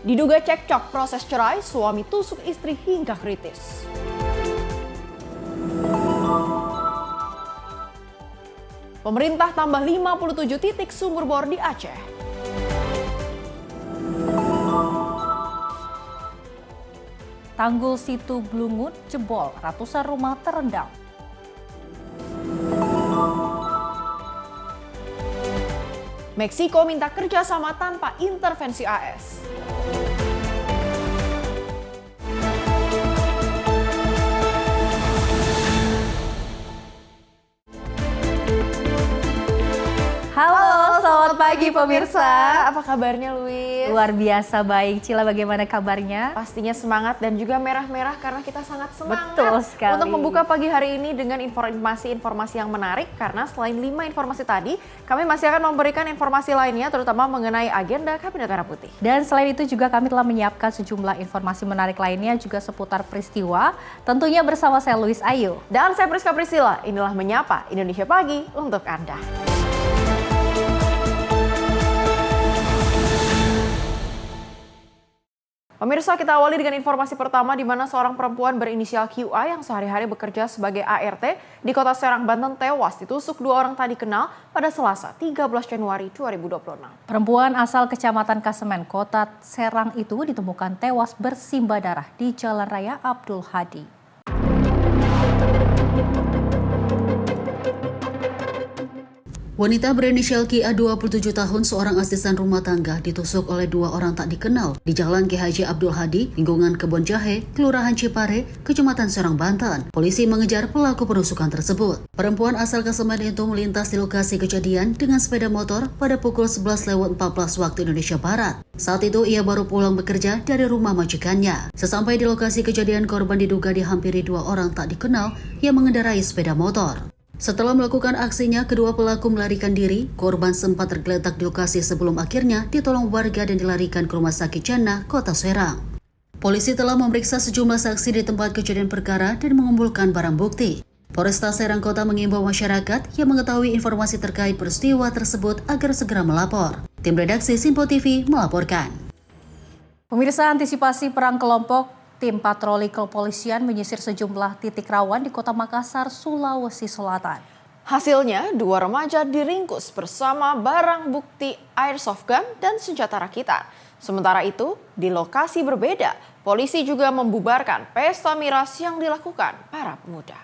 Diduga cekcok proses cerai, suami tusuk istri hingga kritis. Pemerintah tambah 57 titik sumur bor di Aceh. Tanggul Situ Blungut jebol, ratusan rumah terendam. Meksiko minta kerjasama tanpa intervensi AS. Halo, selamat pagi pemirsa. Apa kabarnya, Luis? Luar biasa baik. Cila, bagaimana kabarnya? Pastinya semangat dan juga merah-merah karena kita sangat semangat. Betul sekali. Untuk membuka pagi hari ini dengan informasi-informasi yang menarik, karena selain 5 informasi tadi, kami masih akan memberikan informasi lainnya terutama mengenai agenda Kabinet Merah Putih. Dan selain itu juga kami telah menyiapkan sejumlah informasi menarik lainnya juga seputar peristiwa, tentunya bersama saya Luis Ayu. Dan saya Priska Priscilla, inilah Menyapa Indonesia Pagi untuk Anda. Pemirsa, kita awali dengan informasi pertama di mana seorang perempuan berinisial QA yang sehari-hari bekerja sebagai ART di Kota Serang, Banten tewas ditusuk 2 orang tak dikenal pada Selasa 13 Januari 2026. Perempuan asal Kecamatan Kasemen, Kota Serang itu ditemukan tewas bersimbah darah di Jalan Raya Abdul Hadi. Wanita berinisial KA 27 tahun seorang asisten rumah tangga ditusuk oleh 2 orang tak dikenal di Jalan Ki Haji Abdul Hadi, lingkungan Kebon Jahe, Kelurahan Cipare, Kecamatan Serang, Banten. Polisi mengejar pelaku penusukan tersebut. Perempuan asal Kasemen itu melintas di lokasi kejadian dengan sepeda motor pada pukul 11.14 waktu Indonesia Barat. Saat itu ia baru pulang bekerja dari rumah majikannya. Sesampai di lokasi kejadian, korban diduga dihampiri 2 orang tak dikenal yang mengendarai sepeda motor. Setelah melakukan aksinya, kedua pelaku melarikan diri. Korban sempat tergeletak di lokasi sebelum akhirnya ditolong warga dan dilarikan ke Rumah Sakit Jannah, Kota Serang. Polisi telah memeriksa sejumlah saksi di tempat kejadian perkara dan mengumpulkan barang bukti. Polresta Serang Kota mengimbau masyarakat yang mengetahui informasi terkait peristiwa tersebut agar segera melapor. Tim redaksi Simpo TV melaporkan. Pemirsa, antisipasi perang kelompok, tim patroli kepolisian menyisir sejumlah titik rawan di Kota Makassar, Sulawesi Selatan. Hasilnya, 2 remaja diringkus bersama barang bukti airsoft gun dan senjata rakitan. Sementara itu, di lokasi berbeda, polisi juga membubarkan pesta miras yang dilakukan para pemuda.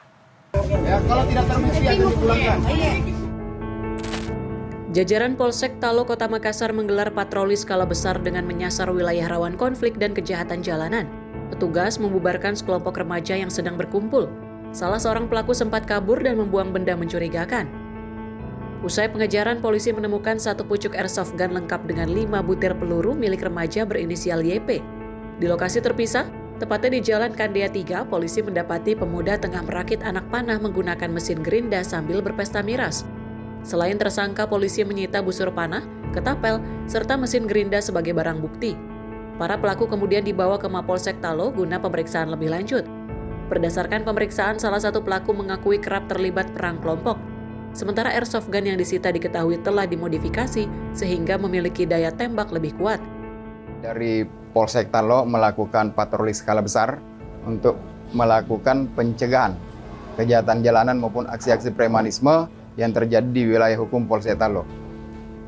Ya, kalau tidak terbukti akan dipulangkan. Jajaran Polsek Talo Kota Makassar menggelar patroli skala besar dengan menyasar wilayah rawan konflik dan kejahatan jalanan. Petugas membubarkan sekelompok remaja yang sedang berkumpul. Salah seorang pelaku sempat kabur dan membuang benda mencurigakan. Usai pengejaran, polisi menemukan 1 pucuk airsoft gun lengkap dengan 5 butir peluru milik remaja berinisial YP. Di lokasi terpisah, tepatnya di Jalan Kandea 3, polisi mendapati pemuda tengah merakit anak panah menggunakan mesin gerinda sambil berpesta miras. Selain tersangka, polisi menyita busur panah, ketapel, serta mesin gerinda sebagai barang bukti. Para pelaku kemudian dibawa ke Mapolsek Talo guna pemeriksaan lebih lanjut. Berdasarkan pemeriksaan, salah satu pelaku mengakui kerap terlibat perang kelompok. Sementara airsoft gun yang disita diketahui telah dimodifikasi sehingga memiliki daya tembak lebih kuat. Dari Polsek Talo melakukan patroli skala besar untuk melakukan pencegahan kejahatan jalanan maupun aksi-aksi premanisme yang terjadi di wilayah hukum Polsek Talo.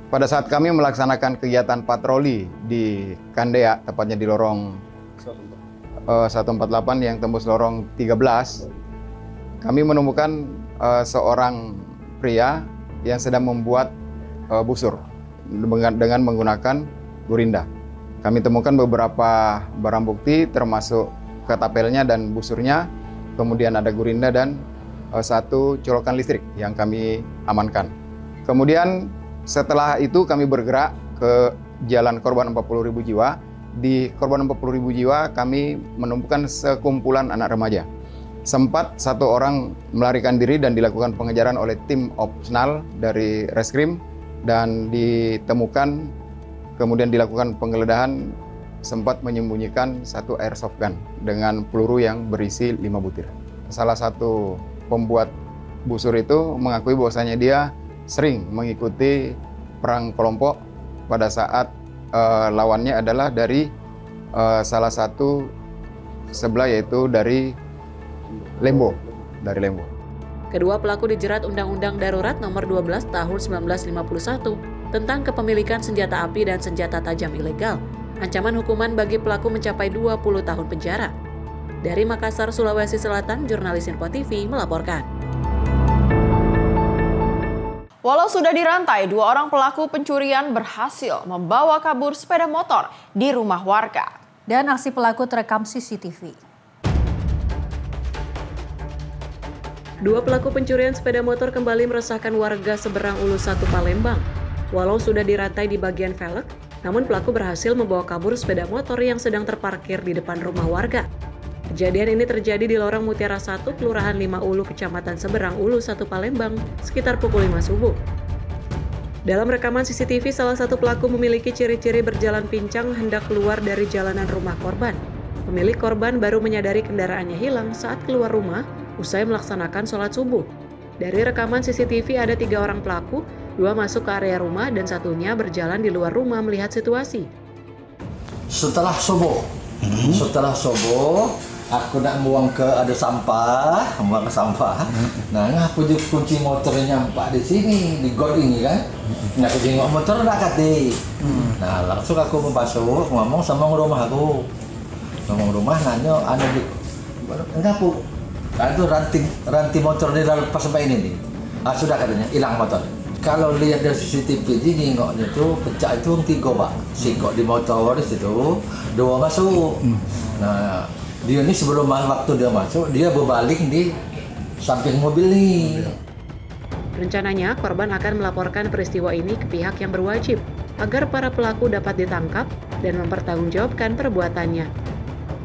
Pada saat kami melaksanakan kegiatan patroli di Kandea, tepatnya di lorong 148 yang tembus lorong 13, kami menemukan seorang pria yang sedang membuat busur dengan menggunakan gurinda. Kami temukan beberapa barang bukti termasuk ketapelnya dan busurnya, kemudian ada gurinda dan 1 colokan listrik yang kami amankan. Kemudian setelah itu kami bergerak ke jalan korban 40.000 jiwa. Di korban 40.000 jiwa kami menemukan sekumpulan anak remaja. Sempat 1 orang melarikan diri dan dilakukan pengejaran oleh tim opsional dari Reskrim dan ditemukan, kemudian dilakukan penggeledahan, sempat menyembunyikan 1 airsoft gun dengan peluru yang berisi 5 butir. Salah satu pembuat busur itu mengakui bahwasanya dia sering mengikuti perang kelompok pada saat lawannya adalah dari salah satu sebelah yaitu dari Lembo. Kedua pelaku dijerat Undang-Undang Darurat Nomor 12 Tahun 1951 tentang kepemilikan senjata api dan senjata tajam ilegal. Ancaman hukuman bagi pelaku mencapai 20 tahun penjara. Dari Makassar, Sulawesi Selatan, jurnalis Info TV melaporkan. Walau sudah dirantai, 2 orang pelaku pencurian berhasil membawa kabur sepeda motor di rumah warga. Dan aksi pelaku terekam CCTV. 2 pelaku pencurian sepeda motor kembali meresahkan warga seberang Ulu 1 Palembang. Walau sudah dirantai di bagian velg, namun pelaku berhasil membawa kabur sepeda motor yang sedang terparkir di depan rumah warga. Kejadian ini terjadi di Lorong Mutiara 1, Kelurahan 5 Ulu, Kecamatan Seberang Ulu 1 Palembang, sekitar pukul 5 subuh. Dalam rekaman CCTV, salah satu pelaku memiliki ciri-ciri berjalan pincang hendak keluar dari jalanan rumah korban. Pemilik korban baru menyadari kendaraannya hilang saat keluar rumah usai melaksanakan sholat subuh. Dari rekaman CCTV ada 3 orang pelaku, 2 masuk ke area rumah dan satunya berjalan di luar rumah melihat situasi. Setelah subuh, aku nak buang ke ada sampah, Nah, aku je kunci motornya nampak di sini, di got ini kan. Nak aku tengok motor nak kati. Nah, langsung aku membasuh, ngomong sama rumah aku. Nanya, kenapa? Itu ranting motor ni dah lepas sampai ini nih. Sudah katanya, hilang motor. Kalau lihat dari CCTV ini, ngoknya tu pecah itu 3 Pak. Singkok di motor di situ, 2 masuk. Nah, dia ni sebelum waktu dia masuk, dia berbalik di samping mobil ni. Rencananya, korban akan melaporkan peristiwa ini ke pihak yang berwajib agar para pelaku dapat ditangkap dan mempertanggungjawabkan perbuatannya.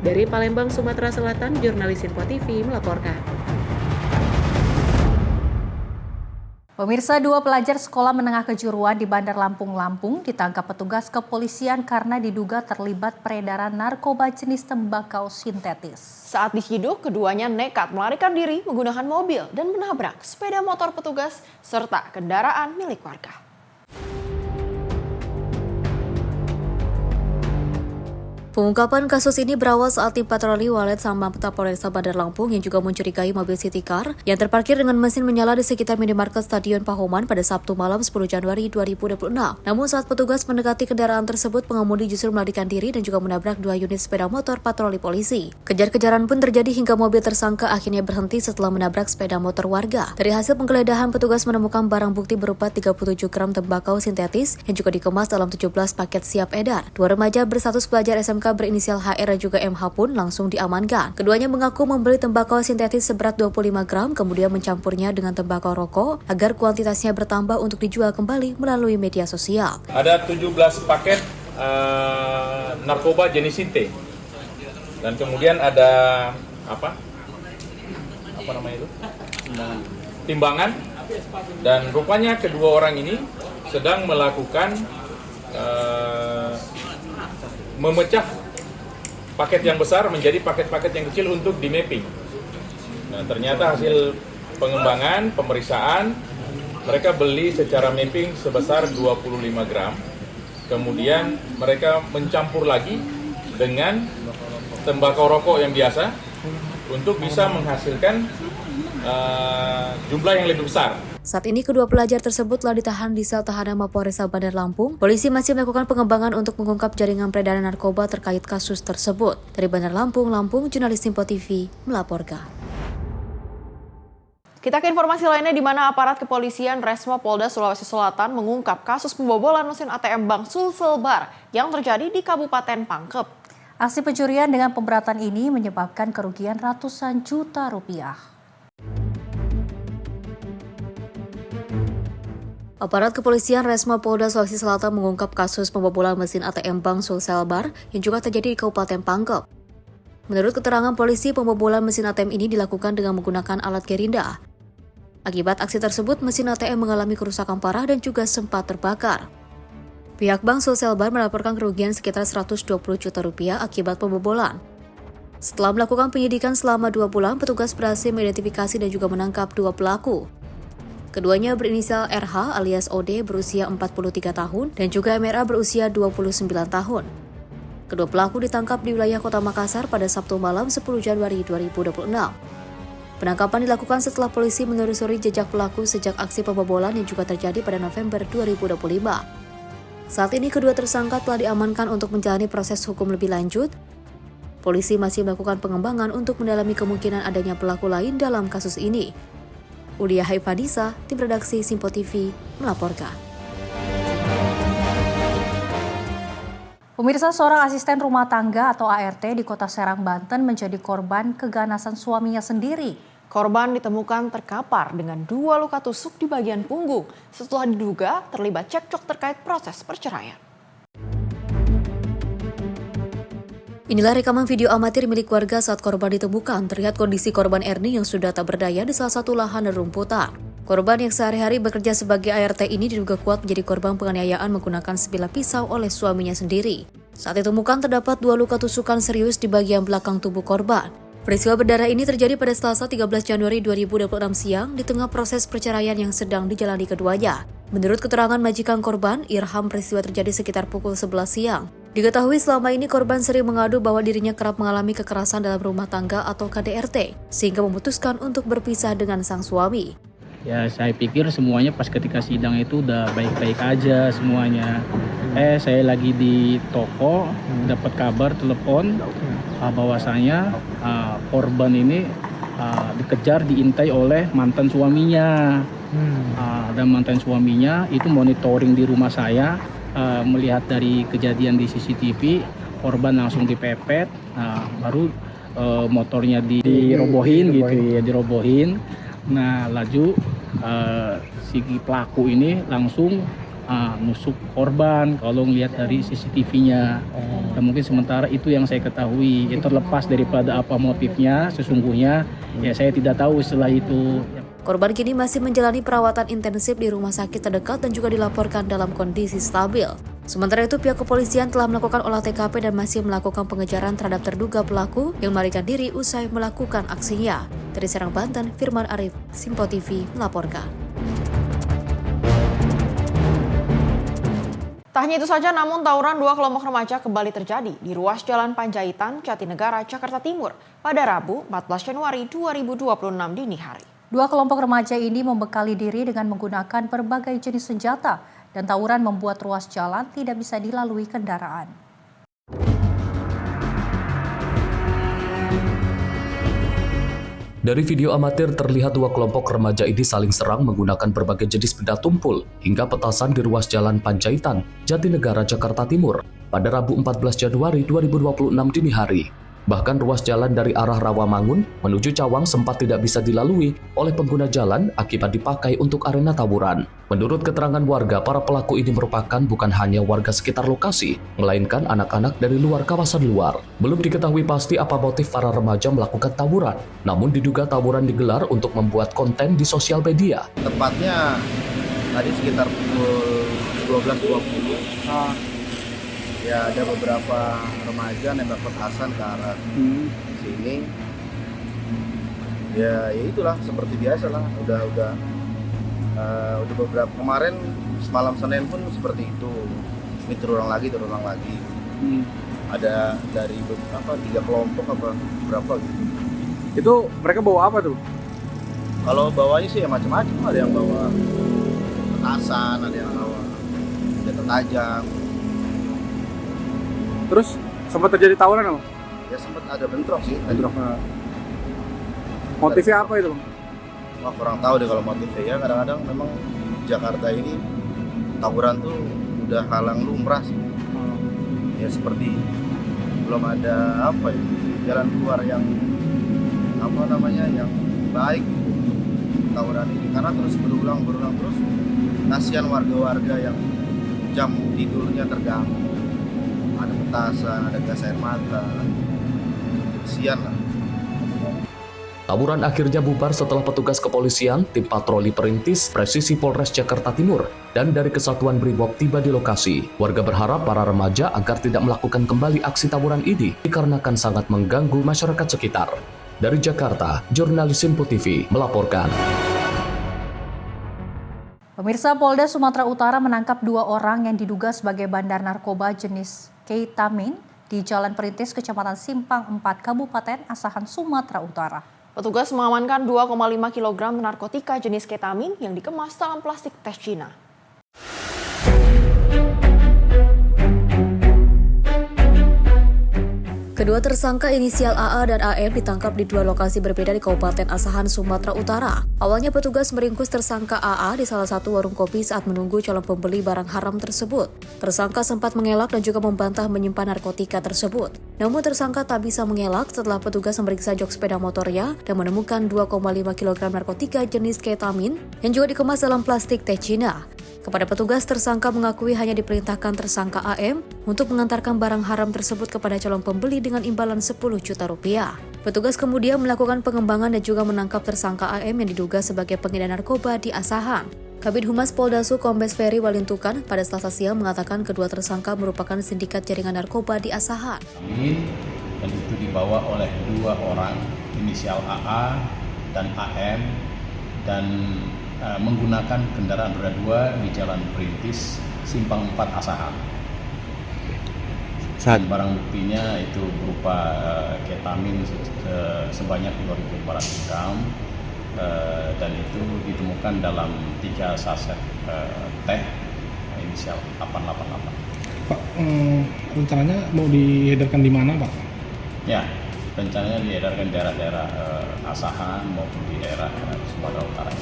Dari Palembang, Sumatera Selatan, jurnalis Info TV melaporkan. Pemirsa, 2 pelajar sekolah menengah kejuruan di Bandar Lampung, Lampung ditangkap petugas kepolisian karena diduga terlibat peredaran narkoba jenis tembakau sintetis. Saat diciduk, keduanya nekat melarikan diri menggunakan mobil dan menabrak sepeda motor petugas serta kendaraan milik warga. Pengungkapan kasus ini berawal saat tim patroli Walet sama Polresta Bandar Lampung yang juga mencurigai mobil City Car yang terparkir dengan mesin menyala di sekitar minimarket Stadion Pahoman pada Sabtu malam 10 Januari 2026. Namun saat petugas mendekati kendaraan tersebut, pengemudi justru melarikan diri dan juga menabrak 2 unit sepeda motor patroli polisi. Kejar-kejaran pun terjadi hingga mobil tersangka akhirnya berhenti setelah menabrak sepeda motor warga. Dari hasil penggeledahan, petugas menemukan barang bukti berupa 37 gram tembakau sintetis yang juga dikemas dalam 17 paket siap edar. 2 remaja berstatus pelajar SMK berinisial HR dan juga MH pun langsung diamankan. Keduanya mengaku membeli tembakau sintetis seberat 25 gram kemudian mencampurnya dengan tembakau rokok agar kuantitasnya bertambah untuk dijual kembali melalui media sosial. Ada 17 paket narkoba jenis sinte. Dan kemudian ada apa namanya itu? Timbangan. Dan rupanya kedua orang ini sedang melakukan memecah paket yang besar menjadi paket-paket yang kecil untuk di-mapping. Nah, ternyata hasil pengembangan, pemeriksaan, mereka beli secara mapping sebesar 25 gram. Kemudian mereka mencampur lagi dengan tembakau rokok yang biasa untuk bisa menghasilkan jumlah yang lebih besar. Saat ini kedua pelajar tersebut telah ditahan di sel tahanan Mapolresta Bandar Lampung. Polisi masih melakukan pengembangan untuk mengungkap jaringan peredaran narkoba terkait kasus tersebut. Dari Bandar Lampung, jurnalis Info TV melaporkan. Kita ke informasi lainnya di mana aparat kepolisian Resmo Polda Sulawesi Selatan mengungkap kasus pembobolan mesin ATM Bank Sulselbar yang terjadi di Kabupaten Pangkep. Aksi pencurian dengan pemberatan ini menyebabkan kerugian ratusan juta rupiah. Aparat kepolisian Resmo Polda Sulawesi Selatan mengungkap kasus pembobolan mesin ATM Bank Sulselbar yang juga terjadi di Kabupaten Pangkep. Menurut keterangan polisi, pembobolan mesin ATM ini dilakukan dengan menggunakan alat gerinda. Akibat aksi tersebut, mesin ATM mengalami kerusakan parah dan juga sempat terbakar. Pihak Bank Sulselbar melaporkan kerugian sekitar 120 juta rupiah akibat pembobolan. Setelah melakukan penyidikan selama 2 bulan, petugas berhasil mengidentifikasi dan juga menangkap 2 pelaku. Keduanya berinisial RH alias OD berusia 43 tahun dan juga MRA berusia 29 tahun. Kedua pelaku ditangkap di wilayah Kota Makassar pada Sabtu malam 10 Januari 2026. Penangkapan dilakukan setelah polisi menelusuri jejak pelaku sejak aksi pembobolan yang juga terjadi pada November 2025. Saat ini kedua tersangka telah diamankan untuk menjalani proses hukum lebih lanjut. Polisi masih melakukan pengembangan untuk mendalami kemungkinan adanya pelaku lain dalam kasus ini. Ulia Haifadisa, tim redaksi Simpo TV, melaporkan. Pemirsa, seorang asisten rumah tangga atau ART di Kota Serang, Banten menjadi korban keganasan suaminya sendiri. Korban ditemukan terkapar dengan 2 luka tusuk di bagian punggung setelah diduga terlibat cekcok terkait proses perceraian. Inilah rekaman video amatir milik warga saat korban ditemukan. Terlihat kondisi korban Erni yang sudah tak berdaya di salah satu lahan rerumputan. Korban yang sehari-hari bekerja sebagai ART ini diduga kuat menjadi korban penganiayaan menggunakan sebilah pisau oleh suaminya sendiri. Saat ditemukan terdapat 2 luka tusukan serius di bagian belakang tubuh korban. Peristiwa berdarah ini terjadi pada Selasa 13 Januari 2026 siang di tengah proses perceraian yang sedang dijalani keduanya. Menurut keterangan majikan korban, Irham, peristiwa terjadi sekitar pukul 11 siang. Diketahui selama ini korban sering mengadu bahwa dirinya kerap mengalami kekerasan dalam rumah tangga atau KDRT, sehingga memutuskan untuk berpisah dengan sang suami. Ya, saya pikir semuanya pas ketika sidang itu udah baik-baik aja semuanya. Saya lagi di toko, dapat kabar telepon bahwasanya korban ini dikejar, diintai oleh mantan suaminya. Dan mantan suaminya itu monitoring di rumah saya. Melihat dari kejadian di CCTV, korban langsung dipepet, baru motornya dirobohin gitu ya, dirobohin. Nah, laju si pelaku ini langsung nusuk korban kalau ngelihat dari CCTV-nya. Dan mungkin sementara itu yang saya ketahui. Itu terlepas daripada apa motifnya sesungguhnya, ya saya tidak tahu setelah itu. Korban kini masih menjalani perawatan intensif di rumah sakit terdekat dan juga dilaporkan dalam kondisi stabil. Sementara itu, pihak kepolisian telah melakukan olah TKP dan masih melakukan pengejaran terhadap terduga pelaku yang melarikan diri usai melakukan aksinya. Dari Serang, Banten, Firman Arif, Simpo TV melaporkan. Tak hanya itu saja, namun tawuran 2 kelompok remaja kembali terjadi di ruas Jalan Panjaitan, Jatinegara, Jakarta Timur pada Rabu 14 Januari 2026 dini hari. 2 kelompok remaja ini membekali diri dengan menggunakan berbagai jenis senjata dan tawuran membuat ruas jalan tidak bisa dilalui kendaraan. Dari video amatir terlihat 2 kelompok remaja ini saling serang menggunakan berbagai jenis benda tumpul hingga petasan di ruas Jalan Panjaitan, Jatinegara, Jakarta Timur pada Rabu 14 Januari 2026 dini hari. Bahkan ruas jalan dari arah Rawamangun menuju Cawang sempat tidak bisa dilalui oleh pengguna jalan akibat dipakai untuk arena tawuran. Menurut keterangan warga, para pelaku ini merupakan bukan hanya warga sekitar lokasi, melainkan anak-anak dari luar kawasan luar. Belum diketahui pasti apa motif para remaja melakukan tawuran, namun diduga tawuran digelar untuk membuat konten di sosial media. Tepatnya tadi sekitar pukul 12.20. Ya, ada beberapa remaja nembak petasan ke arah sini. Ya itulah seperti biasa lah. Udah beberapa kemarin semalam Senin pun seperti itu. Ini terulang lagi. Ada dari beberapa 3 kelompok apa berapa gitu. Itu mereka bawa apa tuh? Kalau bawanya sih ya macam-macam. Ada yang bawa petasan, ada yang bawa senjata tajam. Terus sempat terjadi tawuran apa? Ya sempat ada bentrok sih. Bentrok. Motifnya apa itu, Bang? Wah, kurang tahu deh kalau motifnya. Ya kadang-kadang memang Jakarta ini tawuran tuh udah halang lumrah sih. Ya seperti belum ada jalan keluar yang yang baik tawuran ini, karena terus berulang terus. Kasihan warga-warga yang jam tidurnya terganggu. Ada petasan, ada gas air mata, kesian lah. Tawuran akhirnya bubar setelah petugas kepolisian, tim patroli perintis, presisi Polres Jakarta Timur, dan dari Kesatuan Brimob tiba di lokasi. Warga berharap para remaja agar tidak melakukan kembali aksi tawuran ini dikarenakan sangat mengganggu masyarakat sekitar. Dari Jakarta, jurnalis Simpo TV melaporkan. Pemirsa, Polda Sumatera Utara menangkap 2 orang yang diduga sebagai bandar narkoba jenis Ketamine di Jalan Perintis, Kecamatan Simpang 4, Kabupaten Asahan, Sumatera Utara. Petugas mengamankan 2,5 kg narkotika jenis ketamin yang dikemas dalam plastik teh Cina. Kedua tersangka inisial AA dan AM ditangkap di dua lokasi berbeda di Kabupaten Asahan, Sumatera Utara. Awalnya petugas meringkus tersangka AA di salah satu warung kopi saat menunggu calon pembeli barang haram tersebut. Tersangka sempat mengelak dan juga membantah menyimpan narkotika tersebut. Namun tersangka tak bisa mengelak setelah petugas memeriksa jok sepeda motornya dan menemukan 2,5 kg narkotika jenis ketamin yang juga dikemas dalam plastik teh Cina. Kepada petugas, tersangka mengakui hanya diperintahkan tersangka AM untuk mengantarkan barang haram tersebut kepada calon pembeli dengan imbalan 10 juta rupiah. Petugas kemudian melakukan pengembangan dan juga menangkap tersangka AM yang diduga sebagai pengedar narkoba di Asahan. Kabid Humas Polda Su Kombes Ferry Walintukan pada Selasa siang mengatakan kedua tersangka merupakan sindikat jaringan narkoba di Asahan. Dan itu dibawa oleh dua orang inisial AA dan AM dan menggunakan kendaraan roda 2 di Jalan Perintis, Simpang 4 Asahan. Barang buktinya itu berupa ketamin sebanyak 2.400 gram dan itu ditemukan dalam 3 saset teh inisial 888. Pak, rencananya mau diedarkan di mana, Pak? Ya, rencananya diedarkan di daerah-daerah Asahan maupun di daerah Sumatera Utara.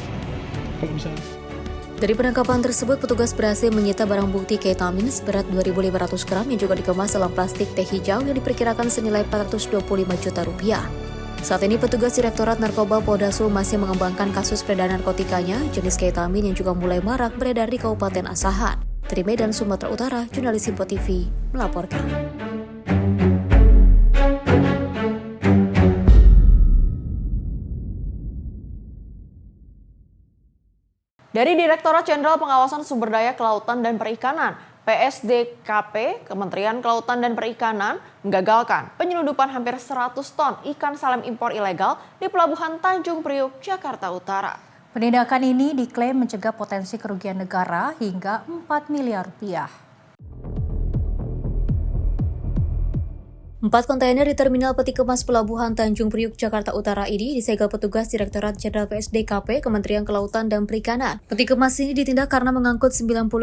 Kalau bisa. Dari penangkapan tersebut, petugas berhasil menyita barang bukti ketamin seberat 2.500 gram yang juga dikemas dalam plastik teh hijau yang diperkirakan senilai 425 juta rupiah. Saat ini petugas Direktorat Narkoba Polda Su masih mengembangkan kasus peredaran narkotikanya jenis ketamin yang juga mulai marak beredar di Kabupaten Asahan. Dari Medan, Sumatera Utara, jurnalis Simpo TV melaporkan. Dari Direktorat Jenderal Pengawasan Sumber Daya Kelautan dan Perikanan, PSDKP, Kementerian Kelautan dan Perikanan, menggagalkan penyelundupan hampir 100 ton ikan salem impor ilegal di Pelabuhan Tanjung Priuk, Jakarta Utara. Penindakan ini diklaim mencegah potensi kerugian negara hingga 4 miliar rupiah. 4 kontainer di Terminal Peti Kemas Pelabuhan Tanjung Priuk, Jakarta Utara ini disegel petugas Direktorat Jenderal PSDKP Kementerian Kelautan dan Perikanan. Peti kemas ini ditindak karena mengangkut 99,9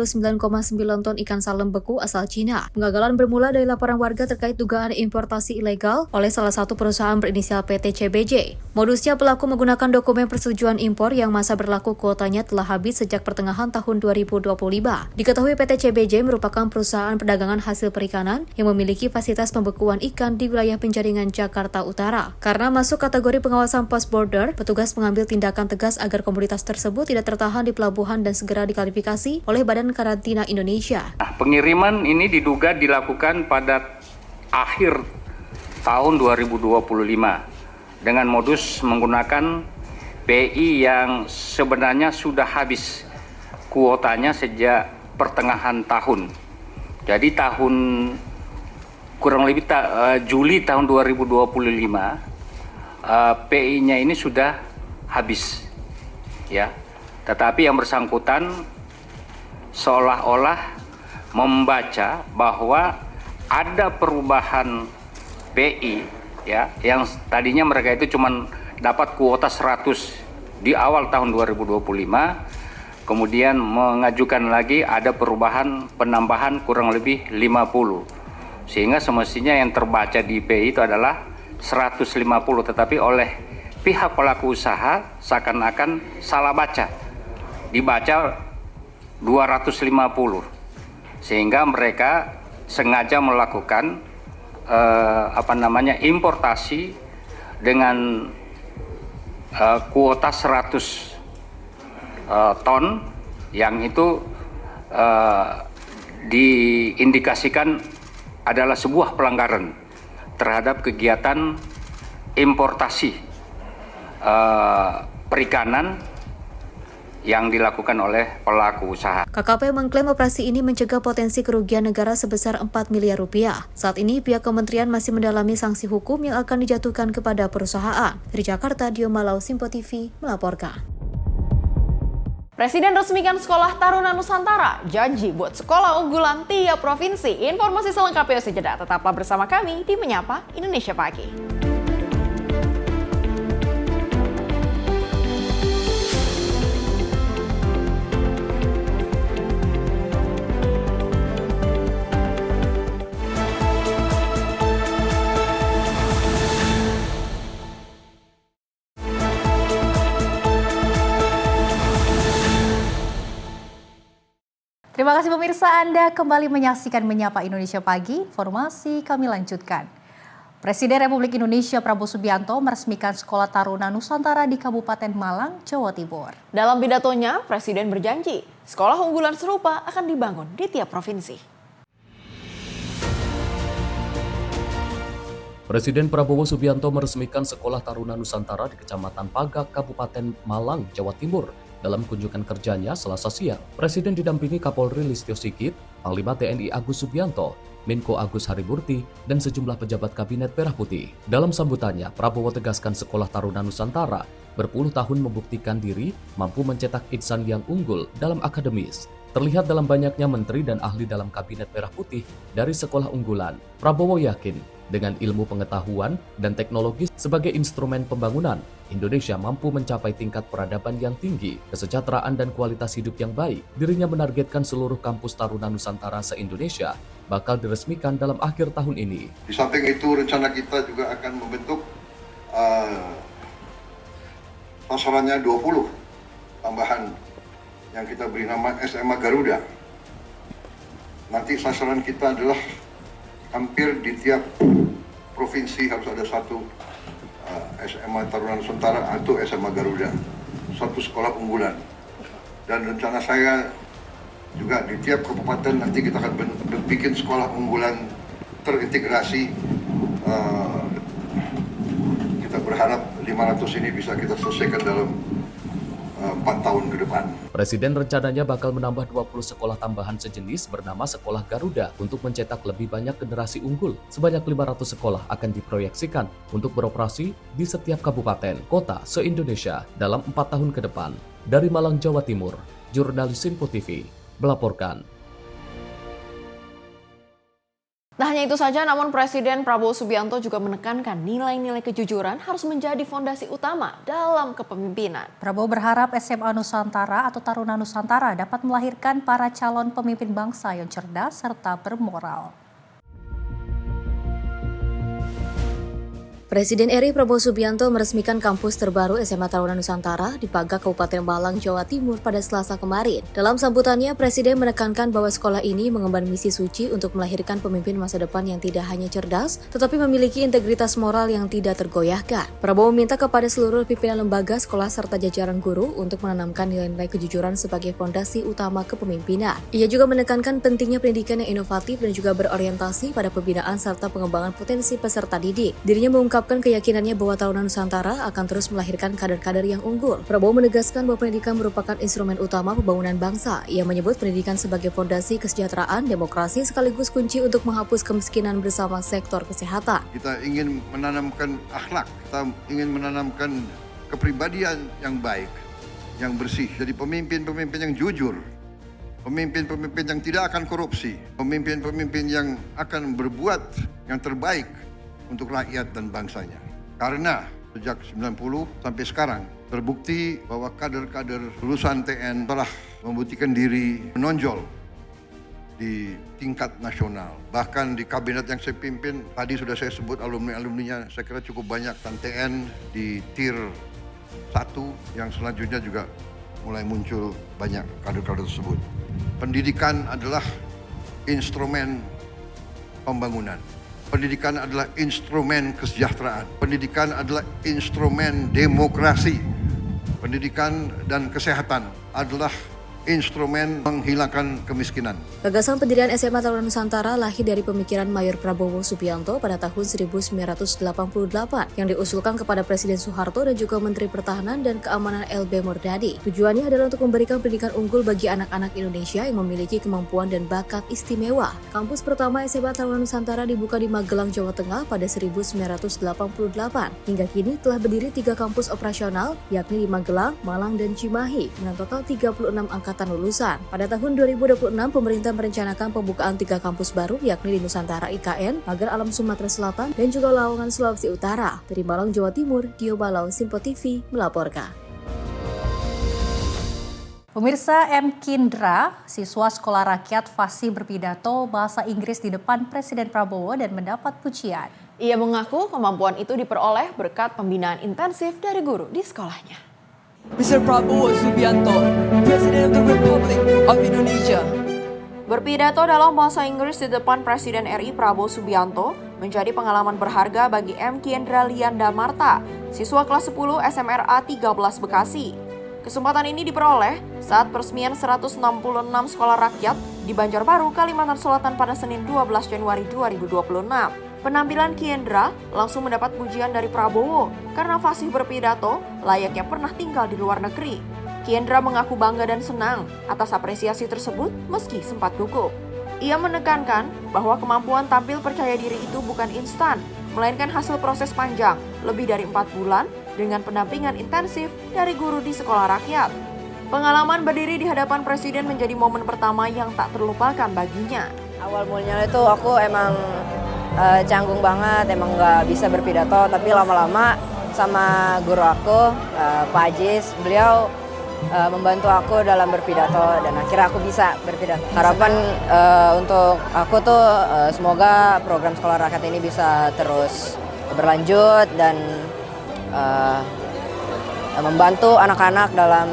ton ikan salem beku asal Cina. Penggagalan bermula dari laporan warga terkait dugaan importasi ilegal oleh salah satu perusahaan berinisial PT CBJ. Modusnya pelaku menggunakan dokumen persetujuan impor yang masa berlaku kuotanya telah habis sejak pertengahan tahun 2025. Diketahui PT CBJ merupakan perusahaan perdagangan hasil perikanan yang memiliki fasilitas pembekuan ikan di wilayah penjaringan Jakarta Utara. Karena masuk kategori pengawasan post border, petugas mengambil tindakan tegas agar komoditas tersebut tidak tertahan di pelabuhan dan segera diklarifikasi oleh Badan Karantina Indonesia. Pengiriman ini diduga dilakukan pada akhir tahun 2025 dengan modus menggunakan PI yang sebenarnya sudah habis kuotanya sejak pertengahan tahun. Jadi kurang lebih Juli tahun 2025 PI-nya ini sudah habis, ya. Tetapi yang bersangkutan seolah-olah membaca bahwa ada perubahan PI, ya, yang tadinya mereka itu cuma dapat kuota 100 di awal tahun 2025, kemudian mengajukan lagi ada perubahan penambahan kurang lebih 50. Sehingga semestinya yang terbaca di PI itu adalah 150, tetapi oleh pihak pelaku usaha seakan-akan salah baca, dibaca 250, sehingga mereka sengaja melakukan importasi dengan kuota 100 ton yang itu diindikasikan adalah sebuah pelanggaran terhadap kegiatan importasi perikanan yang dilakukan oleh pelaku usaha. KKP mengklaim operasi ini mencegah potensi kerugian negara sebesar 4 miliar rupiah. Saat ini pihak kementerian masih mendalami sanksi hukum yang akan dijatuhkan kepada perusahaan. Dari Jakarta, Dio Malau, Simpo TV melaporkan. Presiden resmikan Sekolah Taruna Nusantara, janji buat sekolah unggulan tiap provinsi. Informasi selengkapnya usai jeda. Tetaplah bersama kami di Menyapa Indonesia Pagi. Terima kasih pemirsa, Anda kembali menyaksikan Menyapa Indonesia Pagi. Informasi kami lanjutkan. Presiden Republik Indonesia Prabowo Subianto meresmikan Sekolah Taruna Nusantara di Kabupaten Malang, Jawa Timur. Dalam pidatonya, Presiden berjanji sekolah unggulan serupa akan dibangun di tiap provinsi. Presiden Prabowo Subianto meresmikan Sekolah Taruna Nusantara di Kecamatan Pagak, Kabupaten Malang, Jawa Timur. Dalam kunjungan kerjanya Selasa siang, Presiden didampingi Kapolri Listio Sigit, Panglima TNI Agus Subianto, Menko Agus Harimurti, dan sejumlah pejabat Kabinet Merah Putih. Dalam sambutannya, Prabowo tegaskan Sekolah Taruna Nusantara berpuluh tahun membuktikan diri mampu mencetak insan yang unggul dalam akademis. Terlihat dalam banyaknya menteri dan ahli dalam Kabinet Merah Putih dari sekolah unggulan. Prabowo yakin dengan ilmu pengetahuan dan teknologi sebagai instrumen pembangunan, Indonesia mampu mencapai tingkat peradaban yang tinggi, kesejahteraan dan kualitas hidup yang baik. Dirinya menargetkan seluruh kampus Taruna Nusantara se-Indonesia bakal diresmikan dalam akhir tahun ini. Di samping itu, rencana kita juga akan membentuk sasarannya 20 tambahan yang kita beri nama SMA Garuda. Nanti sasaran kita adalah hampir di tiap provinsi harus ada satu SMA Taruna Nusantara atau SMA Garuda, satu sekolah unggulan. Dan rencana saya juga di tiap kabupaten nanti kita akan bikin sekolah unggulan terintegrasi. Kita berharap 500 ini bisa kita selesaikan dalam 4 tahun ke depan. Presiden rencananya bakal menambah 20 sekolah tambahan sejenis bernama Sekolah Garuda untuk mencetak lebih banyak generasi unggul. Sebanyak 500 sekolah akan diproyeksikan untuk beroperasi di setiap kabupaten, kota se-Indonesia dalam 4 tahun ke depan. Dari Malang, Jawa Timur, jurnalis Info TV melaporkan. Tak hanya itu saja, namun Presiden Prabowo Subianto juga menekankan nilai-nilai kejujuran harus menjadi fondasi utama dalam kepemimpinan. Prabowo berharap SMA Nusantara atau Taruna Nusantara dapat melahirkan para calon pemimpin bangsa yang cerdas serta bermoral. Presiden RI Prabowo Subianto meresmikan kampus terbaru SMA Taruna Nusantara di Pagak, Kabupaten Malang, Jawa Timur pada Selasa kemarin. Dalam sambutannya, Presiden menekankan bahwa sekolah ini mengemban misi suci untuk melahirkan pemimpin masa depan yang tidak hanya cerdas, tetapi memiliki integritas moral yang tidak tergoyahkan. Prabowo meminta kepada seluruh pimpinan lembaga, sekolah, serta jajaran guru untuk menanamkan nilai-nilai kejujuran sebagai fondasi utama kepemimpinan. Ia juga menekankan pentingnya pendidikan yang inovatif dan juga berorientasi pada pembinaan serta pengembangan potensi peserta didik. Dirinya mengungkapkan keyakinannya bahwa Taruna Nusantara akan terus melahirkan kader-kader yang unggul. Prabowo menegaskan bahwa pendidikan merupakan instrumen utama pembangunan bangsa. Ia menyebut pendidikan sebagai fondasi kesejahteraan, demokrasi sekaligus kunci untuk menghapus kemiskinan bersama sektor kesehatan. Kita ingin menanamkan akhlak, kita ingin menanamkan kepribadian yang baik, yang bersih. Jadi pemimpin-pemimpin yang jujur, pemimpin-pemimpin yang tidak akan korupsi, pemimpin-pemimpin yang akan berbuat yang terbaik untuk rakyat dan bangsanya. Karena sejak 90 sampai sekarang terbukti bahwa kader-kader lulusan TN telah membuktikan diri menonjol di tingkat nasional. Bahkan di kabinet yang saya pimpin, tadi sudah saya sebut alumni-alumninya, saya kira cukup banyak. Dan TN di tier 1 yang selanjutnya juga mulai muncul banyak kader-kader tersebut. Pendidikan adalah instrumen pembangunan. Pendidikan adalah instrumen kesejahteraan. Pendidikan adalah instrumen demokrasi. Pendidikan dan kesehatan adalah instrumen menghilangkan kemiskinan. Gagasan pendirian SMA Taruna Nusantara lahir dari pemikiran Mayor Prabowo Subianto pada tahun 1988 yang diusulkan kepada Presiden Soeharto dan juga Menteri Pertahanan dan Keamanan LB Murdadi. Tujuannya adalah untuk memberikan pendidikan unggul bagi anak-anak Indonesia yang memiliki kemampuan dan bakat istimewa. Kampus pertama SMA Taruna Nusantara dibuka di Magelang, Jawa Tengah pada 1988. Hingga kini telah berdiri 3 kampus operasional, yakni di Magelang, Malang, dan Cimahi, dengan total 36 angkatan lulusan. Pada tahun 2026, pemerintah merencanakan pembukaan 3 kampus baru, yakni di Nusantara IKN, Pagar Alam Sumatera Selatan, dan juga Lamongan Sulawesi Utara. Dari Malang, Jawa Timur, Dio Balau, Simpo TV melaporkan. Pemirsa, M. Kindra, siswa sekolah rakyat fasih berpidato bahasa Inggris di depan Presiden Prabowo dan mendapat pujian. Ia mengaku kemampuan itu diperoleh berkat pembinaan intensif dari guru di sekolahnya. Mr. Prabowo Subianto, President of the Republic of Indonesia. Berpidato dalam bahasa Inggris di depan Presiden RI Prabowo Subianto menjadi pengalaman berharga bagi M. Kendra Lianda Marta, siswa kelas 10 SMRA 13 Bekasi. Kesempatan ini diperoleh saat peresmian 166 sekolah rakyat di Banjarbaru, Kalimantan Selatan pada Senin 12 Januari 2026. Penampilan Kendra langsung mendapat pujian dari Prabowo karena fasih berpidato layaknya pernah tinggal di luar negeri. Kendra mengaku bangga dan senang atas apresiasi tersebut meski sempat gugup. Ia menekankan bahwa kemampuan tampil percaya diri itu bukan instan, melainkan hasil proses panjang, lebih dari 4 bulan, dengan pendampingan intensif dari guru di sekolah rakyat. Pengalaman berdiri di hadapan Presiden menjadi momen pertama yang tak terlupakan baginya. Awal mulanya itu aku emang canggung banget, emang nggak bisa berpidato, tapi lama-lama sama guru aku, Pak Ajis, beliau membantu aku dalam berpidato dan akhirnya aku bisa berpidato. Harapan untuk aku tuh semoga program sekolah rakyat ini bisa terus berlanjut dan membantu anak-anak dalam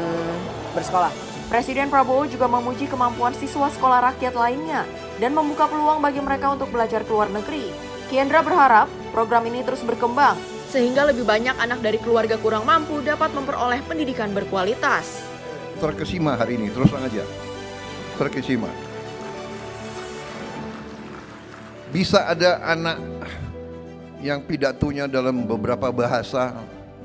bersekolah. Presiden Prabowo juga memuji kemampuan siswa sekolah rakyat lainnya dan membuka peluang bagi mereka untuk belajar ke luar negeri. Kendra berharap program ini terus berkembang sehingga lebih banyak anak dari keluarga kurang mampu dapat memperoleh pendidikan berkualitas. Terkesima hari ini, terus terang aja. Terkesima. Bisa ada anak yang pidatonya dalam beberapa bahasa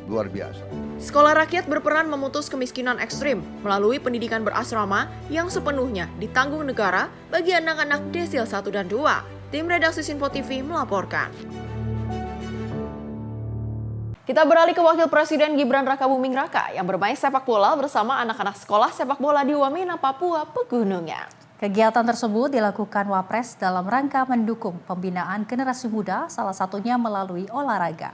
luar biasa. Sekolah rakyat berperan memutus kemiskinan ekstrim melalui pendidikan berasrama yang sepenuhnya ditanggung negara bagi anak-anak desil 1 dan 2. Tim redaksi Simpo TV melaporkan. Kita beralih ke Wakil Presiden Gibran Rakabuming Raka yang bermain sepak bola bersama anak-anak sekolah sepak bola di Wamena, Papua Pegunungan. Kegiatan tersebut dilakukan Wapres dalam rangka mendukung pembinaan generasi muda, salah satunya melalui olahraga.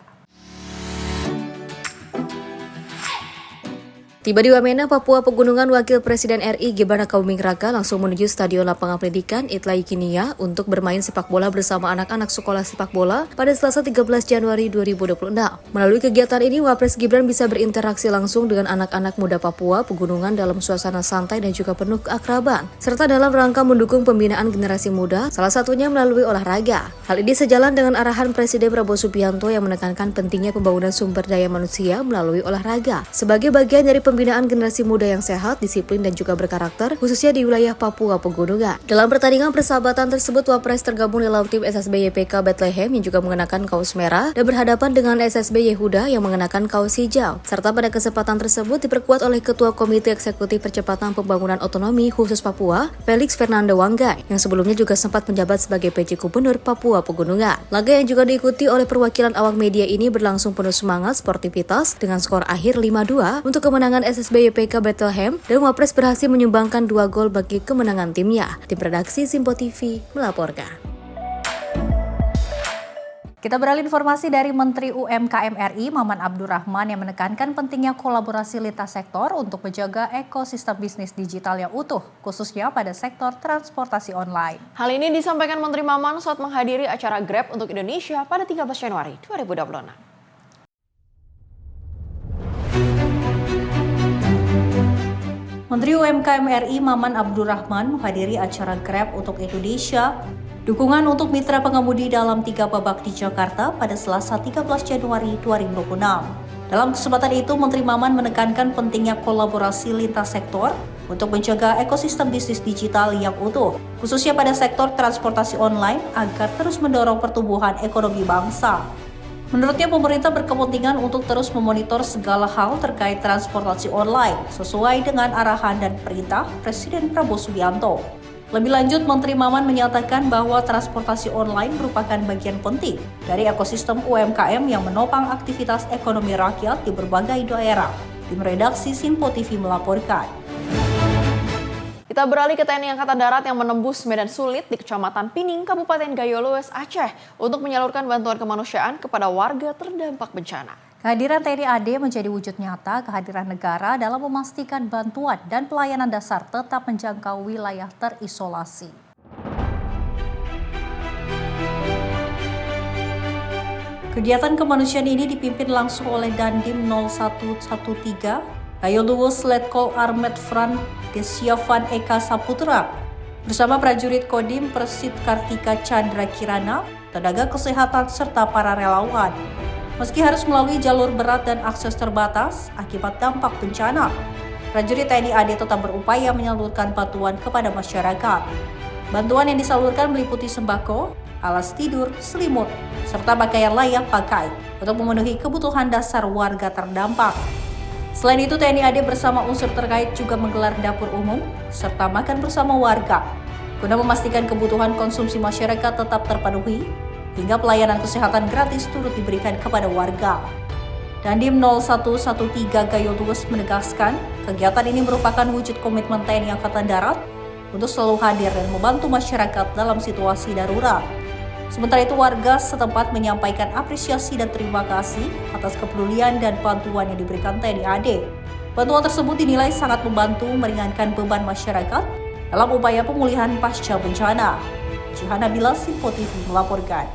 Tiba di Wamena, Papua Pegunungan, Wakil Presiden RI Gibran Rakabuming Raka langsung menuju Stadion Lapangan Pendidikan Itlai Kinia untuk bermain sepak bola bersama anak-anak sekolah sepak bola pada Selasa 13 Januari 2026. Melalui kegiatan ini, Wapres Gibran bisa berinteraksi langsung dengan anak-anak muda Papua Pegunungan dalam suasana santai dan juga penuh keakraban, serta dalam rangka mendukung pembinaan generasi muda, salah satunya melalui olahraga. Hal ini sejalan dengan arahan Presiden Prabowo Subianto yang menekankan pentingnya pembangunan sumber daya manusia melalui olahraga sebagai bagian dari pembinaan generasi muda yang sehat, disiplin, dan juga berkarakter, khususnya di wilayah Papua Pegunungan. Dalam pertandingan persahabatan tersebut, Wapres tergabung dalam tim SSB YPK Bethlehem yang juga mengenakan kaos merah dan berhadapan dengan SSB Yehuda yang mengenakan kaos hijau. Serta pada kesempatan tersebut diperkuat oleh Ketua Komite Eksekutif Percepatan Pembangunan Otonomi Khusus Papua, Felix Fernando Wanggai, yang sebelumnya juga sempat menjabat sebagai PJ Gubernur Papua Pegunungan. Laga yang juga diikuti oleh perwakilan awak media ini berlangsung penuh semangat, sportivitas, dengan skor akhir 5-2 untuk kemenangan SSB YPK Bethlehem, dan Wapres berhasil menyumbangkan 2 gol bagi kemenangan timnya. Tim redaksi Simpo TV melaporkan. Kita beralih informasi dari Menteri UMKM RI Maman Abdurrahman yang menekankan pentingnya kolaborasi lintas sektor untuk menjaga ekosistem bisnis digital yang utuh, khususnya pada sektor transportasi online. Hal ini disampaikan Menteri Maman saat menghadiri acara Grab untuk Indonesia pada 13 Januari 2026. Menteri UMKM RI Maman Abdurrahman menghadiri acara Grab untuk Indonesia, dukungan untuk mitra pengemudi dalam 3 babak di Jakarta pada Selasa 13 Januari 2026. Dalam kesempatan itu, Menteri Maman menekankan pentingnya kolaborasi lintas sektor untuk menjaga ekosistem bisnis digital yang utuh, khususnya pada sektor transportasi online agar terus mendorong pertumbuhan ekonomi bangsa. Menurutnya, pemerintah berkepentingan untuk terus memonitor segala hal terkait transportasi online sesuai dengan arahan dan perintah Presiden Prabowo Subianto. Lebih lanjut, Menteri Maman menyatakan bahwa transportasi online merupakan bagian penting dari ekosistem UMKM yang menopang aktivitas ekonomi rakyat di berbagai daerah. Tim redaksi Sinpo TV melaporkan. Kita beralih ke TNI Angkatan Darat yang menembus medan sulit di Kecamatan Pining, Kabupaten Gayo Lues, Aceh untuk menyalurkan bantuan kemanusiaan kepada warga terdampak bencana. Kehadiran TNI AD menjadi wujud nyata kehadiran negara dalam memastikan bantuan dan pelayanan dasar tetap menjangkau wilayah terisolasi. Kegiatan kemanusiaan ini dipimpin langsung oleh Dandim 0113, Gayo Lues Letkol Armet Fran Desiavan Eka Saputra, bersama prajurit Kodim Persit Kartika Chandra Kirana, tenaga kesehatan serta para relawan. Meski harus melalui jalur berat dan akses terbatas akibat dampak bencana, prajurit TNI AD tetap berupaya menyalurkan bantuan kepada masyarakat. Bantuan yang disalurkan meliputi sembako, alas tidur, selimut, serta pakaian layak pakai untuk memenuhi kebutuhan dasar warga terdampak. Selain itu, TNI AD bersama unsur terkait juga menggelar dapur umum serta makan bersama warga guna memastikan kebutuhan konsumsi masyarakat tetap terpenuhi hingga pelayanan kesehatan gratis turut diberikan kepada warga. Dandim 0113 Gayo Lues menegaskan, kegiatan ini merupakan wujud komitmen TNI Angkatan Darat untuk selalu hadir dan membantu masyarakat dalam situasi darurat. Sementara itu, warga setempat menyampaikan apresiasi dan terima kasih atas kepedulian dan bantuan yang diberikan TNI AD. Bantuan tersebut dinilai sangat membantu meringankan beban masyarakat dalam upaya pemulihan pasca bencana. Jihan Nabila, Sinpo TV melaporkan.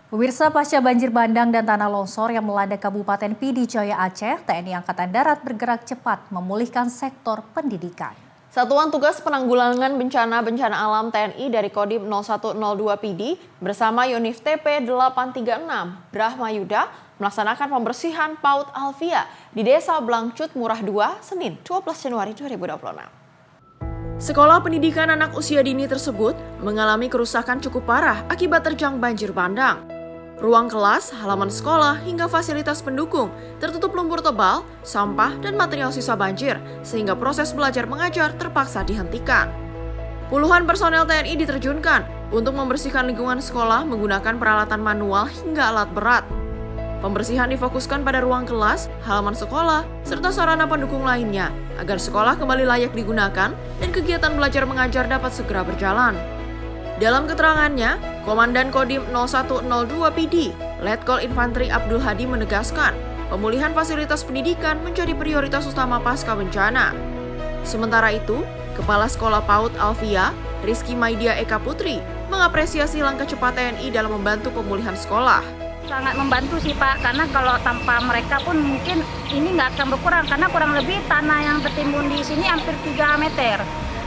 Pemirsa, pasca banjir bandang dan tanah longsor yang melanda Kabupaten Pidi Jaya Aceh, TNI Angkatan Darat bergerak cepat memulihkan sektor pendidikan. Satuan Tugas Penanggulangan Bencana Alam TNI dari Kodim 0102 Pidi bersama Yonif TP 836 Brahma Yuda melaksanakan pembersihan PAUD Alfia di Desa Blangcut Murah 2, Senin 12 Januari 2026. Sekolah pendidikan anak usia dini tersebut mengalami kerusakan cukup parah akibat terjang banjir bandang. Ruang kelas, halaman sekolah, hingga fasilitas pendukung tertutup lumpur tebal, sampah, dan material sisa banjir, sehingga proses belajar mengajar terpaksa dihentikan. Puluhan personel TNI diterjunkan untuk membersihkan lingkungan sekolah menggunakan peralatan manual hingga alat berat. Pembersihan difokuskan pada ruang kelas, halaman sekolah, serta sarana pendukung lainnya, agar sekolah kembali layak digunakan dan kegiatan belajar mengajar dapat segera berjalan. Dalam keterangannya, Komandan Kodim 0102 PD, Letkol Infanteri Abdul Hadi menegaskan, pemulihan fasilitas pendidikan menjadi prioritas utama pasca bencana. Sementara itu, Kepala Sekolah PAUD Alfia, Rizky Maidia Eka Putri, mengapresiasi langkah cepat TNI dalam membantu pemulihan sekolah. Sangat membantu sih Pak, karena kalau tanpa mereka pun mungkin ini nggak akan berkurang, karena kurang lebih tanah yang tertimbun di sini hampir 3 meter.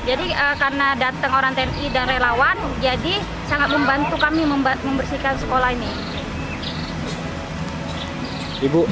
Jadi karena datang orang TNI dan relawan, jadi sangat membantu kami membersihkan sekolah ini. Ibu,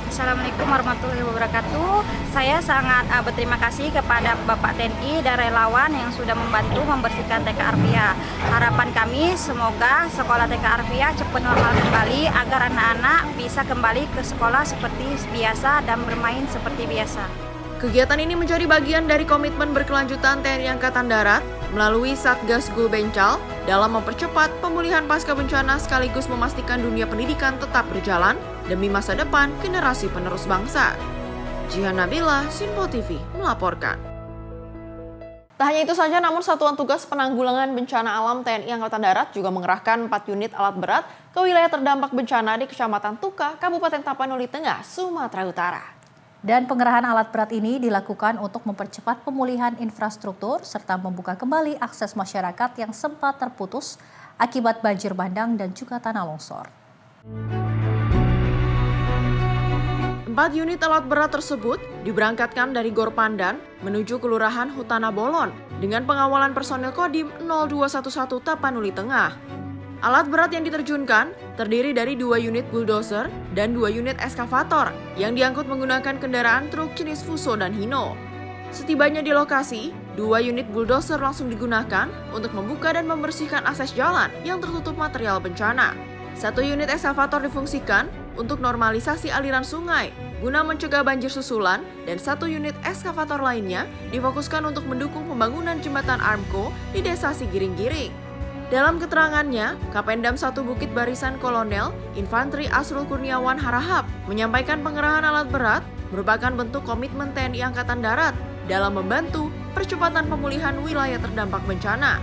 Assalamualaikum warahmatullahi wabarakatuh. Saya sangat berterima kasih kepada Bapak TNI dan relawan yang sudah membantu membersihkan TK Arfia. Harapan kami semoga sekolah TK Arfia cepat normal kembali agar anak-anak bisa kembali ke sekolah seperti biasa dan bermain seperti biasa. Kegiatan ini menjadi bagian dari komitmen berkelanjutan TNI Angkatan Darat melalui Satgas Gulbencal dalam mempercepat pemulihan pasca bencana sekaligus memastikan dunia pendidikan tetap berjalan demi masa depan generasi penerus bangsa. Jihan Nabila, Sinpo TV melaporkan. Tak hanya itu saja, namun Satuan Tugas Penanggulangan Bencana Alam TNI Angkatan Darat juga mengerahkan 4 unit alat berat ke wilayah terdampak bencana di Kecamatan Tuka, Kabupaten Tapanuli Tengah, Sumatera Utara. Dan pengerahan alat berat ini dilakukan untuk mempercepat pemulihan infrastruktur serta membuka kembali akses masyarakat yang sempat terputus akibat banjir bandang dan juga tanah longsor. 4 unit alat berat tersebut diberangkatkan dari Gor Pandan menuju Kelurahan Hutana Bolon dengan pengawalan personel Kodim 0211 Tapanuli Tengah. Alat berat yang diterjunkan terdiri dari 2 unit bulldozer dan 2 unit eskavator yang diangkut menggunakan kendaraan truk jenis Fuso dan Hino. Setibanya di lokasi, 2 unit bulldozer langsung digunakan untuk membuka dan membersihkan akses jalan yang tertutup material bencana. 1 unit eskavator difungsikan untuk normalisasi aliran sungai guna mencegah banjir susulan, dan 1 unit eskavator lainnya difokuskan untuk mendukung pembangunan jembatan Armco di Desa Sigiring-Giring. Dalam keterangannya, Kapendam 1 Bukit Barisan Kolonel Infantri Asrul Kurniawan Harahap menyampaikan pengerahan alat berat merupakan bentuk komitmen TNI Angkatan Darat dalam membantu percepatan pemulihan wilayah terdampak bencana.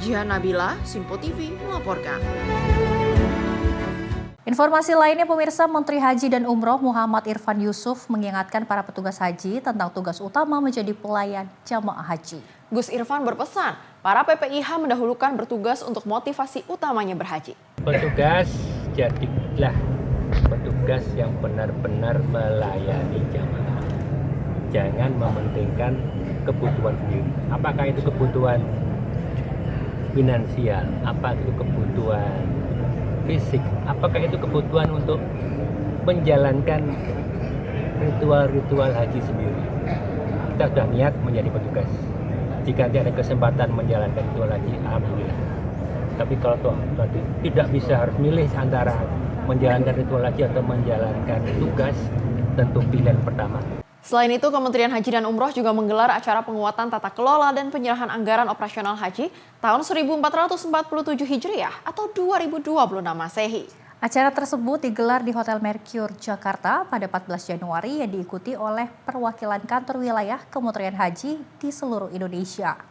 Jihan Nabila, Sinpo TV melaporkan. Informasi lainnya pemirsa, Menteri Haji dan Umroh Muhammad Irfan Yusuf mengingatkan para petugas haji tentang tugas utama menjadi pelayan jamaah haji. Gus Irfan berpesan, para PPIH mendahulukan bertugas untuk motivasi utamanya berhaji. Petugas, jadilah petugas yang benar-benar melayani jamaah. Jangan mementingkan kebutuhan sendiri. Apakah itu kebutuhan finansial, apa itu kebutuhan fisik, apakah itu kebutuhan untuk menjalankan ritual-ritual haji sendiri. Kita sudah niat menjadi petugas. Jika tidak ada kesempatan menjalankan ritual haji, alhamdulillah. Tapi kalau nanti tidak bisa, harus milih antara menjalankan ritual haji atau menjalankan tugas, tentu pilihan pertama. Selain itu, Kementerian Haji dan Umroh juga menggelar acara penguatan tata kelola dan penyerahan anggaran operasional haji tahun 1447 Hijriah atau 2026 Masehi. Acara tersebut digelar di Hotel Mercure, Jakarta pada 14 Januari yang diikuti oleh perwakilan kantor wilayah Kementerian Haji di seluruh Indonesia.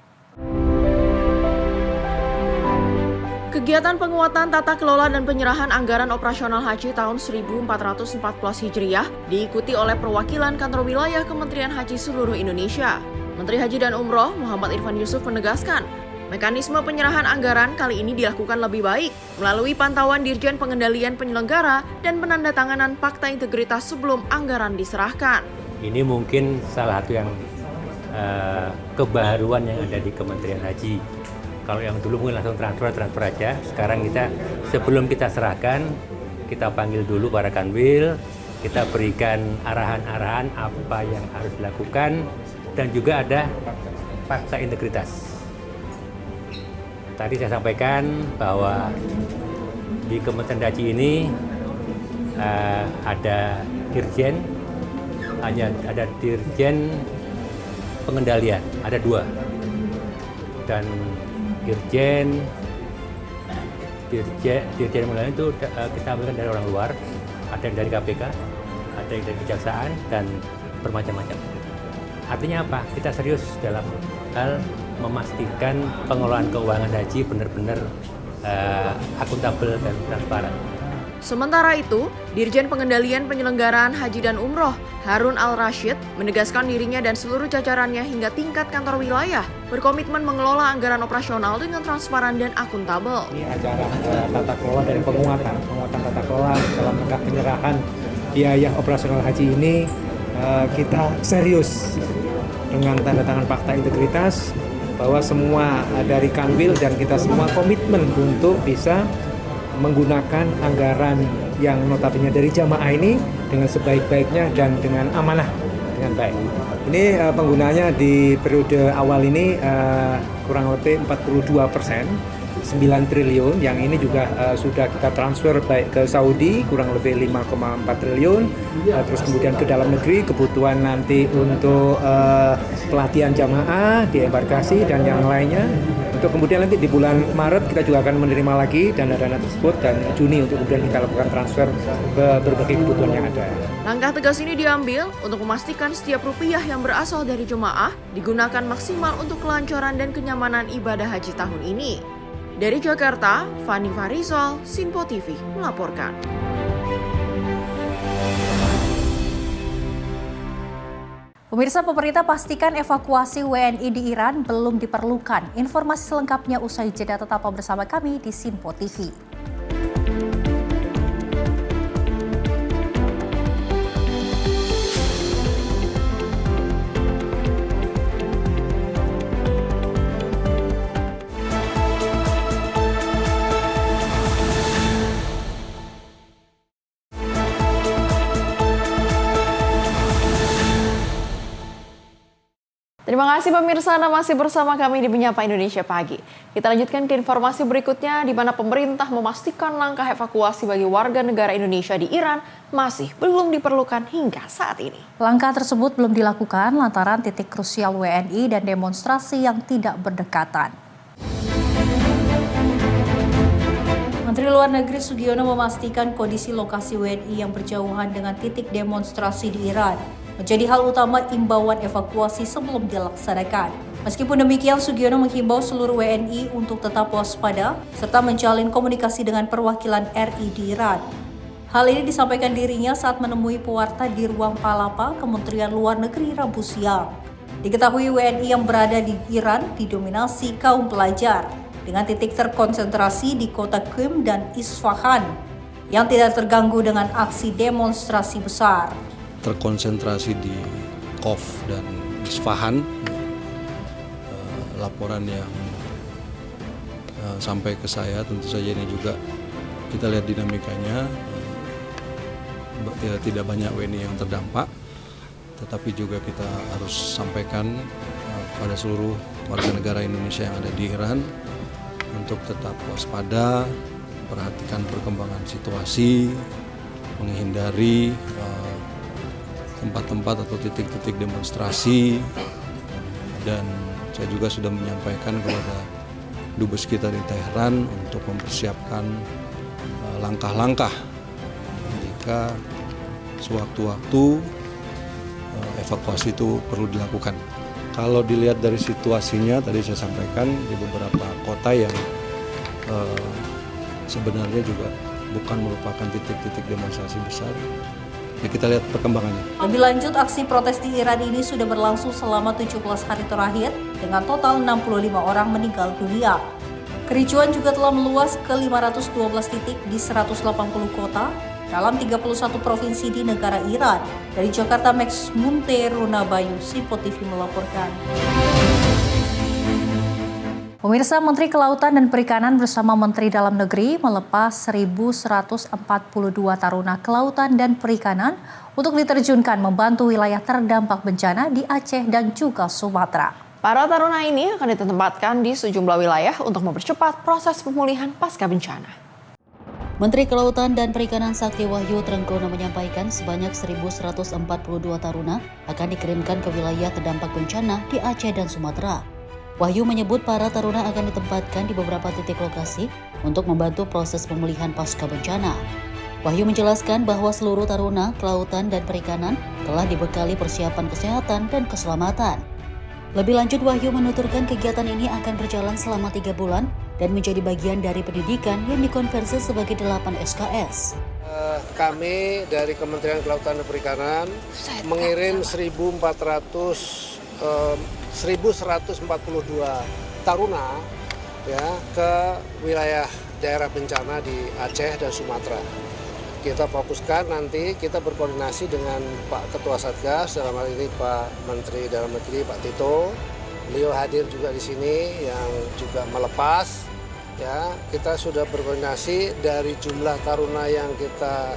Kegiatan penguatan tata kelola dan penyerahan anggaran operasional haji tahun 1414 Hijriah diikuti oleh perwakilan kantor wilayah Kementerian Haji seluruh Indonesia. Menteri Haji dan Umroh Muhammad Irfan Yusuf menegaskan, mekanisme penyerahan anggaran kali ini dilakukan lebih baik melalui pantauan Dirjen Pengendalian Penyelenggara dan penandatanganan fakta integritas sebelum anggaran diserahkan. Ini mungkin salah satu yang kebaruan yang ada di Kementerian Haji. Kalau yang dulu mungkin langsung transfer aja. Sekarang sebelum kita serahkan, kita panggil dulu para kanwil, kita berikan arahan-arahan apa yang harus dilakukan, dan juga ada fakta integritas. Tadi saya sampaikan bahwa di Kementerian Haji ini ada dirjen, ada dirjen pengendalian, ada 2, dan dirjen pengendalian itu kita ambilkan dari orang luar, ada yang dari KPK, ada yang dari Kejaksaan, dan bermacam-macam. Artinya apa? Kita serius dalam hal memastikan pengelolaan keuangan haji benar-benar akuntabel dan transparan. Sementara itu, Dirjen Pengendalian Penyelenggaraan Haji dan Umroh Harun Al-Rashid menegaskan dirinya dan seluruh jajarannya hingga tingkat kantor wilayah berkomitmen mengelola anggaran operasional dengan transparan dan akuntabel. Ini acara tata kelola dari penguatan tata kelola dalam rangka penyerahan biaya operasional haji ini, kita serius dengan tanda tangan fakta integritas bahwa semua dari Kanwil dan kita semua komitmen untuk bisa menggunakan anggaran yang notabene dari jamaah ini dengan sebaik-baiknya dan dengan amanah, dengan baik. Ini penggunaannya di periode awal ini kurang lebih 42%, 9 triliun, yang ini juga sudah kita transfer baik ke Saudi kurang lebih 5,4 triliun, terus kemudian ke dalam negeri kebutuhan nanti untuk pelatihan jamaah di embarkasi dan yang lainnya. Untuk kemudian nanti di bulan Maret kita juga akan menerima lagi dana-dana tersebut, dan Juni untuk kemudian kita lakukan transfer ke berbagai kebutuhan yang ada. Langkah tegas ini diambil untuk memastikan setiap rupiah yang berasal dari jemaah digunakan maksimal untuk kelancaran dan kenyamanan ibadah haji tahun ini. Dari Jakarta, Fani Farizal, Sinpo TV melaporkan. Pemirsa, pemerintah pastikan evakuasi WNI di Iran belum diperlukan. Informasi selengkapnya usai jeda, tetap bersama kami di Sinpo TV. Terima kasih pemirsa, Anda masih bersama kami di Menyapa Indonesia Pagi. Kita lanjutkan ke informasi berikutnya, di mana pemerintah memastikan langkah evakuasi bagi warga negara Indonesia di Iran masih belum diperlukan hingga saat ini. Langkah tersebut belum dilakukan lantaran titik krusial WNI dan demonstrasi yang tidak berdekatan. Menteri Luar Negeri Sugiono memastikan kondisi lokasi WNI yang berjauhan dengan titik demonstrasi di Iran menjadi hal utama imbauan evakuasi sebelum dilaksanakan. Meskipun demikian, Sugiono menghimbau seluruh WNI untuk tetap waspada serta menjalin komunikasi dengan perwakilan RI di Iran. Hal ini disampaikan dirinya saat menemui pewarta di Ruang Palapa, Kementerian Luar Negeri Rabu siang. Diketahui WNI yang berada di Iran didominasi kaum pelajar, dengan titik terkonsentrasi di kota Qom dan Isfahan yang tidak terganggu dengan aksi demonstrasi besar. Terkonsentrasi di Qom dan Isfahan, laporan yang sampai ke saya tentu saja ini juga kita lihat dinamikanya, tidak banyak WNI yang terdampak, tetapi juga kita harus sampaikan pada seluruh warga negara Indonesia yang ada di Iran untuk tetap waspada, perhatikan perkembangan situasi, menghindari tempat-tempat atau titik-titik demonstrasi, dan saya juga sudah menyampaikan kepada dubes kita di Teheran untuk mempersiapkan langkah-langkah jika sewaktu-waktu evakuasi itu perlu dilakukan. Kalau dilihat dari situasinya, tadi saya sampaikan di beberapa kota yang sebenarnya juga bukan merupakan titik-titik demonstrasi besar. Ya, kita lihat perkembangannya. Lebih lanjut, aksi protes di Iran ini sudah berlangsung selama 17 hari terakhir dengan total 65 orang meninggal dunia. Kericuan juga telah meluas ke 512 titik di 180 kota dalam 31 provinsi di negara Iran. Dari Jakarta, Max Munte Runabayu, Simpo TV melaporkan. Pemirsa, Menteri Kelautan dan Perikanan bersama Menteri Dalam Negeri melepas 1.142 taruna kelautan dan perikanan untuk diterjunkan membantu wilayah terdampak bencana di Aceh dan juga Sumatera. Para taruna ini akan ditempatkan di sejumlah wilayah untuk mempercepat proses pemulihan pasca bencana. Menteri Kelautan dan Perikanan Sakti Wahyu Trenggono menyampaikan sebanyak 1.142 taruna akan dikirimkan ke wilayah terdampak bencana di Aceh dan Sumatera. Wahyu menyebut para taruna akan ditempatkan di beberapa titik lokasi untuk membantu proses pemulihan pasca bencana. Wahyu menjelaskan bahwa seluruh taruna kelautan dan perikanan telah dibekali persiapan kesehatan dan keselamatan. Lebih lanjut, Wahyu menuturkan kegiatan ini akan berjalan selama 3 bulan dan menjadi bagian dari pendidikan yang dikonversi sebagai 8 SKS. Kami dari Kementerian Kelautan dan Perikanan mengirim 1.142 taruna ya ke wilayah daerah bencana di Aceh dan Sumatera. Kita fokuskan nanti, kita berkoordinasi dengan Pak Ketua Satgas, dalam hal ini Pak Menteri Dalam Negeri Pak Tito. Beliau hadir juga di sini yang juga melepas. Ya, kita sudah berkoordinasi dari jumlah taruna yang kita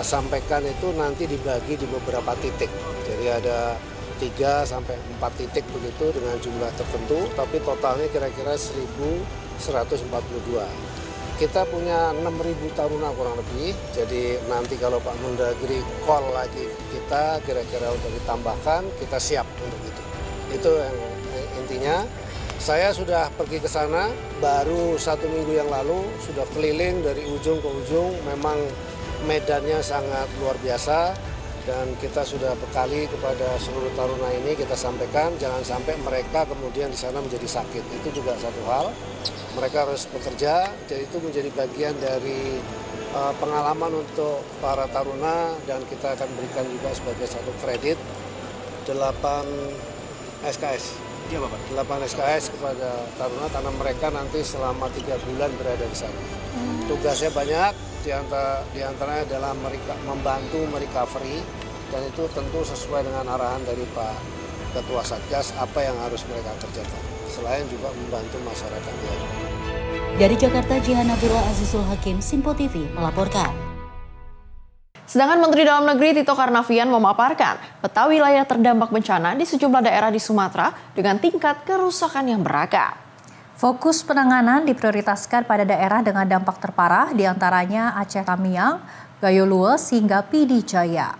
sampaikan itu nanti dibagi di beberapa titik. Jadi ada 3 sampai 4 titik begitu dengan jumlah tertentu, tapi totalnya kira-kira 1.142. Kita punya 6.000 taruna kurang lebih, jadi nanti kalau Pak Mendagri call lagi kita kira-kira untuk ditambahkan, kita siap untuk itu. Itu yang intinya. Saya sudah pergi ke sana, baru 1 minggu yang lalu, sudah keliling dari ujung ke ujung, memang medannya sangat luar biasa. Dan kita sudah bekali kepada seluruh taruna ini, kita sampaikan jangan sampai mereka kemudian di sana menjadi sakit. Itu juga satu hal, mereka harus bekerja, jadi itu menjadi bagian dari pengalaman untuk para taruna, dan kita akan berikan juga sebagai satu kredit 8 SKS. Iya, Bapak. 8 SKS kepada taruna karena mereka nanti selama 3 bulan berada di sana. Tugasnya banyak, diantaranya adalah membantu merecovery, dan itu tentu sesuai dengan arahan dari Pak Ketua Satgas apa yang harus mereka kerjakan. Selain juga membantu masyarakat. Dari Jakarta, Jihan Abdullah Azizul Hakim, Simpo TV melaporkan. Sedangkan Menteri Dalam Negeri Tito Karnavian memaparkan peta wilayah terdampak bencana di sejumlah daerah di Sumatera dengan tingkat kerusakan yang beragam. Fokus penanganan diprioritaskan pada daerah dengan dampak terparah, diantaranya Aceh Tamiang, Gayo Lues hingga Pidi Jaya.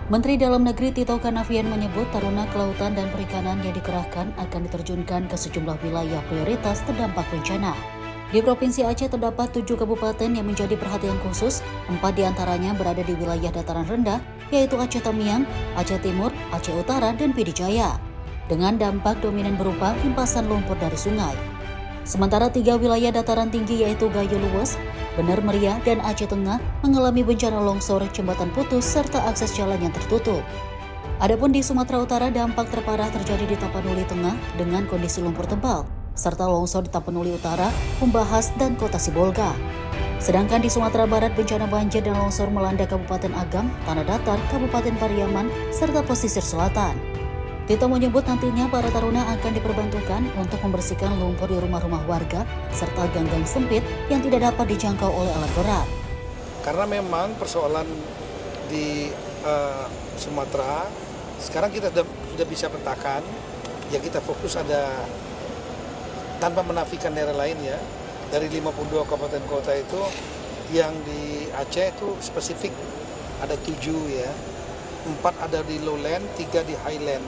Menteri Dalam Negeri Tito Karnavian menyebut Taruna Kelautan dan Perikanan yang dikerahkan akan diterjunkan ke sejumlah wilayah prioritas terdampak bencana. Di Provinsi Aceh terdapat 7 kabupaten yang menjadi perhatian khusus, 4 diantaranya berada di wilayah dataran rendah, yaitu Aceh Tamiang, Aceh Timur, Aceh Utara, dan Pidi Jaya, dengan dampak dominan berupa limpasan lumpur dari sungai. Sementara 3 wilayah dataran tinggi yaitu Gayo Lues, Bener Meriah, dan Aceh Tengah mengalami bencana longsor, jembatan putus, serta akses jalan yang tertutup. Adapun di Sumatera Utara, dampak terparah terjadi di Tapanuli Tengah dengan kondisi lumpur tebal, serta longsor di Tapanuli Utara, Humbahas, dan Kota Sibolga. Sedangkan di Sumatera Barat, bencana banjir dan longsor melanda Kabupaten Agam, Tanah Datar, Kabupaten Pariaman, serta pesisir selatan. Tito menyebut nantinya para taruna akan diperbantukan untuk membersihkan lumpur di rumah-rumah warga, serta gang-gang sempit yang tidak dapat dijangkau oleh alat berat. Karena memang persoalan di Sumatera, sekarang kita sudah bisa petakan, ya kita fokus ada, tanpa menafikan daerah lain ya, dari 52 kabupaten kota itu, yang di Aceh itu spesifik ada 7 ya, 4 ada di lowland, 3 di highland.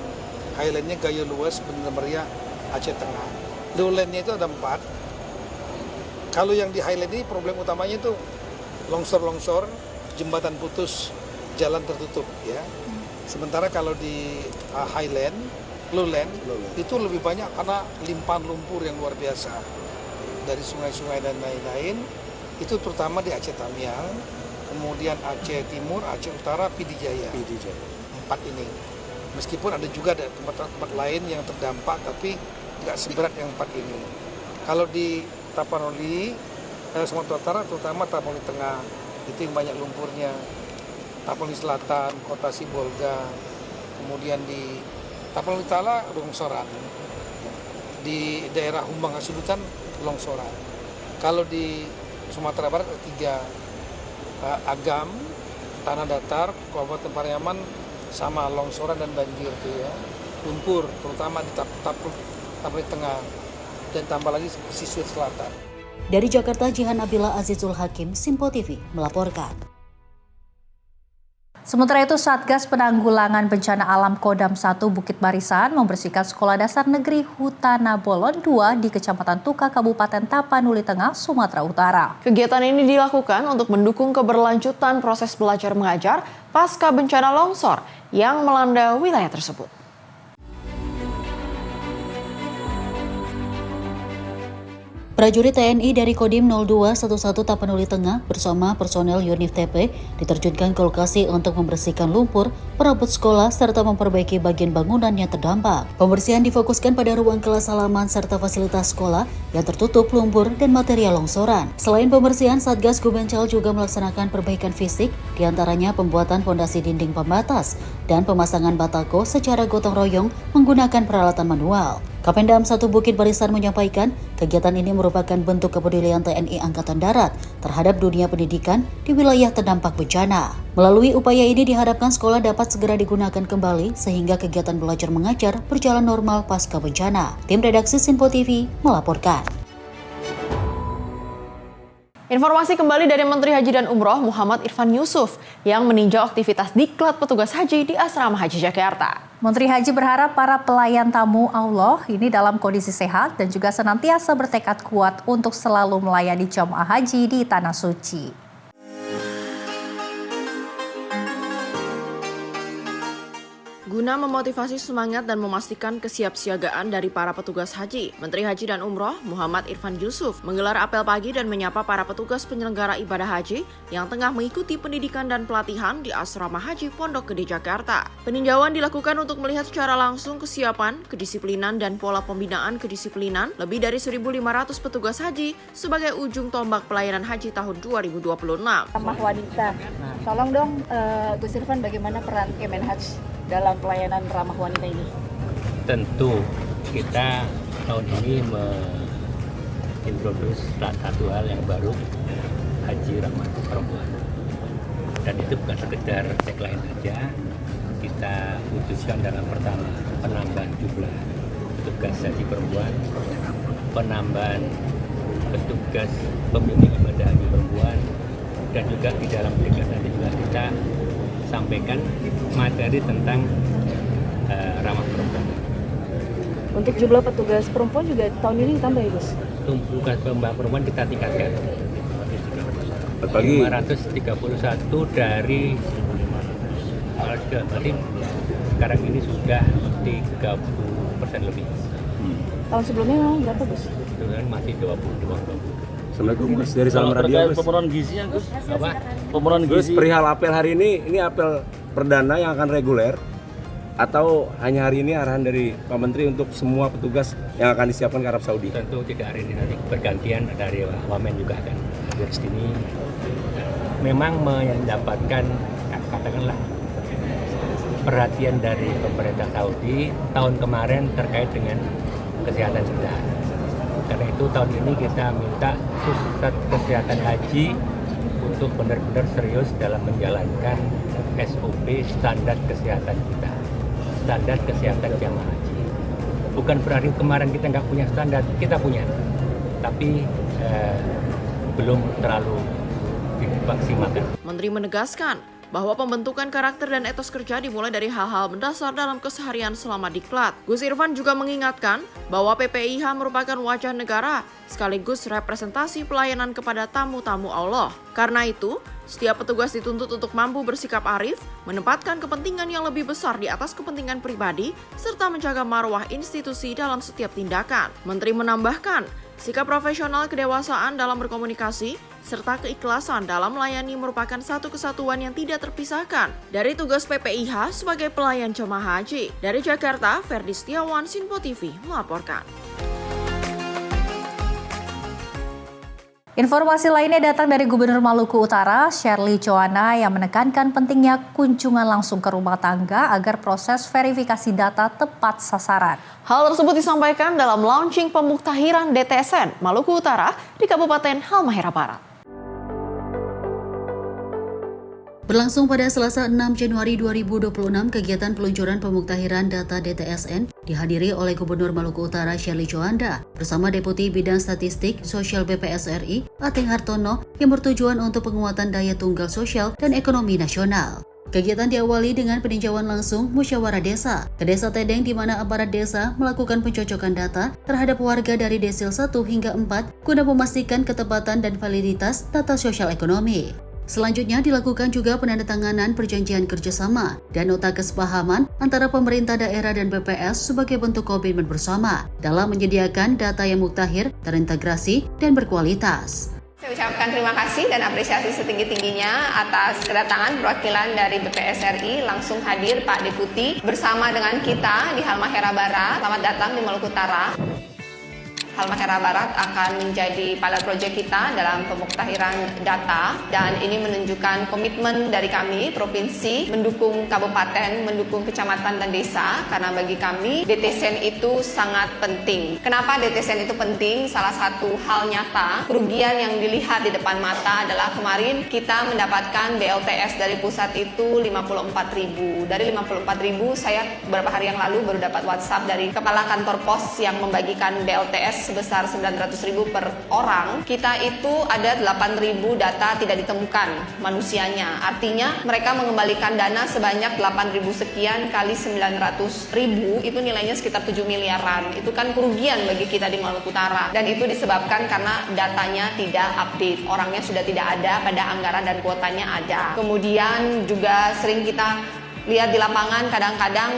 Highlandnya Gayo Lues, Bener Meriah, Aceh Tengah. Lowlandnya itu ada 4. Kalau yang di highland ini problem utamanya itu longsor-longsor, jembatan putus, jalan tertutup ya. Sementara kalau di highland, lowland itu lebih banyak karena limpahan lumpur yang luar biasa dari sungai-sungai dan lain-lain. Itu terutama di Aceh Tamiang, kemudian Aceh Timur, Aceh Utara, Pidi Jaya. 4 ini. Meskipun ada juga tempat-tempat lain yang terdampak, tapi nggak seberat yang 4 ini. Kalau di Tapanuli, Sumatera Utara, terutama Tapanuli Tengah, itu yang banyak lumpurnya. Tapanuli Selatan, Kota Sibolga, kemudian di Tapanuli Utara longsoran, di daerah Humbang Hasudutan longsoran. Kalau di Sumatera Barat ada 3, Agam, Tanah Datar, Kabupaten Pariaman, sama longsoran dan banjir tuh ya, lumpur terutama di Tapanuli Tengah dan tambah lagi pesisir selatan. Dari Jakarta, Jihan Nabila Azizul Hakim, Simpo TV melaporkan. Sementara itu, Satgas Penanggulangan Bencana Alam Kodam 1 Bukit Barisan membersihkan Sekolah Dasar Negeri Hutana Bolon 2 di Kecamatan Tuka, Kabupaten Tapanuli Tengah, Sumatera Utara. Kegiatan ini dilakukan untuk mendukung keberlanjutan proses belajar mengajar pasca bencana longsor yang melanda wilayah tersebut. Prajurit TNI dari Kodim 0211 Tapanuli Tengah bersama personel Yonif TP diterjunkan ke lokasi untuk membersihkan lumpur, perabot sekolah, serta memperbaiki bagian bangunan yang terdampak. Pembersihan difokuskan pada ruang kelas halaman serta fasilitas sekolah yang tertutup lumpur dan material longsoran. Selain pembersihan, Satgas Gubencel juga melaksanakan perbaikan fisik, diantaranya pembuatan fondasi dinding pembatas dan pemasangan batako secara gotong royong menggunakan peralatan manual. Kapendam 1 Bukit Barisan menyampaikan, kegiatan ini merupakan bentuk kepedulian TNI Angkatan Darat terhadap dunia pendidikan di wilayah terdampak bencana. Melalui upaya ini diharapkan sekolah dapat segera digunakan kembali sehingga kegiatan belajar mengajar berjalan normal pasca bencana. Tim redaksi Simpo TV melaporkan. Informasi kembali dari Menteri Haji dan Umroh Muhammad Irfan Yusuf yang meninjau aktivitas diklat petugas haji di Asrama Haji Jakarta. Menteri Haji berharap para pelayan tamu Allah ini dalam kondisi sehat dan juga senantiasa bertekad kuat untuk selalu melayani jamaah haji di Tanah Suci. Guna memotivasi semangat dan memastikan kesiapsiagaan dari para petugas haji, Menteri Haji dan Umroh Muhammad Irfan Yusuf menggelar apel pagi dan menyapa para petugas penyelenggara ibadah haji yang tengah mengikuti pendidikan dan pelatihan di Asrama Haji Pondok Gede Jakarta. Peninjauan dilakukan untuk melihat secara langsung kesiapan, kedisiplinan, dan pola pembinaan kedisiplinan lebih dari 1.500 petugas haji sebagai ujung tombak pelayanan haji tahun 2026. Ramah wanita. Tolong dong Gus Irfan, bagaimana peran Kemenhaj dalam pelayanan ramah wanita ini? Tentu kita tahun ini mengintroduce satu hal yang baru, haji ramah perempuan. Dan itu bukan sekedar tagline saja, kita putuskan dalam pertama penambahan jumlah petugas haji perempuan, penambahan petugas pembimbing ibadah haji perempuan, dan juga di dalam deklarasi nanti juga kita sampaikan materi tentang ramah perempuan. Untuk jumlah petugas perempuan juga tahun ini tambah ya Gus? Tugas perempuan kita tingkatkan. Bagi 531 dari 1.500, berarti sekarang ini sudah 30% lebih. Tahun sebelumnya berapa Gus? Sebenarnya masih 22. Assalamualaikum Gus, dari Salam Radio Gus. Pemenuhan gizinya Gus. Apa? Pemenuhan Gus, perihal apel hari ini apel perdana yang akan reguler atau hanya hari ini arahan dari Pak Menteri untuk semua petugas yang akan disiapkan ke Arab Saudi? Tentu tidak hari ini, nanti bergantian dari Wamen juga akan hadir di sini. Memang mendapatkan katakanlah perhatian dari pemerintah Saudi tahun kemarin terkait dengan kesehatan kita. Karena itu tahun ini kita minta pusat kesehatan haji untuk benar-benar serius dalam menjalankan SOP standar kesehatan kita, standar kesehatan jamaah haji. Bukan berarti kemarin kita nggak punya standar, kita punya, tapi belum terlalu dimaksimalkan. Menteri menegaskan bahwa pembentukan karakter dan etos kerja dimulai dari hal-hal mendasar dalam keseharian selama diklat. Gus Irfan juga mengingatkan bahwa PPIH merupakan wajah negara sekaligus representasi pelayanan kepada tamu-tamu Allah. Karena itu, setiap petugas dituntut untuk mampu bersikap arif, menempatkan kepentingan yang lebih besar di atas kepentingan pribadi, serta menjaga marwah institusi dalam setiap tindakan. Menteri menambahkan, sikap profesional, kedewasaan dalam berkomunikasi, serta keikhlasan dalam melayani merupakan satu kesatuan yang tidak terpisahkan dari tugas PPIH sebagai pelayan jemaah haji. Dari Jakarta, Ferdi Setiawan, Sinpo TV melaporkan. Informasi lainnya datang dari Gubernur Maluku Utara, Shirley Joanna, yang menekankan pentingnya kunjungan langsung ke rumah tangga agar proses verifikasi data tepat sasaran. Hal tersebut disampaikan dalam launching pemuktahiran DTSN Maluku Utara di Kabupaten Halmahera Barat. Berlangsung pada Selasa 6 Januari 2026, kegiatan peluncuran pemuktahiran data DTSN dihadiri oleh Gubernur Maluku Utara Shirley Joanna bersama Deputi Bidang Statistik Sosial BPS RI, Ateng Hartono, yang bertujuan untuk penguatan daya tunggal sosial dan ekonomi nasional. Kegiatan diawali dengan peninjauan langsung musyawarah desa ke Desa Tedeng, di mana aparat desa melakukan pencocokan data terhadap warga dari desil 1 hingga 4 guna memastikan ketepatan dan validitas data sosial ekonomi. Selanjutnya dilakukan juga penandatanganan perjanjian kerjasama dan nota kesepahaman antara pemerintah daerah dan BPS sebagai bentuk komitmen bersama dalam menyediakan data yang muktahir, terintegrasi, dan berkualitas. Saya ucapkan terima kasih dan apresiasi setinggi-tingginya atas kedatangan perwakilan dari BPS RI langsung hadir Pak Deputi bersama dengan kita di Halmahera Barat. Selamat datang di Maluku Utara. Halmahera Barat akan menjadi pilot project kita dalam pemuktahiran data, dan ini menunjukkan komitmen dari kami provinsi mendukung kabupaten, mendukung kecamatan dan desa, karena bagi kami DTSN itu sangat penting. Kenapa DTSN itu penting? Salah satu hal nyata, kerugian yang dilihat di depan mata adalah kemarin kita mendapatkan BLTS dari pusat itu 54.000. Dari 54.000 saya beberapa hari yang lalu baru dapat WhatsApp dari Kepala Kantor Pos yang membagikan BLTS sebesar 900.000 per orang. Kita itu ada 8.000 data tidak ditemukan manusianya. Artinya mereka mengembalikan dana sebanyak 8.000 sekian kali 900.000, itu nilainya sekitar 7 miliaran. Itu kan kerugian bagi kita di Maluku Utara. Dan itu disebabkan karena datanya tidak update. Orangnya sudah tidak ada, pada anggaran dan kuotanya ada. Kemudian juga sering kita lihat di lapangan, kadang-kadang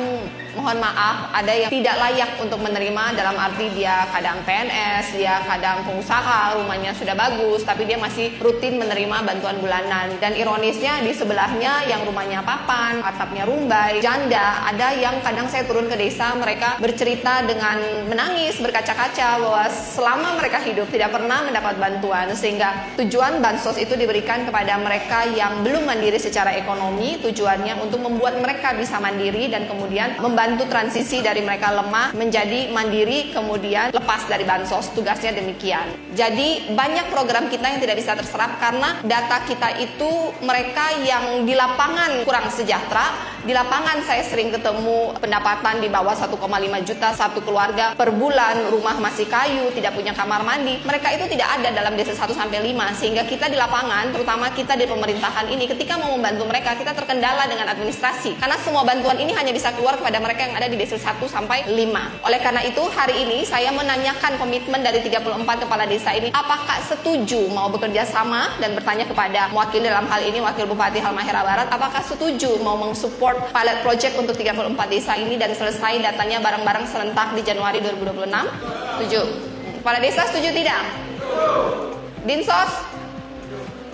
mohon maaf, ada yang tidak layak untuk menerima, dalam arti dia kadang PNS, dia kadang pengusaha, rumahnya sudah bagus, tapi dia masih rutin menerima bantuan bulanan. Dan ironisnya di sebelahnya yang rumahnya papan, atapnya rumbai, janda, ada yang kadang saya turun ke desa, mereka bercerita dengan menangis, berkaca-kaca bahwa selama mereka hidup tidak pernah mendapat bantuan, sehingga tujuan bansos itu diberikan kepada mereka yang belum mandiri secara ekonomi, tujuannya untuk membuat mereka bisa mandiri dan kemudian membantu membantu transisi dari mereka lemah menjadi mandiri, kemudian lepas dari bansos. Tugasnya demikian. Jadi banyak program kita yang tidak bisa terserap karena data kita itu mereka yang di lapangan kurang sejahtera. Di lapangan saya sering ketemu pendapatan di bawah 1,5 juta satu keluarga per bulan, rumah masih kayu, tidak punya kamar mandi. Mereka itu tidak ada dalam desa 1-5, sehingga kita di lapangan, terutama kita di pemerintahan ini, ketika mau membantu mereka, kita terkendala dengan administrasi. Karena semua bantuan ini hanya bisa keluar kepada mereka yang ada di desa 1-5. Oleh karena itu, hari ini saya menanyakan komitmen dari 34 kepala desa ini, apakah setuju mau bekerja sama dan bertanya kepada mewakili dalam hal ini Wakil Bupati Halmahera Barat, apakah setuju mau mensupport pilot project untuk 34 desa ini dan selesai datanya bareng-barang serentak di Januari 2026? Setuju. Kepala desa setuju tidak? Dinsos?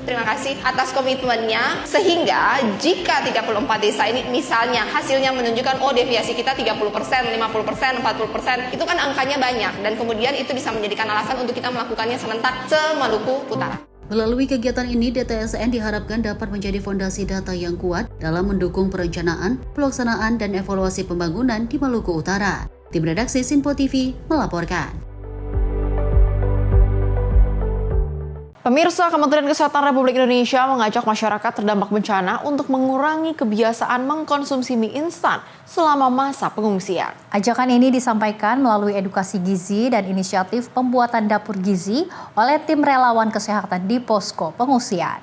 Terima kasih atas komitmennya, sehingga jika 34 desa ini misalnya hasilnya menunjukkan deviasi kita 30%, 50%, 40%, itu kan angkanya banyak, dan kemudian itu bisa menjadikan alasan untuk kita melakukannya serentak se-Maluku Utara. Melalui kegiatan ini, DTSN diharapkan dapat menjadi fondasi data yang kuat dalam mendukung perencanaan, pelaksanaan, dan evaluasi pembangunan di Maluku Utara. Tim redaksi Sinpo TV melaporkan. Pemirsa, Kementerian Kesehatan Republik Indonesia mengajak masyarakat terdampak bencana untuk mengurangi kebiasaan mengkonsumsi mie instan selama masa pengungsian. Ajakan ini disampaikan melalui edukasi gizi dan inisiatif pembuatan dapur gizi oleh tim relawan kesehatan di posko pengungsian.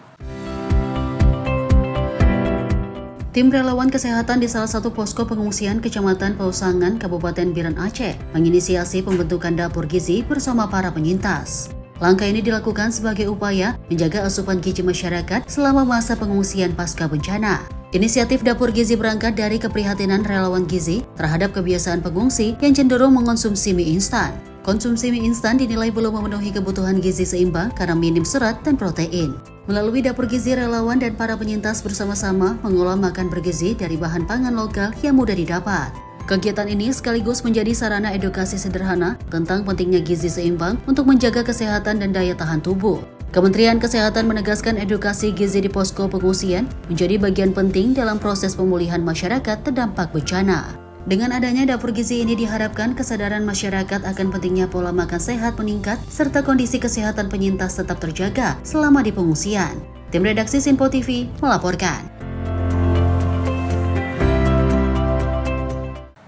Tim relawan kesehatan di salah satu posko pengungsian Kecamatan Pausangan, Kabupaten Biren Aceh, menginisiasi pembentukan dapur gizi bersama para penyintas. Langkah ini dilakukan sebagai upaya menjaga asupan gizi masyarakat selama masa pengungsian pasca bencana. Inisiatif dapur gizi berangkat dari keprihatinan relawan gizi terhadap kebiasaan pengungsi yang cenderung mengonsumsi mie instan. Konsumsi mie instan dinilai belum memenuhi kebutuhan gizi seimbang karena minim serat dan protein. Melalui dapur gizi, relawan dan para penyintas bersama-sama mengolah makan bergizi dari bahan pangan lokal yang mudah didapat. Kegiatan ini sekaligus menjadi sarana edukasi sederhana tentang pentingnya gizi seimbang untuk menjaga kesehatan dan daya tahan tubuh. Kementerian Kesehatan menegaskan edukasi gizi di posko pengungsian menjadi bagian penting dalam proses pemulihan masyarakat terdampak bencana. Dengan adanya dapur gizi ini diharapkan kesadaran masyarakat akan pentingnya pola makan sehat meningkat serta kondisi kesehatan penyintas tetap terjaga selama di pengungsian. Tim redaksi Sinpo TV melaporkan.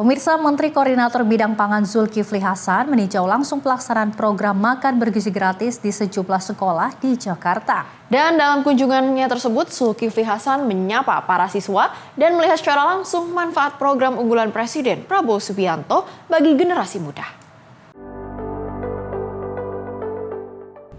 Pemirsa, Menteri Koordinator Bidang Pangan Zulkifli Hasan meninjau langsung pelaksanaan program makan bergizi gratis di sejumlah sekolah di Jakarta. Dan dalam kunjungannya tersebut, Zulkifli Hasan menyapa para siswa dan melihat secara langsung manfaat program unggulan Presiden Prabowo Subianto bagi generasi muda.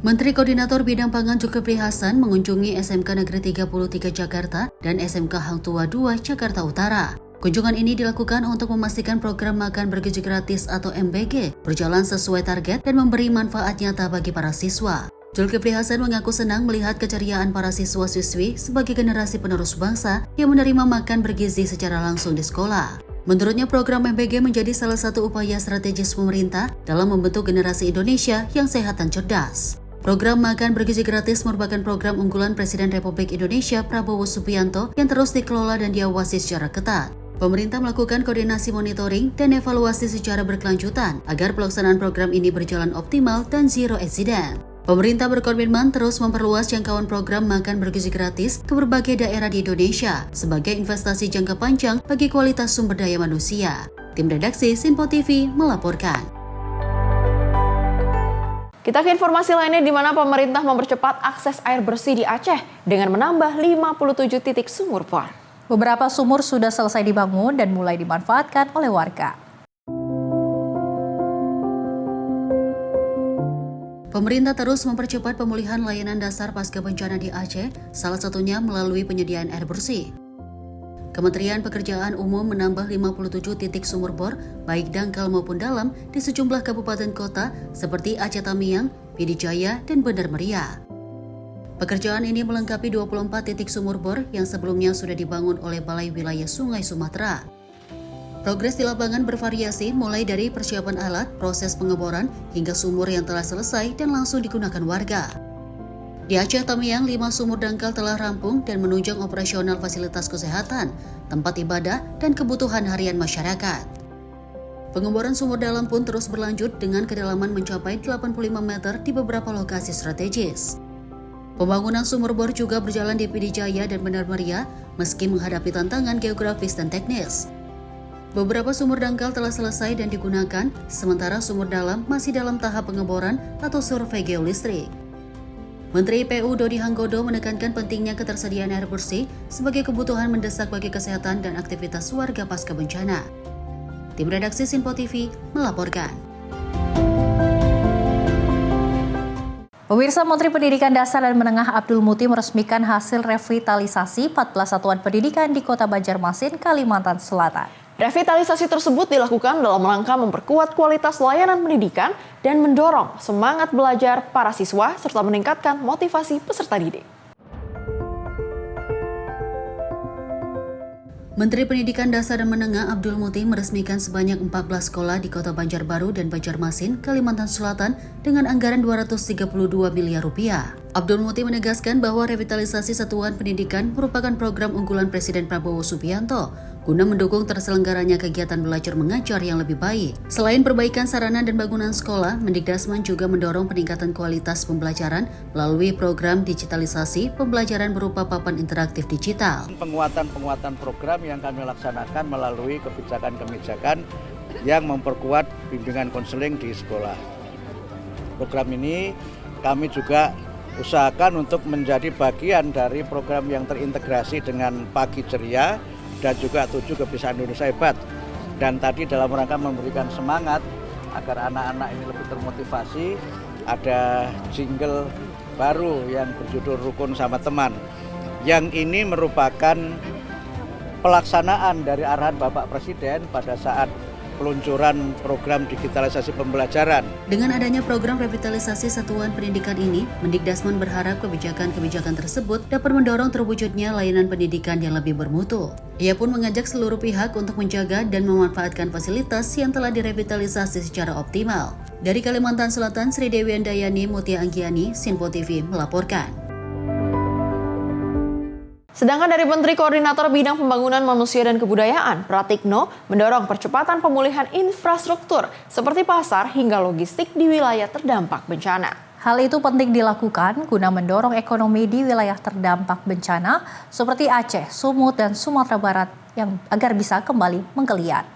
Menteri Koordinator Bidang Pangan Zulkifli Hasan mengunjungi SMK Negeri 33 Jakarta dan SMK Hang Tua 2 Jakarta Utara. Kunjungan ini dilakukan untuk memastikan program makan bergizi gratis atau MBG berjalan sesuai target dan memberi manfaat nyata bagi para siswa. Zulkifli Hasan mengaku senang melihat keceriaan para siswa-siswi sebagai generasi penerus bangsa yang menerima makan bergizi secara langsung di sekolah. Menurutnya, program MBG menjadi salah satu upaya strategis pemerintah dalam membentuk generasi Indonesia yang sehat dan cerdas. Program makan bergizi gratis merupakan program unggulan Presiden Republik Indonesia Prabowo Subianto yang terus dikelola dan diawasi secara ketat. Pemerintah melakukan koordinasi monitoring dan evaluasi secara berkelanjutan agar pelaksanaan program ini berjalan optimal dan zero accident. Pemerintah berkomitmen terus memperluas jangkauan program makan bergizi gratis ke berbagai daerah di Indonesia sebagai investasi jangka panjang bagi kualitas sumber daya manusia. Tim redaksi Sinpo TV melaporkan. Kita ke informasi lainnya di mana pemerintah mempercepat akses air bersih di Aceh dengan menambah 57 titik sumur bor. Beberapa sumur sudah selesai dibangun dan mulai dimanfaatkan oleh warga. Pemerintah terus mempercepat pemulihan layanan dasar pasca bencana di Aceh, salah satunya melalui penyediaan air bersih. Kementerian Pekerjaan Umum menambah 57 titik sumur bor, baik dangkal maupun dalam, di sejumlah kabupaten kota seperti Aceh Tamiang, Pidijaya, dan Bandar Meriah. Pekerjaan ini melengkapi 24 titik sumur bor yang sebelumnya sudah dibangun oleh Balai Wilayah Sungai Sumatera. Progres di lapangan bervariasi mulai dari persiapan alat, proses pengeboran, hingga sumur yang telah selesai dan langsung digunakan warga. Di Aceh Tamiang, 5 sumur dangkal telah rampung dan menunjang operasional fasilitas kesehatan, tempat ibadah, dan kebutuhan harian masyarakat. Pengeboran sumur dalam pun terus berlanjut dengan kedalaman mencapai 85 meter di beberapa lokasi strategis. Pembangunan sumur bor juga berjalan di Pidijaya dan Bandar Maria meski menghadapi tantangan geografis dan teknis. Beberapa sumur dangkal telah selesai dan digunakan, sementara sumur dalam masih dalam tahap pengeboran atau survei geolistrik. Menteri PU Dodi Hanggodo menekankan pentingnya ketersediaan air bersih sebagai kebutuhan mendesak bagi kesehatan dan aktivitas warga pasca bencana. Tim redaksi Sinpo TV melaporkan. Pemirsa, Menteri Pendidikan Dasar dan Menengah Abdul Muti meresmikan hasil revitalisasi 14 satuan pendidikan di Kota Banjarmasin, Kalimantan Selatan. Revitalisasi tersebut dilakukan dalam rangka memperkuat kualitas layanan pendidikan dan mendorong semangat belajar para siswa serta meningkatkan motivasi peserta didik. Menteri Pendidikan Dasar dan Menengah Abdul Muti meresmikan sebanyak 14 sekolah di Kota Banjarbaru dan Banjarmasin, Kalimantan Selatan dengan anggaran 232 miliar rupiah. Abdul Muti menegaskan bahwa revitalisasi satuan pendidikan merupakan program unggulan Presiden Prabowo Subianto guna mendukung terselenggaranya kegiatan belajar mengajar yang lebih baik. Selain perbaikan sarana dan bangunan sekolah, Mendikdasman juga mendorong peningkatan kualitas pembelajaran melalui program digitalisasi pembelajaran berupa papan interaktif digital. Penguatan program yang kami laksanakan melalui kebijakan-kebijakan yang memperkuat bimbingan konseling di sekolah. Program ini kami juga usahakan untuk menjadi bagian dari program yang terintegrasi dengan Pagi Ceria dan juga 7 Kebiasaan Indonesia Hebat. Dan tadi dalam rangka memberikan semangat agar anak-anak ini lebih termotivasi, ada jingle baru yang berjudul Rukun Sama Teman. Yang ini merupakan pelaksanaan dari arahan Bapak Presiden pada saat peluncuran program digitalisasi pembelajaran. Dengan adanya program revitalisasi satuan pendidikan ini, Mendikdasman berharap kebijakan-kebijakan tersebut dapat mendorong terwujudnya layanan pendidikan yang lebih bermutu. Ia pun mengajak seluruh pihak untuk menjaga dan memanfaatkan fasilitas yang telah direvitalisasi secara optimal. Dari Kalimantan Selatan, Sri Dewi Andayani, Mutia Anggiani, Sinpo TV melaporkan. Sedangkan dari Menteri Koordinator Bidang Pembangunan Manusia dan Kebudayaan, Pratikno, mendorong percepatan pemulihan infrastruktur seperti pasar hingga logistik di wilayah terdampak bencana. Hal itu penting dilakukan guna mendorong ekonomi di wilayah terdampak bencana seperti Aceh, Sumut, dan Sumatera Barat yang agar bisa kembali menggeliat.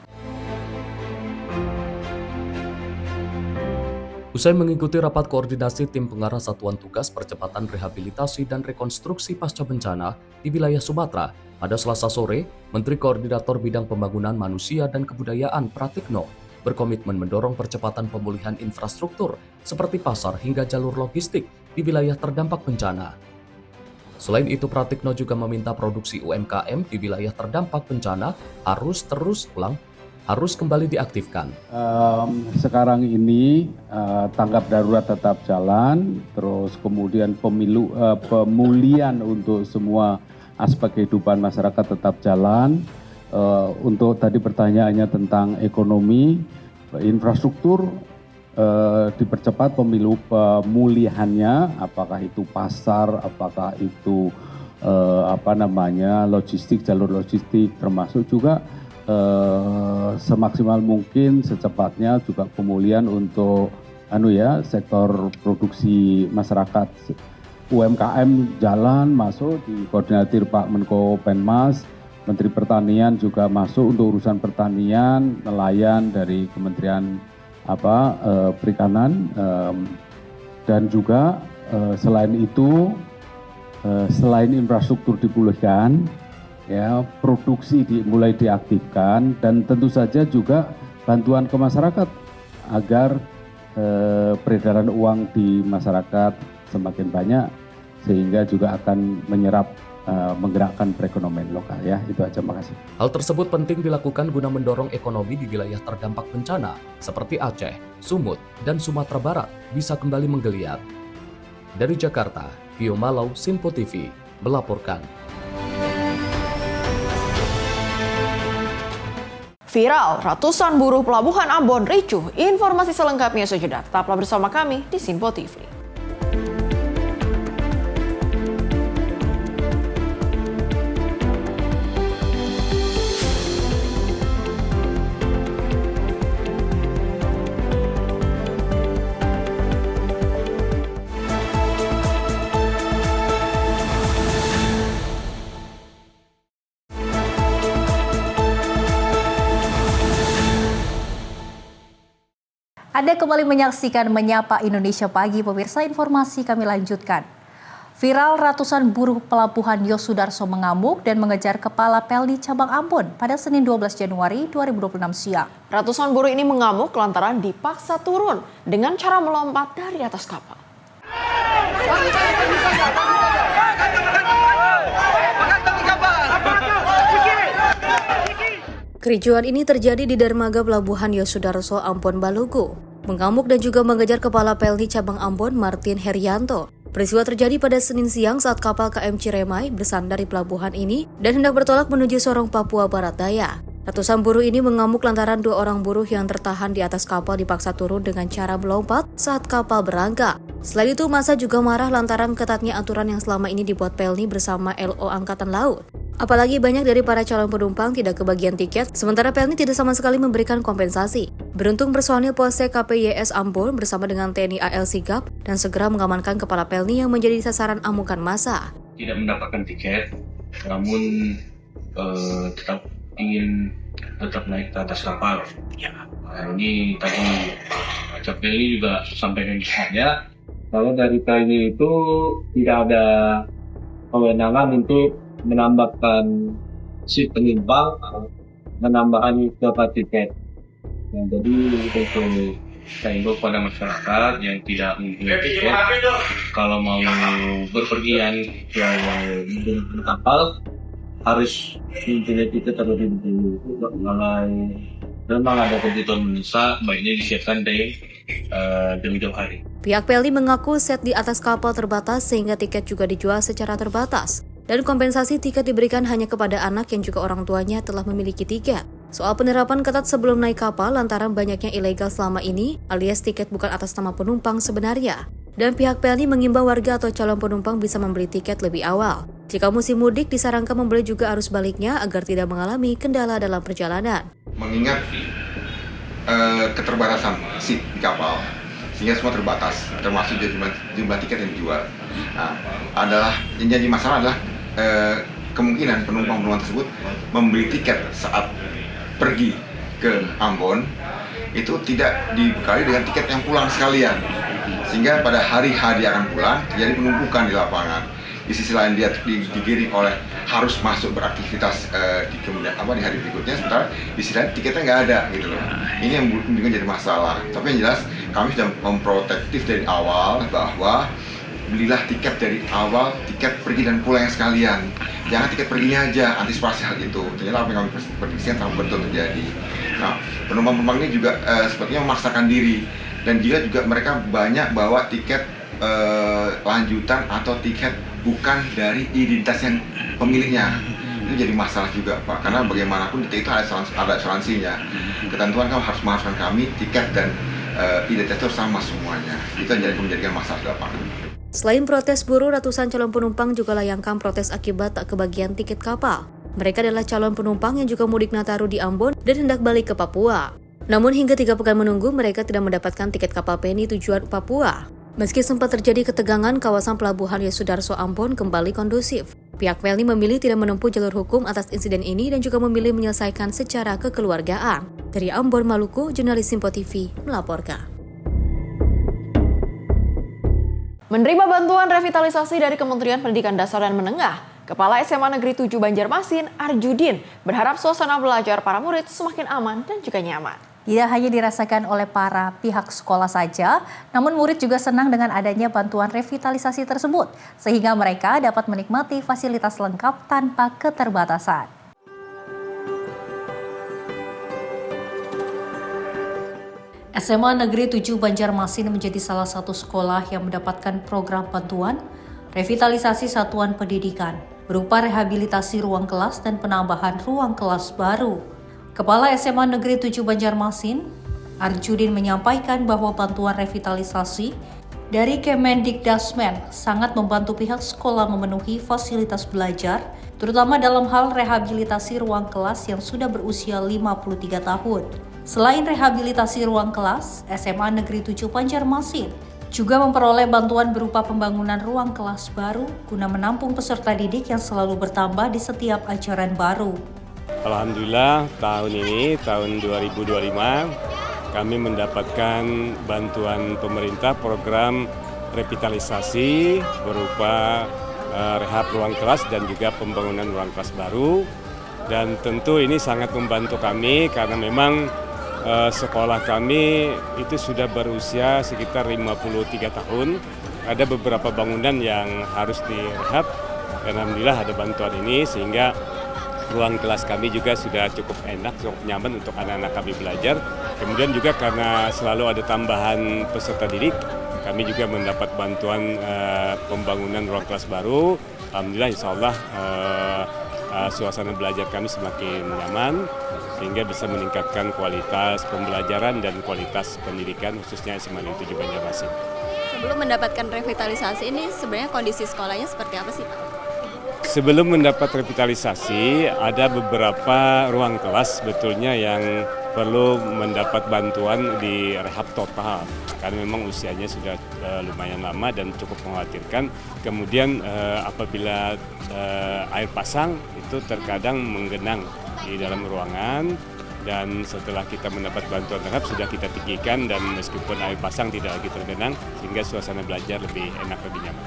Usai mengikuti rapat koordinasi tim pengarah Satuan Tugas Percepatan Rehabilitasi dan Rekonstruksi Pasca Bencana di wilayah Sumatera, pada Selasa sore, Menteri Koordinator Bidang Pembangunan Manusia dan Kebudayaan Pratikno berkomitmen mendorong percepatan pemulihan infrastruktur seperti pasar hingga jalur logistik di wilayah terdampak bencana. Selain itu, Pratikno juga meminta produksi UMKM di wilayah terdampak bencana harus kembali diaktifkan. Sekarang ini tanggap darurat tetap jalan, terus kemudian pemulihan untuk semua aspek kehidupan masyarakat tetap jalan. Untuk tadi pertanyaannya tentang ekonomi, infrastruktur dipercepat pemulihannya, apakah itu pasar, apakah itu logistik, jalur logistik, termasuk juga semaksimal mungkin secepatnya juga pemulihan untuk sektor produksi masyarakat. UMKM jalan masuk dikoordinir Pak Menko Penmas, Menteri Pertanian juga masuk untuk urusan pertanian, nelayan dari Kementerian Perikanan, dan juga selain itu selain infrastruktur dipulihkan, ya, produksi mulai diaktifkan, dan tentu saja juga bantuan ke masyarakat agar peredaran uang di masyarakat semakin banyak sehingga juga akan menggerakkan perekonomian lokal, ya. Itu aja, makasih. Hal tersebut penting dilakukan guna mendorong ekonomi di wilayah terdampak bencana seperti Aceh, Sumut, dan Sumatera Barat bisa kembali menggeliat. Dari Jakarta, Pio Malau, Sinpo TV melaporkan. Viral, ratusan buruh pelabuhan Ambon ricuh. Informasi selengkapnya sejenak. Tetaplah bersama kami di Sinpo TV. Anda kembali menyaksikan Menyapa Indonesia Pagi, pemirsa. Informasi kami lanjutkan. Viral, ratusan buruh pelabuhan Yosudarso mengamuk dan mengejar Kepala Pelni Cabang Ambon pada Senin 12 Januari 2026 siang. Ratusan buruh ini mengamuk lantaran dipaksa turun dengan cara melompat dari atas kapal. Kericuan ini terjadi di dermaga Pelabuhan Yosudarso, Ambon, Balogo. Mengamuk dan juga mengejar Kepala Pelni Cabang Ambon, Martin Herianto. Peristiwa terjadi pada Senin siang saat kapal KM Ciremai bersandar di pelabuhan ini dan hendak bertolak menuju Sorong, Papua Barat Daya. Ratusan buruh ini mengamuk lantaran 2 orang buruh yang tertahan di atas kapal dipaksa turun dengan cara melompat saat kapal berangkat. Selain itu, massa juga marah lantaran ketatnya aturan yang selama ini dibuat Pelni bersama LO Angkatan Laut. Apalagi banyak dari para calon penumpang tidak kebagian tiket, sementara Pelni tidak sama sekali memberikan kompensasi. Beruntung personil Polsek KPYS Ambon bersama dengan TNI AL Sigap dan segera mengamankan Kepala Pelni yang menjadi sasaran amukan massa. Tidak mendapatkan tiket, namun tetap ingin naik ke atas kapal. Nah, ini tadi Cak Pelni juga sampaikan ke saya, kalau dari Pelni itu tidak ada kewenangan untuk menambahkan si penumpang, menambahkan berapa tiket. Nah, jadi untuk saya himbau kepada masyarakat yang tidak mempunyai tiket, kalau mau berpergian ke menggunakan kapal harus mempunyai tiket terlebih dahulu. Kalau memang ada kebutuhan mendesak, baiknya disiapkan dari jauh-jauh hari. Pihak Pelni mengaku set di atas kapal terbatas sehingga tiket juga dijual secara terbatas. Dan kompensasi tiket diberikan hanya kepada anak yang juga orang tuanya telah memiliki tiket. Soal penerapan ketat sebelum naik kapal lantaran banyaknya ilegal selama ini, alias tiket bukan atas nama penumpang sebenarnya. Dan pihak Pelni mengimbau warga atau calon penumpang bisa membeli tiket lebih awal. Jika musim mudik, disarankan membeli juga arus baliknya agar tidak mengalami kendala dalam perjalanan. Mengingat keterbatasan seat di kapal, sehingga semua terbatas, termasuk jumlah tiket yang dijual. Nah, yang jadi masalah adalah kemungkinan penumpang-penumpang tersebut membeli tiket saat pergi ke Ambon itu tidak dibekali dengan tiket yang pulang sekalian, sehingga pada hari dia akan pulang terjadi penumpukan di lapangan. Di sisi lain dia digiring oleh harus masuk beraktivitas di hari berikutnya, sementara di sisi lain tiketnya nggak ada gitu loh. Ini yang juga jadi masalah. Tapi yang jelas kami sudah memprotektif dari awal bahwa belilah tiket dari awal, tiket pergi dan pulang sekalian. Jangan tiket perginya aja, antisipasi hal itu. Ternyata apa yang kami prediksikan sangat betul terjadi. Nah, penumpang-penumpang ini juga sepertinya memaksakan diri. Dan juga mereka banyak bawa tiket lanjutan atau tiket bukan dari identitas yang pemiliknya. Itu jadi masalah juga, Pak. Karena bagaimanapun tiket itu ada asuransinya. Ketentuan kan harus mengharuskan kami tiket dan identitas itu sama semuanya. Itu yang menjadikan masalah di lapangan. Selain protes buruh, ratusan calon penumpang juga layangkan protes akibat tak kebagian tiket kapal. Mereka adalah calon penumpang yang juga mudik Nataru di Ambon dan hendak balik ke Papua. Namun hingga 3 pekan menunggu, mereka tidak mendapatkan tiket kapal Pelni tujuan Papua. Meski sempat terjadi ketegangan, kawasan Pelabuhan Yosudarso Ambon kembali kondusif. Pihak Pelni memilih tidak menempuh jalur hukum atas insiden ini dan juga memilih menyelesaikan secara kekeluargaan. Dari Ambon, Maluku, jurnalis Simpo TV melaporkan. Menerima bantuan revitalisasi dari Kementerian Pendidikan Dasar dan Menengah, Kepala SMA Negeri 7 Banjarmasin, Arjudin, berharap suasana belajar para murid semakin aman dan juga nyaman. Tidak hanya dirasakan oleh para pihak sekolah saja, namun murid juga senang dengan adanya bantuan revitalisasi tersebut, sehingga mereka dapat menikmati fasilitas lengkap tanpa keterbatasan. SMA Negeri 7 Banjarmasin menjadi salah satu sekolah yang mendapatkan program bantuan revitalisasi satuan pendidikan berupa rehabilitasi ruang kelas dan penambahan ruang kelas baru. Kepala SMA Negeri 7 Banjarmasin, Arjudin, menyampaikan bahwa bantuan revitalisasi dari Kemendikdasmen sangat membantu pihak sekolah memenuhi fasilitas belajar, terutama dalam hal rehabilitasi ruang kelas yang sudah berusia 53 tahun. Selain rehabilitasi ruang kelas, SMA Negeri 7 Banjarmasin juga memperoleh bantuan berupa pembangunan ruang kelas baru guna menampung peserta didik yang selalu bertambah di setiap ajaran baru. Alhamdulillah tahun ini, tahun 2025, kami mendapatkan bantuan pemerintah program revitalisasi berupa rehab ruang kelas dan juga pembangunan ruang kelas baru. Dan tentu ini sangat membantu kami karena memang sekolah kami itu sudah berusia sekitar 53 tahun. Ada beberapa bangunan yang harus direhab. Alhamdulillah ada bantuan ini sehingga ruang kelas kami juga sudah cukup enak, cukup nyaman untuk anak-anak kami belajar. Kemudian juga karena selalu ada tambahan peserta didik, kami juga mendapat bantuan pembangunan ruang kelas baru. Alhamdulillah insya Allah suasana belajar kami semakin nyaman sehingga bisa meningkatkan kualitas pembelajaran dan kualitas pendidikan khususnya SMA Negeri 7 Banjarmasin. Sebelum mendapatkan revitalisasi ini sebenarnya kondisi sekolahnya seperti apa sih Pak? Sebelum mendapat revitalisasi ada beberapa ruang kelas sebetulnya yang perlu mendapat bantuan di rehab total karena memang usianya sudah lumayan lama dan cukup mengkhawatirkan. Kemudian apabila air pasang itu terkadang menggenang di dalam ruangan. Dan setelah kita mendapat bantuan rehab sudah kita tinggikan dan meskipun air pasang tidak lagi tergenang sehingga suasana belajar lebih enak, lebih nyaman.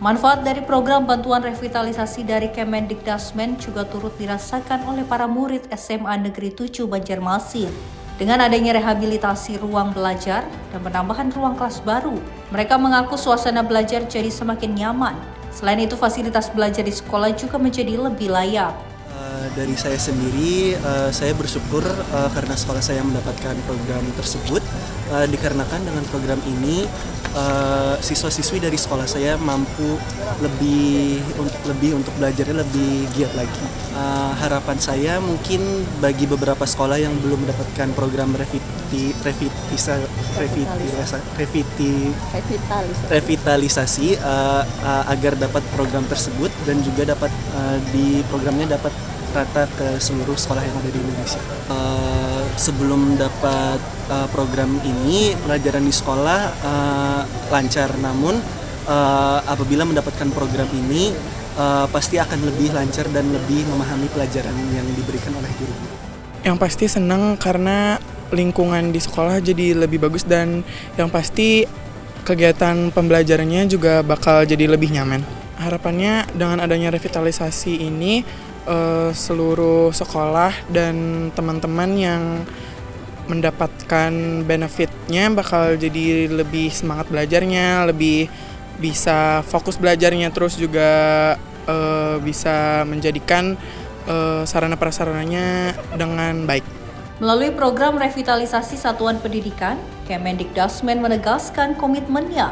Manfaat dari program bantuan revitalisasi dari Kemendikdasmen juga turut dirasakan oleh para murid SMA Negeri 7 Banjarmasin. Dengan adanya rehabilitasi ruang belajar dan penambahan ruang kelas baru, mereka mengaku suasana belajar jadi semakin nyaman. Selain itu, fasilitas belajar di sekolah juga menjadi lebih layak. Dari saya sendiri, saya bersyukur karena sekolah saya mendapatkan program tersebut. Dikarenakan dengan program ini, siswa-siswi dari sekolah saya mampu lebih untuk belajarnya lebih giat lagi. Harapan saya mungkin bagi beberapa sekolah yang belum mendapatkan program revitalisasi agar dapat program tersebut dan juga dapat di programnya dapat rata ke seluruh sekolah yang ada di Indonesia. Sebelum dapat program ini, pelajaran di sekolah lancar. Namun apabila mendapatkan program ini, pasti akan lebih lancar dan lebih memahami pelajaran yang diberikan oleh guru. Yang pasti senang karena lingkungan di sekolah jadi lebih bagus dan yang pasti kegiatan pembelajarannya juga bakal jadi lebih nyaman. Harapannya dengan adanya revitalisasi ini, seluruh sekolah dan teman-teman yang mendapatkan benefitnya bakal jadi lebih semangat belajarnya, lebih bisa fokus belajarnya, terus juga bisa menjadikan sarana prasarananya dengan baik. Melalui program revitalisasi satuan pendidikan, Kemendikdasmen menegaskan komitmennya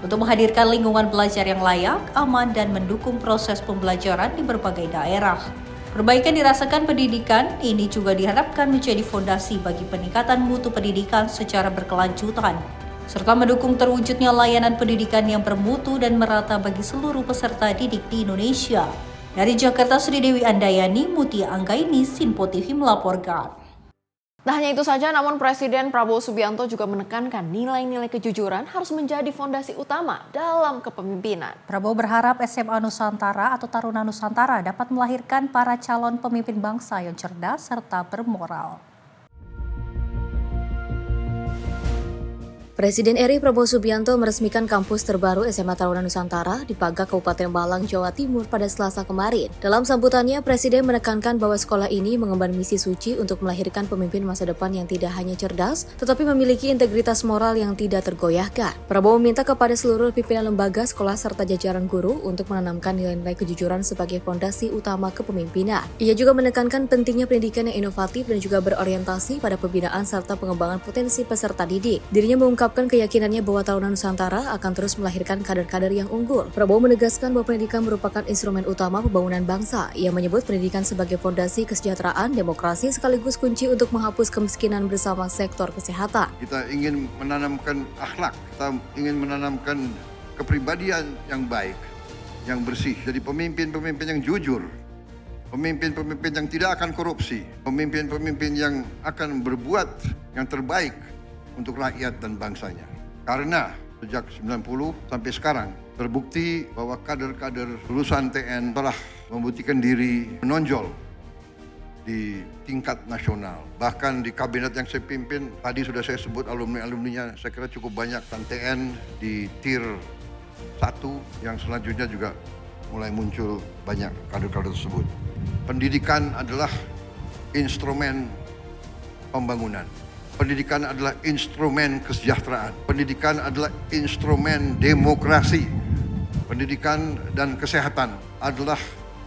untuk menghadirkan lingkungan belajar yang layak, aman, dan mendukung proses pembelajaran di berbagai daerah. Perbaikan dirasakan pendidikan ini juga diharapkan menjadi fondasi bagi peningkatan mutu pendidikan secara berkelanjutan, serta mendukung terwujudnya layanan pendidikan yang bermutu dan merata bagi seluruh peserta didik di Indonesia. Dari Jakarta, Sri Dewi Andayani, Mutia Anggaini, Sinpo TV melaporkan. Tak hanya itu saja, namun Presiden Prabowo Subianto juga menekankan nilai-nilai kejujuran harus menjadi fondasi utama dalam kepemimpinan. Prabowo berharap SMA Nusantara atau Taruna Nusantara dapat melahirkan para calon pemimpin bangsa yang cerdas serta bermoral. Presiden RI Prabowo Subianto meresmikan kampus terbaru SMA Taruna Nusantara di Paga, Kabupaten Malang, Jawa Timur pada Selasa kemarin. Dalam sambutannya, Presiden menekankan bahwa sekolah ini mengemban misi suci untuk melahirkan pemimpin masa depan yang tidak hanya cerdas, tetapi memiliki integritas moral yang tidak tergoyahkan. Prabowo meminta kepada seluruh pimpinan lembaga, sekolah, serta jajaran guru untuk menanamkan nilai-nilai kejujuran sebagai fondasi utama kepemimpinan. Ia juga menekankan pentingnya pendidikan yang inovatif dan juga berorientasi pada pembinaan serta pengembangan potensi peserta didik. Dirinya mengungkapkan keyakinannya bahwa Taruna Nusantara akan terus melahirkan kader-kader yang unggul. Prabowo menegaskan bahwa pendidikan merupakan instrumen utama pembangunan bangsa. Ia menyebut pendidikan sebagai fondasi kesejahteraan, demokrasi sekaligus kunci untuk menghapus kemiskinan bersama sektor kesehatan. Kita ingin menanamkan akhlak, kita ingin menanamkan kepribadian yang baik, yang bersih. Jadi pemimpin-pemimpin yang jujur, pemimpin-pemimpin yang tidak akan korupsi, pemimpin-pemimpin yang akan berbuat yang terbaik untuk rakyat dan bangsanya. Karena sejak 90 sampai sekarang terbukti bahwa kader-kader lulusan TN telah membuktikan diri menonjol di tingkat nasional. Bahkan di kabinet yang saya pimpin, tadi sudah saya sebut alumni-alumninya, saya kira cukup banyak. TN di tier 1 yang selanjutnya juga mulai muncul banyak kader-kader tersebut. Pendidikan adalah instrumen pembangunan. Pendidikan adalah instrumen kesejahteraan. Pendidikan adalah instrumen demokrasi. Pendidikan dan kesehatan adalah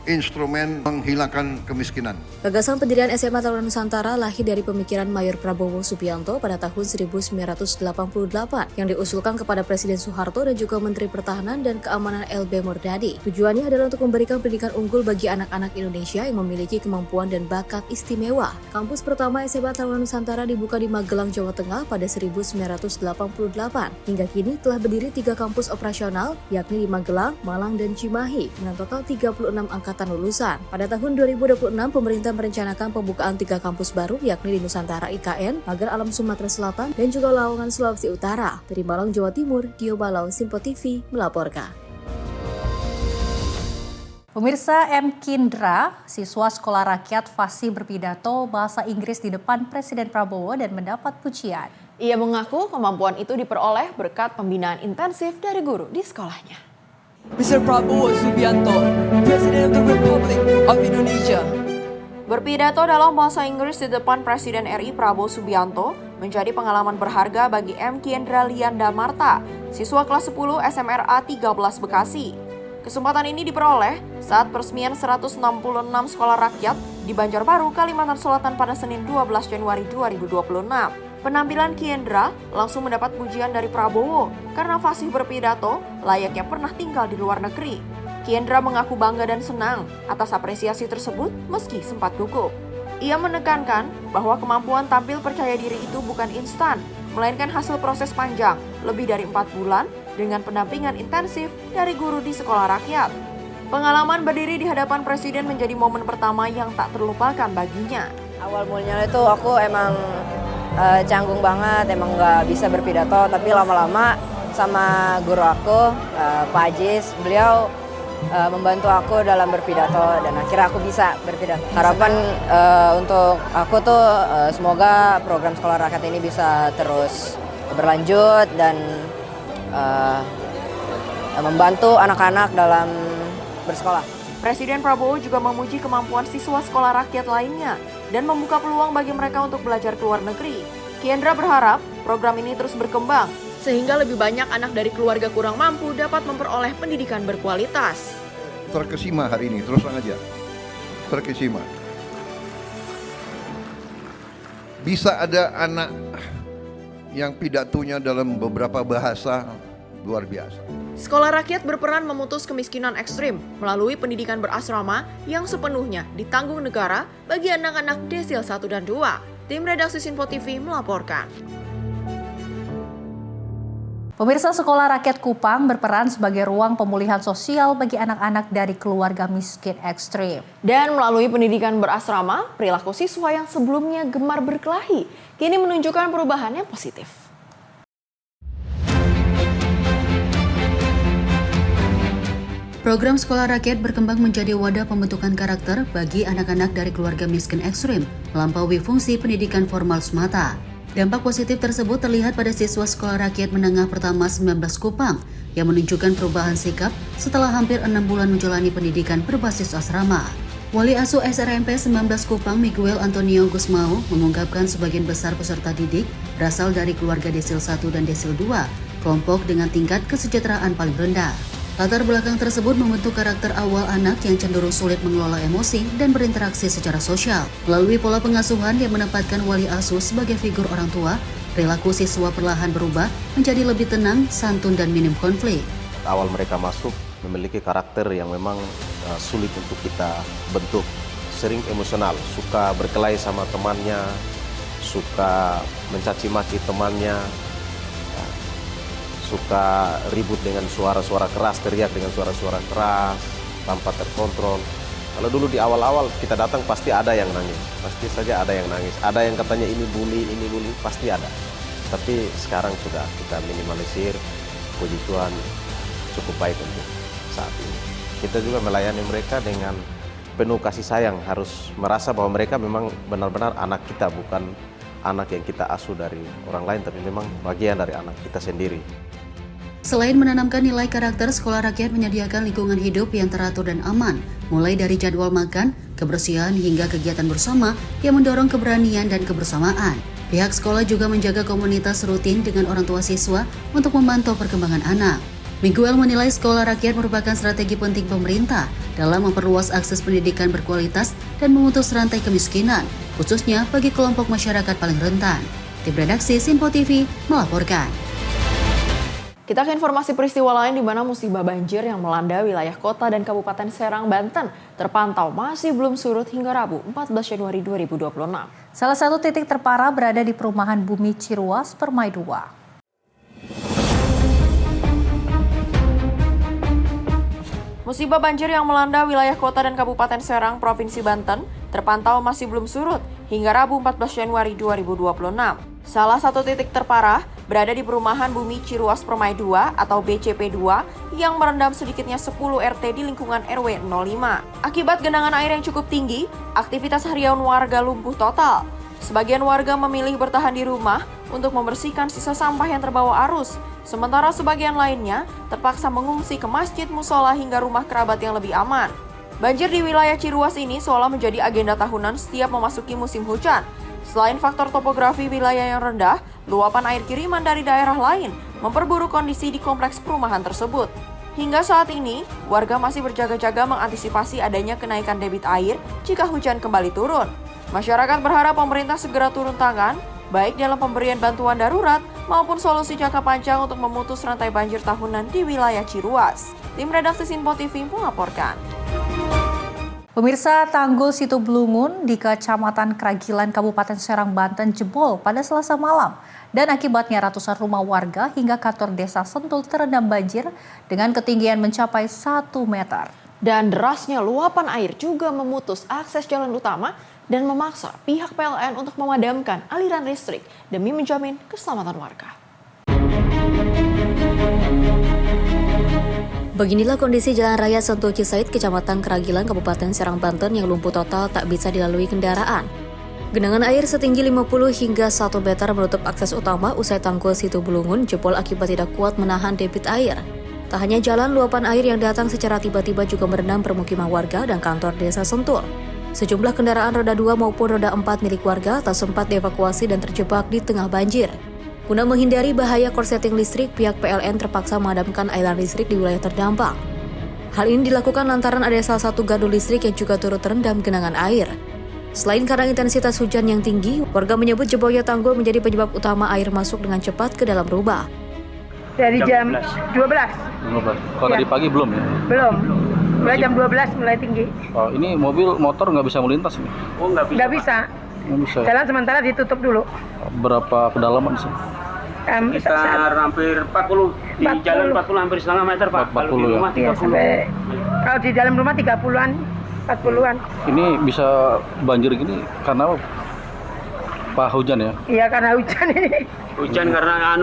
instrumen menghilangkan kemiskinan. Gagasan pendirian SMA Taruna Nusantara lahir dari pemikiran Mayor Prabowo Subianto pada tahun 1988 yang diusulkan kepada Presiden Soeharto dan juga Menteri Pertahanan dan Keamanan LB Murdadi. Tujuannya adalah untuk memberikan pendidikan unggul bagi anak-anak Indonesia yang memiliki kemampuan dan bakat istimewa. Kampus pertama SMA Taruna Nusantara dibuka di Magelang, Jawa Tengah pada 1988. Hingga kini telah berdiri 3 kampus operasional, yakni di Magelang, Malang, dan Cimahi, dengan total 36 angkatan lulusan. Pada tahun 2026, pemerintah merencanakan pembukaan 3 kampus baru, yakni di Nusantara IKN, Pagar Alam Sumatera Selatan, dan juga Lamongan Sulawesi Utara. Dari Malang, Jawa Timur, Dio Balau, Simpo TV melaporkan. Pemirsa, M. Kindra, siswa sekolah rakyat fasih berpidato bahasa Inggris di depan Presiden Prabowo dan mendapat pujian. Ia mengaku kemampuan itu diperoleh berkat pembinaan intensif dari guru di sekolahnya. Mr. Prabowo Subianto, Presiden of the Republic of Indonesia. Berpidato dalam bahasa Inggris di depan Presiden RI Prabowo Subianto menjadi pengalaman berharga bagi M. Kendra Lianda Marta, siswa kelas 10 SMRA 13 Bekasi. Kesempatan ini diperoleh saat peresmian 166 sekolah rakyat di Banjarbaru, Kalimantan Selatan pada Senin 12 Januari 2026. Penampilan Kendra langsung mendapat pujian dari Prabowo karena fasih berpidato layaknya pernah tinggal di luar negeri. Kendra mengaku bangga dan senang atas apresiasi tersebut meski sempat gugup. Ia menekankan bahwa kemampuan tampil percaya diri itu bukan instan, melainkan hasil proses panjang, lebih dari 4 bulan, dengan pendampingan intensif dari guru di sekolah rakyat. Pengalaman berdiri di hadapan Presiden menjadi momen pertama yang tak terlupakan baginya. Awal mulanya itu aku emang canggung banget, emang nggak bisa berpidato, tapi lama-lama sama guru aku, Pak Ajis, beliau membantu aku dalam berpidato dan akhirnya aku bisa berpidato. Harapan untuk aku tuh semoga program sekolah rakyat ini bisa terus berlanjut dan membantu anak-anak dalam bersekolah. Presiden Prabowo juga memuji kemampuan siswa sekolah rakyat lainnya dan membuka peluang bagi mereka untuk belajar ke luar negeri. Kendra berharap program ini terus berkembang, sehingga lebih banyak anak dari keluarga kurang mampu dapat memperoleh pendidikan berkualitas. Terkesima hari ini, terus terang aja. Terkesima. Bisa ada anak yang pidatonya dalam beberapa bahasa luar biasa. Sekolah rakyat berperan memutus kemiskinan ekstrim melalui pendidikan berasrama yang sepenuhnya ditanggung negara bagi anak-anak desil 1 dan 2. Tim redaksi Simpo TV melaporkan. Pemirsa, Sekolah Rakyat Kupang berperan sebagai ruang pemulihan sosial bagi anak-anak dari keluarga miskin ekstrim. Dan melalui pendidikan berasrama, perilaku siswa yang sebelumnya gemar berkelahi kini menunjukkan perubahan yang positif. Program Sekolah Rakyat berkembang menjadi wadah pembentukan karakter bagi anak-anak dari keluarga miskin ekstrim, melampaui fungsi pendidikan formal semata. Dampak positif tersebut terlihat pada siswa Sekolah Rakyat Menengah Pertama 19 Kupang yang menunjukkan perubahan sikap setelah hampir 6 bulan menjalani pendidikan berbasis asrama. Wali Asuh SRMP 19 Kupang Miguel Antonio Gusmao mengungkapkan sebagian besar peserta didik berasal dari keluarga desil 1 dan desil 2, kelompok dengan tingkat kesejahteraan paling rendah. Latar belakang tersebut membentuk karakter awal anak yang cenderung sulit mengelola emosi dan berinteraksi secara sosial. Melalui pola pengasuhan yang menempatkan wali asuh sebagai figur orang tua, perilaku siswa perlahan berubah menjadi lebih tenang, santun, dan minim konflik. Awal mereka masuk memiliki karakter yang memang sulit untuk kita bentuk. Sering emosional, suka berkelahi sama temannya, suka mencaci maki temannya, suka ribut dengan suara-suara keras, teriak dengan suara-suara keras, tanpa terkontrol. Kalau dulu di awal-awal kita datang pasti ada yang nangis, pasti saja ada yang nangis. Ada yang katanya ini bully, pasti ada. Tapi sekarang sudah kita minimalisir, puji Tuhan cukup baik untuk saat ini. Kita juga melayani mereka dengan penuh kasih sayang, harus merasa bahwa mereka memang benar-benar anak kita, bukan anak yang kita asuh dari orang lain, tapi memang bagian dari anak kita sendiri. Selain menanamkan nilai karakter, sekolah rakyat menyediakan lingkungan hidup yang teratur dan aman, mulai dari jadwal makan, kebersihan, hingga kegiatan bersama yang mendorong keberanian dan kebersamaan. Pihak sekolah juga menjaga komunitas rutin dengan orang tua siswa untuk memantau perkembangan anak. Miguel menilai sekolah rakyat merupakan strategi penting pemerintah dalam memperluas akses pendidikan berkualitas dan memutus rantai kemiskinan, khususnya bagi kelompok masyarakat paling rentan. Tim redaksi Simpo TV melaporkan. Kita ke informasi peristiwa lain di mana musibah banjir yang melanda wilayah kota dan Kabupaten Serang, Banten terpantau masih belum surut hingga Rabu 14 Januari 2026. Salah satu titik terparah berada di perumahan Bumi Ciruas, Permai 2. Musibah banjir yang melanda wilayah kota dan Kabupaten Serang, Provinsi Banten terpantau masih belum surut hingga Rabu 14 Januari 2026. Salah satu titik terparah berada di perumahan Bumi Ciruas Permai 2 atau BCP 2 yang merendam sedikitnya 10 RT di lingkungan RW 05. Akibat genangan air yang cukup tinggi, aktivitas harian warga lumpuh total. Sebagian warga memilih bertahan di rumah untuk membersihkan sisa sampah yang terbawa arus, sementara sebagian lainnya terpaksa mengungsi ke masjid, musola hingga rumah kerabat yang lebih aman. Banjir di wilayah Ciruas ini seolah menjadi agenda tahunan setiap memasuki musim hujan. Selain faktor topografi wilayah yang rendah, luapan air kiriman dari daerah lain memperburuk kondisi di kompleks perumahan tersebut. Hingga saat ini, warga masih berjaga-jaga mengantisipasi adanya kenaikan debit air jika hujan kembali turun. Masyarakat berharap pemerintah segera turun tangan, baik dalam pemberian bantuan darurat maupun solusi jangka panjang untuk memutus rantai banjir tahunan di wilayah Ciruas. Tim redaksi Simpo TV melaporkan. Pemirsa, tanggul Situ Blungun di Kecamatan Kragilan, Kabupaten Serang, Banten jebol pada Selasa malam. Dan akibatnya ratusan rumah warga hingga kantor desa Sentul terendam banjir dengan ketinggian mencapai 1 meter. Dan derasnya luapan air juga memutus akses jalan utama dan memaksa pihak PLN untuk memadamkan aliran listrik demi menjamin keselamatan warga. Beginilah kondisi Jalan Raya Sentul Cisaid, Kecamatan Kragilan, Kabupaten Serang, Banten yang lumpuh total tak bisa dilalui kendaraan. Genangan air setinggi 50 hingga 1 meter menutup akses utama usai tanggul Situ Blungun jebol akibat tidak kuat menahan debit air. Tak hanya jalan, luapan air yang datang secara tiba-tiba juga merendam permukiman warga dan kantor desa Sentul. Sejumlah kendaraan roda 2 maupun roda 4 milik warga tak sempat dievakuasi dan terjebak di tengah banjir. Guna menghindari bahaya korsleting listrik, pihak PLN terpaksa memadamkan aliran listrik di wilayah terdampak. Hal ini dilakukan lantaran ada salah satu gardu listrik yang juga turut terendam genangan air. Selain karena intensitas hujan yang tinggi, warga menyebut jebolnya tanggul menjadi penyebab utama air masuk dengan cepat ke dalam rumah. Dari jam 12. Kalau tadi pagi belum ya? Belum. Mulai jam 12 mulai tinggi. Oh, ini mobil motor nggak bisa melintas nih? Oh, nggak bisa. Nggak bisa. Jalan sementara ditutup dulu. Berapa kedalaman sih? Sekitar hampir 40. Di jalan 40 hampir setengah meter, Pak. 40 kalau di rumah ya? 30. Kalau di dalam rumah 30-an, 40-an. Ini bisa banjir gini karena apa? Hujan ya? Iya, karena hujan ini. Hujan karena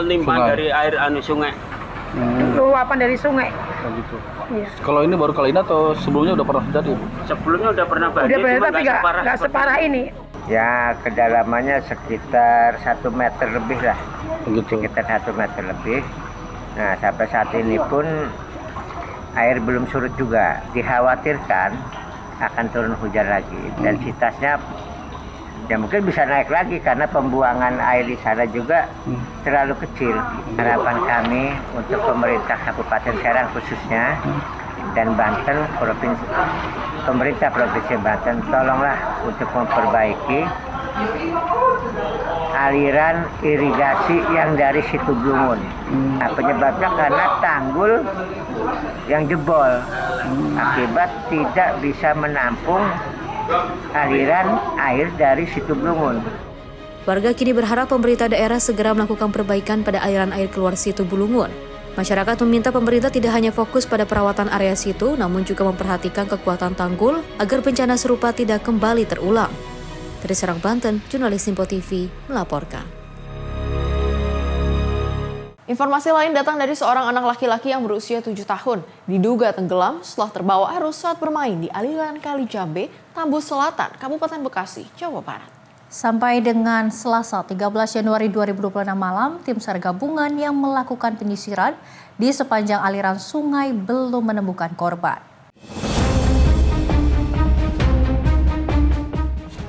limpahan dari air sungai. Luapan dari sungai. Oh, gitu. Iya. Kalau ini baru kali ini atau sebelumnya udah pernah terjadi? Sebelumnya udah pernah banjir, cuma nggak separah ini. Ya, kedalamannya sekitar 1 meter lebih lah. Begitu. Sekitar 1 meter lebih. Nah, sampai saat ini pun air belum surut juga. Dikhawatirkan akan turun hujan lagi. Densitasnya ya mungkin bisa naik lagi karena pembuangan air di sana juga terlalu kecil. Harapan kami untuk pemerintah Kabupaten Serang khususnya dan Banten, pemerintah Provinsi Banten, tolonglah untuk memperbaiki aliran irigasi yang dari Situ Blungun. Nah, penyebabnya karena tanggul yang jebol akibat tidak bisa menampung aliran air dari Situ Blungun. Warga kini berharap pemerintah daerah segera melakukan perbaikan pada aliran air keluar Situ Blungun. Masyarakat meminta pemerintah tidak hanya fokus pada perawatan area situ, namun juga memperhatikan kekuatan tanggul agar bencana serupa tidak kembali terulang. Dari Serang, Banten, jurnalis Simpo TV melaporkan. Informasi lain datang dari seorang anak laki-laki yang berusia 7 tahun. Diduga tenggelam setelah terbawa arus saat bermain di aliran Kali Jambe, Tambun Selatan, Kabupaten Bekasi, Jawa Barat. Sampai dengan Selasa 13 Januari 2026 malam, tim SAR gabungan yang melakukan penyisiran di sepanjang aliran sungai belum menemukan korban.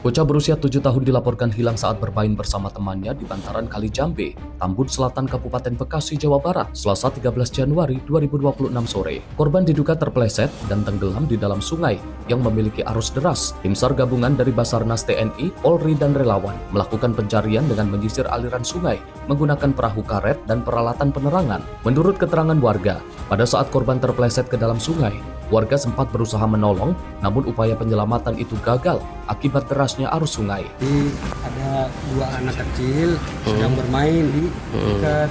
Bocah berusia 7 tahun dilaporkan hilang saat bermain bersama temannya di bantaran Kali Jambe, Tambun Selatan, Kabupaten Bekasi, Jawa Barat, Selasa 13 Januari 2026 sore. Korban diduga terpeleset dan tenggelam di dalam sungai yang memiliki arus deras. Tim SAR gabungan dari Basarnas TNI, Polri, dan relawan melakukan pencarian dengan menyisir aliran sungai menggunakan perahu karet dan peralatan penerangan. Menurut keterangan warga, pada saat korban terpeleset ke dalam sungai, warga sempat berusaha menolong, namun upaya penyelamatan itu gagal akibat derasnya arus sungai. Ada dua anak kecil sedang bermain di dekat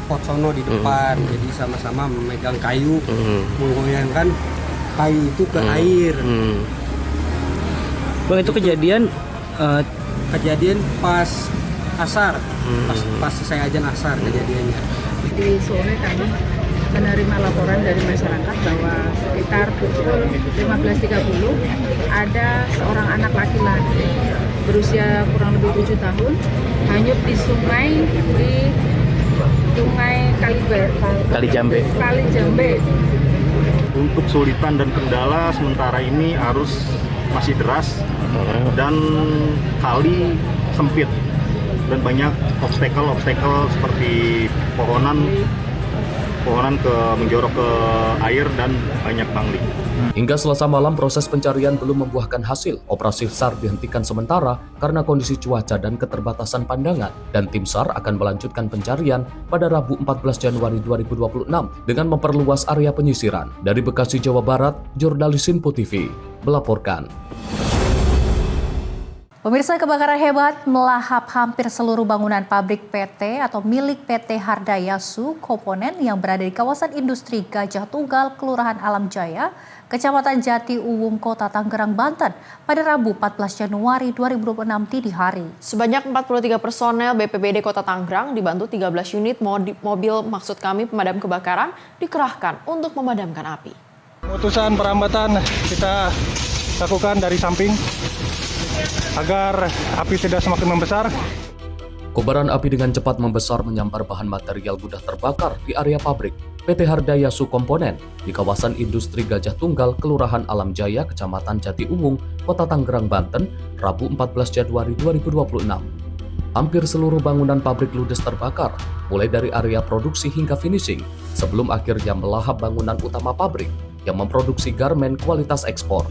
pot sono di depan, jadi sama-sama memegang kayu, menggoyangkan kayu itu ke air. Bang, itu kejadian pas asar, pas saya ajan asar kejadiannya. Di sore kami menerima laporan dari masyarakat bahwa sekitar pukul 15.30 ada seorang anak laki-laki berusia kurang lebih 7 tahun hanyut di sungai Kali Jambe. Untuk kesulitan dan kendala sementara ini arus masih deras dan kali sempit dan banyak obstacle seperti pohonan menjorok ke air dan banyak pangling. Hingga Selasa malam proses pencarian belum membuahkan hasil. Operasi SAR dihentikan sementara karena kondisi cuaca dan keterbatasan pandangan, dan tim SAR akan melanjutkan pencarian pada Rabu 14 Januari 2026 dengan memperluas area penyisiran. Dari Bekasi, Jawa Barat, jurnalis Sinpo TV melaporkan. Pemirsa, kebakaran hebat melahap hampir seluruh bangunan pabrik PT atau milik PT Hardayasu Komponen yang berada di kawasan industri Gajah Tunggal, Kelurahan Alam Jaya, Kecamatan Jati Uwung, Kota Tangerang, Banten pada Rabu 14 Januari 2026 dini hari. Sebanyak 43 personel BPBD Kota Tangerang dibantu 13 unit mobil pemadam kebakaran dikerahkan untuk memadamkan api. Keputusan perambatan kita lakukan dari samping agar api tidak semakin membesar. Kobaran api dengan cepat membesar menyambar bahan material mudah terbakar di area pabrik PT Hardayasu Komponen di kawasan industri Gajah Tunggal, Kelurahan Alam Jaya, Kecamatan Jati Uwung, Kota Tangerang, Banten, Rabu 14 Januari 2026. Hampir seluruh bangunan pabrik ludes terbakar, mulai dari area produksi hingga finishing, sebelum akhirnya melahap bangunan utama pabrik yang memproduksi garmen kualitas ekspor.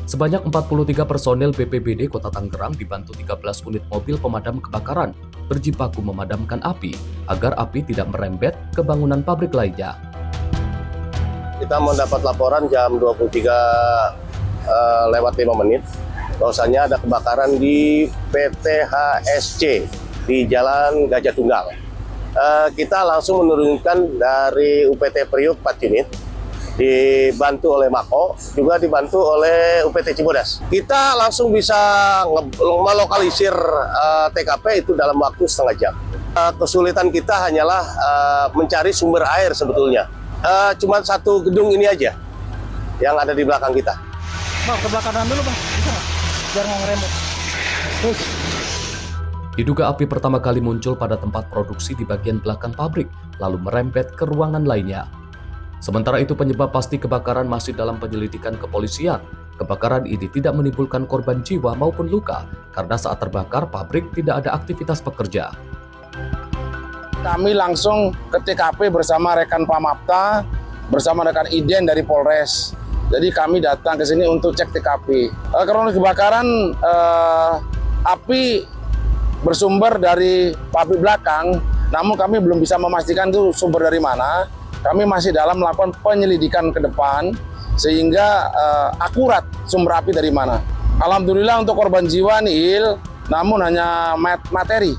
Sebanyak 43 personel BPBD Kota Tangerang dibantu 13 unit mobil pemadam kebakaran berjibaku memadamkan api agar api tidak merembet ke bangunan pabrik lainnya. Kita mendapat laporan jam 23 lewat 5 menit bahwasanya ada kebakaran di PT HSC di Jalan Gajah Tunggal. Kita langsung menurunkan dari UPT Priuk 4 unit, dibantu oleh Mako, juga dibantu oleh UPT Cibodas. Kita langsung bisa melokalisir TKP itu dalam waktu setengah jam. Kesulitan kita hanyalah mencari sumber air sebetulnya. Cuma satu gedung ini aja yang ada di belakang kita. Bang, ke belakang dulu bang, bisa nggak? Biar nggak ngerembet. Terus. Diduga api pertama kali muncul pada tempat produksi di bagian belakang pabrik, lalu merembet ke ruangan lainnya. Sementara itu penyebab pasti kebakaran masih dalam penyelidikan kepolisian. Kebakaran ini tidak menimbulkan korban jiwa maupun luka karena saat terbakar pabrik tidak ada aktivitas pekerja. Kami langsung ke TKP bersama rekan Pamapta, bersama rekan Iden dari Polres. Jadi kami datang ke sini untuk cek TKP. Kronologi kebakaran, api bersumber dari pabrik belakang, namun kami belum bisa memastikan itu sumber dari mana. Kami masih dalam melakukan penyelidikan ke depan sehingga akurat sumber api dari mana. Alhamdulillah untuk korban jiwa nihil, namun hanya materi.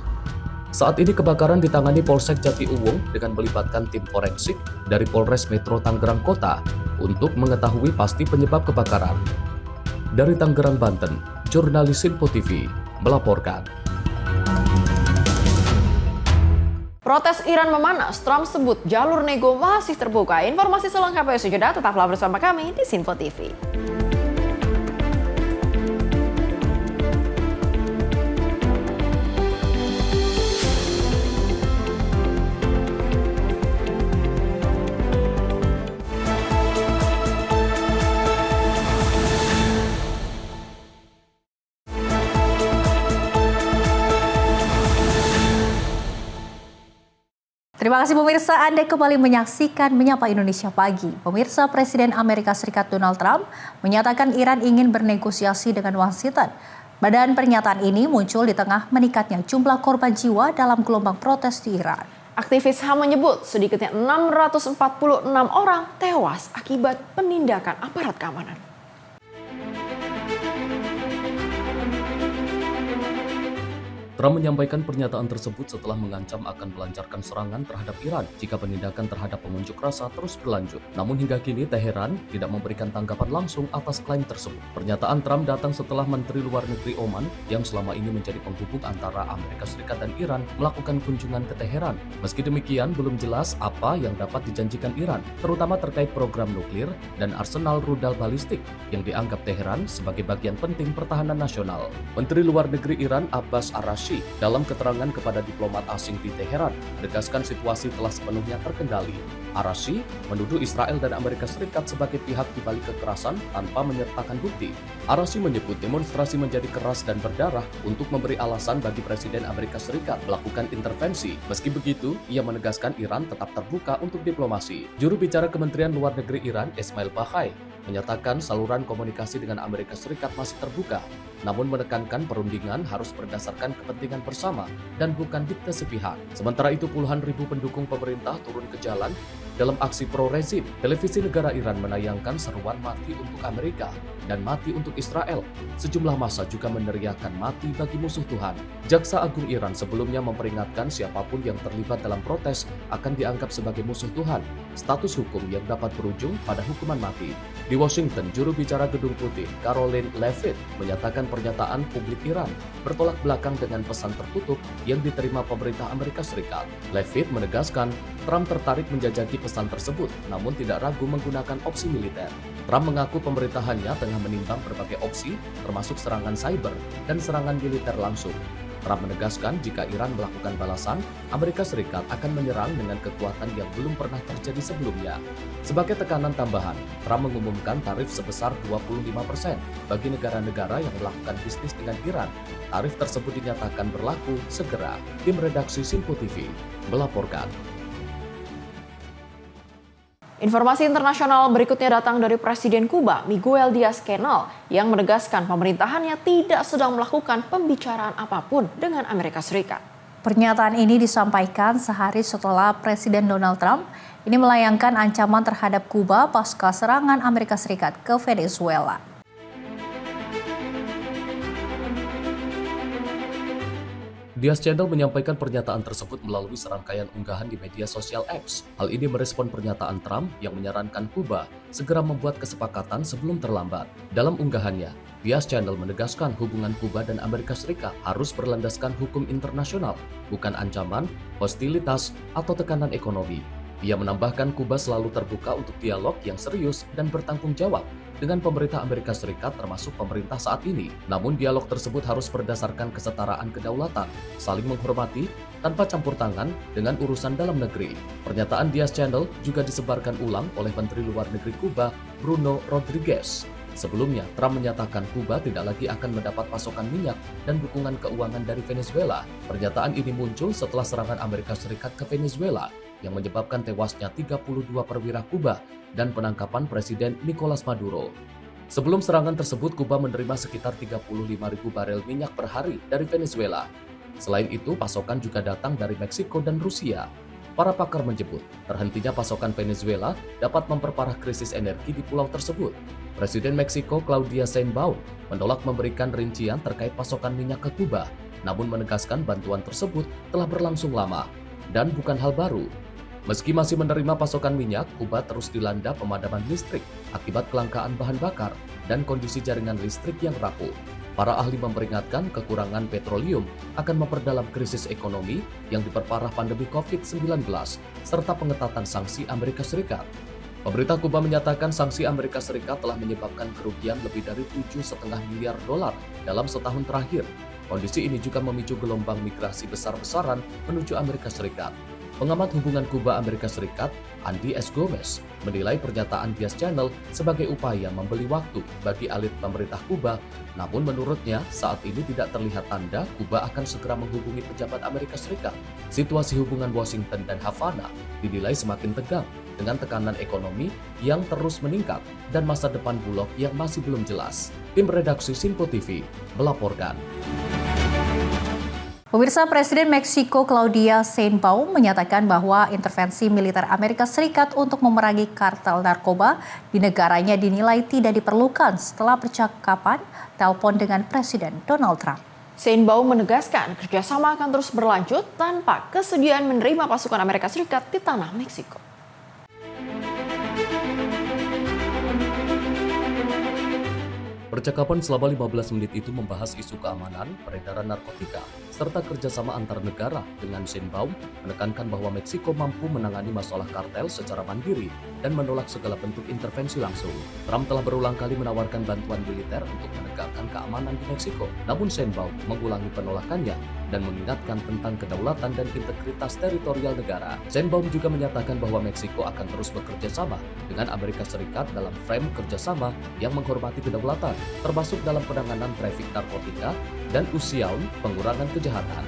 Saat ini kebakaran ditangani Polsek Jati Uwung dengan melibatkan tim forensik dari Polres Metro Tangerang Kota untuk mengetahui pasti penyebab kebakaran. Dari Tangerang, Banten, jurnalis Sinpo TV melaporkan. Protes Iran memanas, Trump sebut jalur nego masih terbuka. Informasi selengkapnya sejenak, tetaplah bersama kami di Sinfo TV. Terima kasih pemirsa, Anda kembali menyaksikan Menyapa Indonesia Pagi. Pemirsa, Presiden Amerika Serikat Donald Trump menyatakan Iran ingin bernegosiasi dengan Washington. Badan pernyataan ini muncul di tengah meningkatnya jumlah korban jiwa dalam gelombang protes di Iran. Aktivis HAM menyebut sedikitnya 646 orang tewas akibat penindakan aparat keamanan. Trump menyampaikan pernyataan tersebut setelah mengancam akan melancarkan serangan terhadap Iran jika penindakan terhadap pengunjuk rasa terus berlanjut. Namun hingga kini Teheran tidak memberikan tanggapan langsung atas klaim tersebut. Pernyataan Trump datang setelah Menteri Luar Negeri Oman yang selama ini menjadi penghubung antara Amerika Serikat dan Iran melakukan kunjungan ke Teheran. Meski demikian, belum jelas apa yang dapat dijanjikan Iran, terutama terkait program nuklir dan arsenal rudal balistik yang dianggap Teheran sebagai bagian penting pertahanan nasional. Menteri Luar Negeri Iran Abbas Araghchi dalam keterangan kepada diplomat asing di Teheran menegaskan situasi telah sepenuhnya terkendali. Araghchi menuduh Israel dan Amerika Serikat sebagai pihak di balik kekerasan tanpa menyertakan bukti. Araghchi menyebut demonstrasi menjadi keras dan berdarah untuk memberi alasan bagi Presiden Amerika Serikat melakukan intervensi. Meski begitu, ia menegaskan Iran tetap terbuka untuk diplomasi. Juru bicara Kementerian Luar Negeri Iran Ismail Baghai menyatakan saluran komunikasi dengan Amerika Serikat masih terbuka, namun menekankan perundingan harus berdasarkan kepentingan bersama dan bukan dikte sepihak. Sementara itu, puluhan ribu pendukung pemerintah turun ke jalan dalam aksi pro-rezim. Televisi negara Iran menayangkan seruan mati untuk Amerika dan mati untuk Israel. Sejumlah massa juga meneriakkan mati bagi musuh Tuhan. Jaksa Agung Iran sebelumnya memperingatkan siapapun yang terlibat dalam protes akan dianggap sebagai musuh Tuhan. Status hukum yang dapat berujung pada hukuman mati. Di Washington, juru bicara Gedung Putih, Karoline Leavitt, menyatakan pernyataan publik Iran bertolak belakang dengan pesan tertutup yang diterima pemerintah Amerika Serikat. Leavitt menegaskan Trump tertarik menjajaki pesan tersebut, namun tidak ragu menggunakan opsi militer. Trump mengaku pemerintahannya tengah menimbang berbagai opsi, termasuk serangan cyber dan serangan militer langsung. Trump menegaskan jika Iran melakukan balasan, Amerika Serikat akan menyerang dengan kekuatan yang belum pernah terjadi sebelumnya. Sebagai tekanan tambahan, Trump mengumumkan tarif sebesar 25% bagi negara-negara yang melakukan bisnis dengan Iran. Tarif tersebut dinyatakan berlaku segera. Tim redaksi Sinfo TV melaporkan. Informasi internasional berikutnya datang dari Presiden Kuba, Miguel Diaz-Canel, yang menegaskan pemerintahannya tidak sedang melakukan pembicaraan apapun dengan Amerika Serikat. Pernyataan ini disampaikan sehari setelah Presiden Donald Trump ini melayangkan ancaman terhadap Kuba pasca serangan Amerika Serikat ke Venezuela. Diaz-Canel menyampaikan pernyataan tersebut melalui serangkaian unggahan di media sosial X. Hal ini merespon pernyataan Trump yang menyarankan Kuba segera membuat kesepakatan sebelum terlambat. Dalam unggahannya, Diaz-Canel menegaskan hubungan Kuba dan Amerika Serikat harus berlandaskan hukum internasional, bukan ancaman, hostilitas, atau tekanan ekonomi. Ia menambahkan Kuba selalu terbuka untuk dialog yang serius dan bertanggung jawab dengan pemerintah Amerika Serikat termasuk pemerintah saat ini. Namun dialog tersebut harus berdasarkan kesetaraan kedaulatan, saling menghormati, tanpa campur tangan dengan urusan dalam negeri. Pernyataan Diaz-Canel juga disebarkan ulang oleh Menteri Luar Negeri Kuba, Bruno Rodriguez. Sebelumnya, Trump menyatakan Kuba tidak lagi akan mendapat pasokan minyak dan dukungan keuangan dari Venezuela. Pernyataan ini muncul setelah serangan Amerika Serikat ke Venezuela yang menyebabkan tewasnya 32 perwira Kuba dan penangkapan Presiden Nicolas Maduro. Sebelum serangan tersebut, Kuba menerima sekitar 35.000 barel minyak per hari dari Venezuela. Selain itu, pasokan juga datang dari Meksiko dan Rusia. Para pakar menyebut, terhentinya pasokan Venezuela dapat memperparah krisis energi di pulau tersebut. Presiden Meksiko Claudia Sheinbaum menolak memberikan rincian terkait pasokan minyak ke Kuba, namun menegaskan bantuan tersebut telah berlangsung lama dan bukan hal baru. Meski masih menerima pasokan minyak, Kuba terus dilanda pemadaman listrik akibat kelangkaan bahan bakar dan kondisi jaringan listrik yang rapuh. Para ahli memperingatkan kekurangan petroleum akan memperdalam krisis ekonomi yang diperparah pandemi COVID-19 serta pengetatan sanksi Amerika Serikat. Pemerintah Kuba menyatakan sanksi Amerika Serikat telah menyebabkan kerugian lebih dari 7,5 miliar dolar dalam setahun terakhir. Kondisi ini juga memicu gelombang migrasi besar-besaran menuju Amerika Serikat. Pengamat hubungan Kuba-Amerika Serikat, Andy S. Gomez, menilai pernyataan Diaz Channel sebagai upaya membeli waktu bagi elit pemerintah Kuba, namun menurutnya saat ini tidak terlihat tanda Kuba akan segera menghubungi pejabat Amerika Serikat. Situasi hubungan Washington dan Havana dinilai semakin tegang dengan tekanan ekonomi yang terus meningkat dan masa depan Bulog yang masih belum jelas. Tim redaksi Simpo TV melaporkan. Pemirsa, Presiden Meksiko Claudia Sheinbaum menyatakan bahwa intervensi militer Amerika Serikat untuk memerangi kartel narkoba di negaranya dinilai tidak diperlukan setelah percakapan telepon dengan Presiden Donald Trump. Sheinbaum menegaskan kerjasama akan terus berlanjut tanpa kesediaan menerima pasukan Amerika Serikat di tanah Meksiko. Percakapan selama 15 menit itu membahas isu keamanan, peredaran narkotika, serta kerjasama antar negara dengan Sheinbaum menekankan bahwa Meksiko mampu menangani masalah kartel secara mandiri dan menolak segala bentuk intervensi langsung. Trump telah berulang kali menawarkan bantuan militer untuk menegakkan keamanan di Meksiko, namun Sheinbaum mengulangi penolakannya dan mengingatkan tentang kedaulatan dan integritas teritorial negara. Sheinbaum juga menyatakan bahwa Meksiko akan terus bekerja sama dengan Amerika Serikat dalam frame kerjasama yang menghormati kedaulatan, termasuk dalam penanganan trafik narkotika dan usiaun pengurangan kejahatan.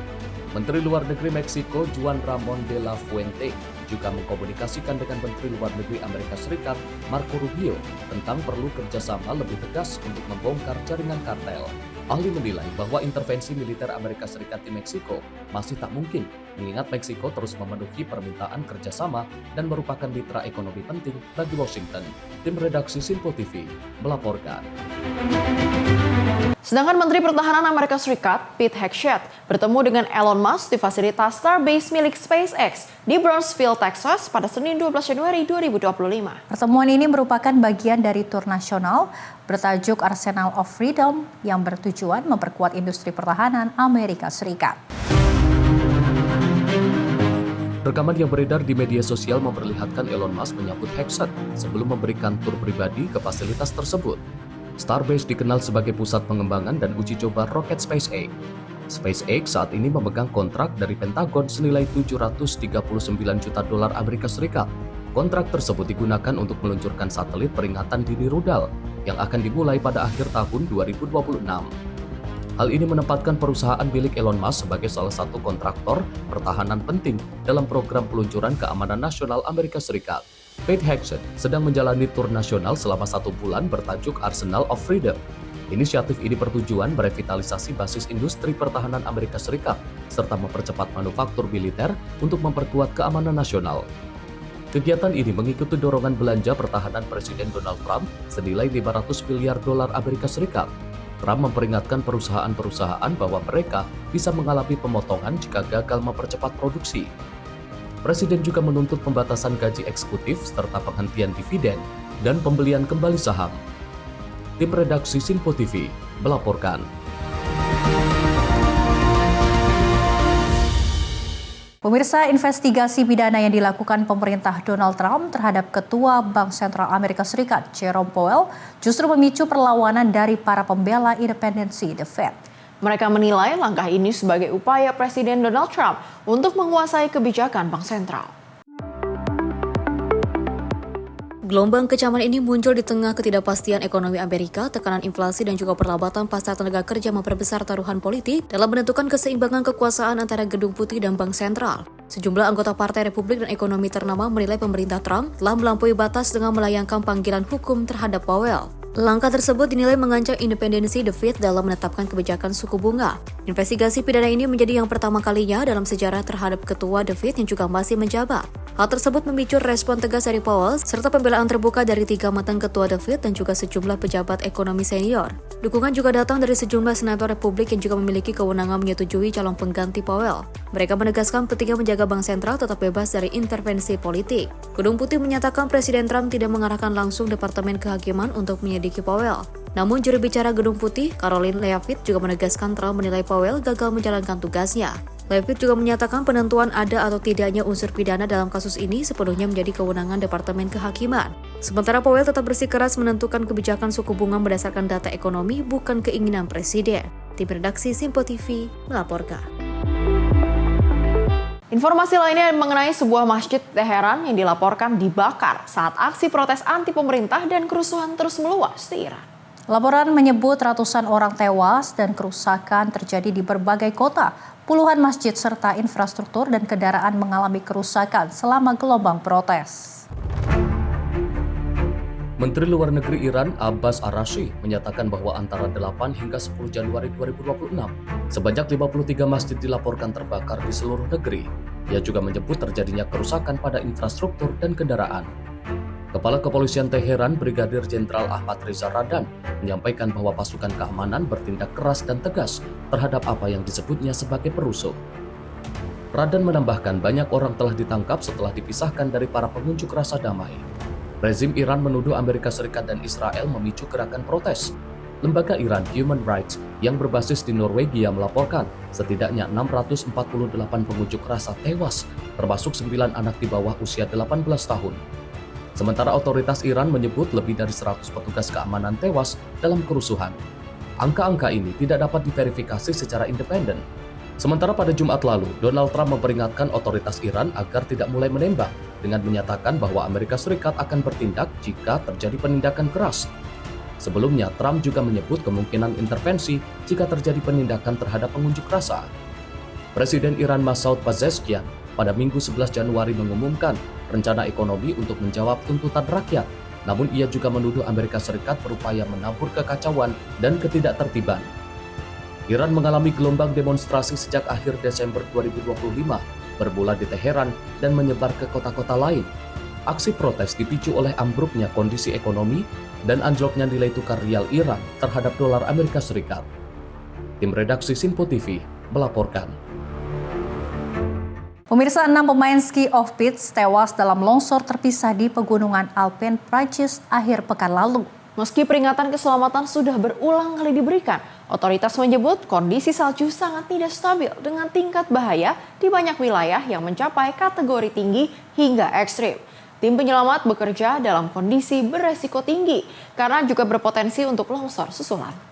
Menteri Luar Negeri Meksiko Juan Ramon de la Fuente juga mengkomunikasikan dengan Menteri Luar Negeri Amerika Serikat Marco Rubio tentang perlu kerjasama lebih tegas untuk membongkar jaringan kartel. Ahli menilai bahwa intervensi militer Amerika Serikat di Meksiko masih tak mungkin, mengingat Meksiko terus memenuhi permintaan kerjasama dan merupakan mitra ekonomi penting bagi Washington. Tim redaksi Simpo TV melaporkan. Sedangkan Menteri Pertahanan Amerika Serikat, Pete Hegseth, bertemu dengan Elon Musk di fasilitas Starbase milik SpaceX di Brownsville, Texas pada Senin 12 Januari 2025. Pertemuan ini merupakan bagian dari tur nasional bertajuk Arsenal of Freedom yang bertujuan memperkuat industri pertahanan Amerika Serikat. Rekaman yang beredar di media sosial memperlihatkan Elon Musk menyambut Hegseth sebelum memberikan tur pribadi ke fasilitas tersebut. Starbase dikenal sebagai pusat pengembangan dan uji coba roket SpaceX. SpaceX saat ini memegang kontrak dari Pentagon senilai $739 juta Amerika Serikat. Kontrak tersebut digunakan untuk meluncurkan satelit peringatan dini rudal yang akan dimulai pada akhir tahun 2026. Hal ini menempatkan perusahaan milik Elon Musk sebagai salah satu kontraktor pertahanan penting dalam program peluncuran keamanan nasional Amerika Serikat. Pete Hegseth sedang menjalani tur nasional selama 1 bulan bertajuk Arsenal of Freedom. Inisiatif ini bertujuan merevitalisasi basis industri pertahanan Amerika Serikat serta mempercepat manufaktur militer untuk memperkuat keamanan nasional. Kegiatan ini mengikuti dorongan belanja pertahanan Presiden Donald Trump senilai $500 miliar Amerika Serikat. Trump memperingatkan perusahaan-perusahaan bahwa mereka bisa mengalami pemotongan jika gagal mempercepat produksi. Presiden juga menuntut pembatasan gaji eksekutif serta penghentian dividen dan pembelian kembali saham. Tim redaksi Simpo TV melaporkan. Pemirsa, investigasi pidana yang dilakukan pemerintah Donald Trump terhadap Ketua Bank Sentral Amerika Serikat, Jerome Powell, justru memicu perlawanan dari para pembela independensi The Fed. Mereka menilai langkah ini sebagai upaya Presiden Donald Trump untuk menguasai kebijakan bank sentral. Gelombang kecaman ini muncul di tengah ketidakpastian ekonomi Amerika, tekanan inflasi dan juga perlambatan pasar tenaga kerja memperbesar taruhan politik dalam menentukan keseimbangan kekuasaan antara Gedung Putih dan Bank Sentral. Sejumlah anggota Partai Republik dan ekonomi ternama menilai pemerintah Trump telah melampaui batas dengan melayangkan panggilan hukum terhadap Powell. Langkah tersebut dinilai mengancam independensi The Fed dalam menetapkan kebijakan suku bunga. Investigasi pidana ini menjadi yang pertama kalinya dalam sejarah terhadap ketua The Fed yang juga masih menjabat. Hal tersebut memicu respon tegas dari Powell serta pembelaan terbuka dari 3 mantan ketua The Fed dan juga sejumlah pejabat ekonomi senior. Dukungan juga datang dari sejumlah senator Republik yang juga memiliki kewenangan menyetujui calon pengganti Powell. Mereka menegaskan pentingnya menjaga bank sentral tetap bebas dari intervensi politik. Gedung Putih menyatakan Presiden Trump tidak mengarahkan langsung Departemen Kehakiman untuk menyelidiki Powell. Namun juru bicara Gedung Putih, Caroline Leavitt, juga menegaskan Trump menilai Powell gagal menjalankan tugasnya. Leavitt juga menyatakan penentuan ada atau tidaknya unsur pidana dalam kasus ini sepenuhnya menjadi kewenangan Departemen Kehakiman. Sementara Powell tetap bersikeras menentukan kebijakan suku bunga berdasarkan data ekonomi, bukan keinginan Presiden. Tim redaksi Simpo TV melaporkan. Informasi lainnya mengenai sebuah masjid Teheran yang dilaporkan dibakar saat aksi protes anti pemerintah dan kerusuhan terus meluas di Iran. Laporan menyebut ratusan orang tewas dan kerusakan terjadi di berbagai kota. Puluhan masjid serta infrastruktur dan kendaraan mengalami kerusakan selama gelombang protes. Menteri Luar Negeri Iran Abbas Araghchi menyatakan bahwa antara 8 hingga 10 Januari 2026, sebanyak 53 masjid dilaporkan terbakar di seluruh negeri. Ia juga menyebut terjadinya kerusakan pada infrastruktur dan kendaraan. Kepala Kepolisian Teheran Brigadir Jenderal Ahmad Reza Radan menyampaikan bahwa pasukan keamanan bertindak keras dan tegas terhadap apa yang disebutnya sebagai perusuh. Radan menambahkan banyak orang telah ditangkap setelah dipisahkan dari para pengunjuk rasa damai. Rezim Iran menuduh Amerika Serikat dan Israel memicu gerakan protes. Lembaga Iran Human Rights yang berbasis di Norwegia melaporkan setidaknya 648 pengunjuk rasa tewas, termasuk 9 anak di bawah usia 18 tahun. Sementara otoritas Iran menyebut lebih dari 100 petugas keamanan tewas dalam kerusuhan. Angka-angka ini tidak dapat diverifikasi secara independen. Sementara pada Jumat lalu, Donald Trump memperingatkan otoritas Iran agar tidak mulai menembak dengan menyatakan bahwa Amerika Serikat akan bertindak jika terjadi penindakan keras. Sebelumnya, Trump juga menyebut kemungkinan intervensi jika terjadi penindakan terhadap pengunjuk rasa. Presiden Iran Masoud Pezeshkian pada Minggu 11 Januari mengumumkan rencana ekonomi untuk menjawab tuntutan rakyat. Namun ia juga menuduh Amerika Serikat berupaya menabur kekacauan dan ketidaktertiban. Iran mengalami gelombang demonstrasi sejak akhir Desember 2025, bermula di Teheran dan menyebar ke kota-kota lain. Aksi protes dipicu oleh ambruknya kondisi ekonomi dan anjloknya nilai tukar rial Iran terhadap dolar Amerika Serikat. Tim redaksi Simpo TV melaporkan. Pemirsa, 6 pemain ski off-piste tewas dalam longsor terpisah di Pegunungan Alpen, Prancis akhir pekan lalu. Meski peringatan keselamatan sudah berulang kali diberikan, otoritas menyebut kondisi salju sangat tidak stabil dengan tingkat bahaya di banyak wilayah yang mencapai kategori tinggi hingga ekstrim. Tim penyelamat bekerja dalam kondisi beresiko tinggi karena juga berpotensi untuk longsor susulan.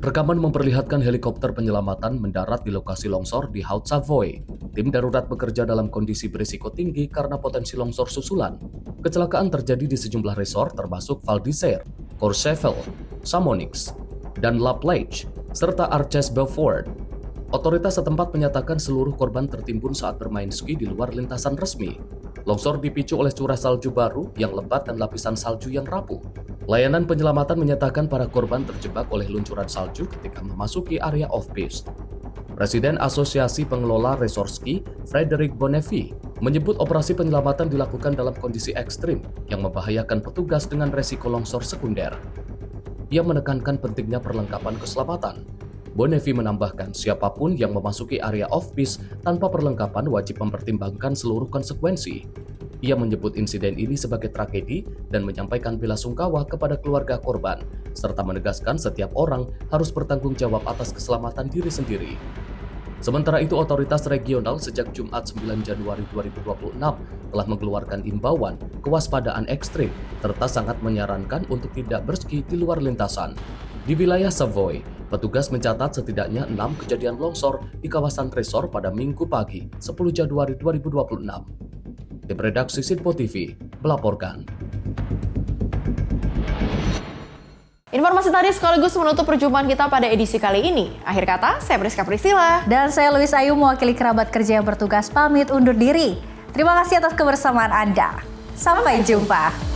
Rekaman memperlihatkan helikopter penyelamatan mendarat di lokasi longsor di Haute-Savoie. Tim darurat bekerja dalam kondisi berisiko tinggi karena potensi longsor susulan. Kecelakaan terjadi di sejumlah resort termasuk Val d'Isère, Courchevel, Chamonix, dan La Plage, serta Arches Beaufort. Otoritas setempat menyatakan seluruh korban tertimbun saat bermain ski di luar lintasan resmi. Longsor dipicu oleh curah salju baru yang lebat dan lapisan salju yang rapuh. Layanan penyelamatan menyatakan para korban terjebak oleh luncuran salju ketika memasuki area off-piste. Presiden Asosiasi Pengelola Resort Ski, Frédéric Bonnefille, menyebut operasi penyelamatan dilakukan dalam kondisi ekstrim yang membahayakan petugas dengan resiko longsor sekunder. Ia menekankan pentingnya perlengkapan keselamatan. Bonnefille menambahkan siapapun yang memasuki area off-piste tanpa perlengkapan wajib mempertimbangkan seluruh konsekuensi. Ia menyebut insiden ini sebagai tragedi dan menyampaikan belasungkawa kepada keluarga korban, serta menegaskan setiap orang harus bertanggung jawab atas keselamatan diri sendiri. Sementara itu, otoritas regional sejak Jumat 9 Januari 2026 telah mengeluarkan imbauan kewaspadaan ekstrim, serta sangat menyarankan untuk tidak berski di luar lintasan. Di wilayah Savoy, petugas mencatat setidaknya 6 kejadian longsor di kawasan resort pada Minggu pagi, 10 Januari 2026. Tim redaksi Simpo TV melaporkan. Informasi tadi sekaligus menutup perjumpaan kita pada edisi kali ini. Akhir kata, saya Priska Priscilla. Dan saya Louis Ayu mewakili kerabat kerja yang bertugas pamit undur diri. Terima kasih atas kebersamaan Anda. Sampai jumpa.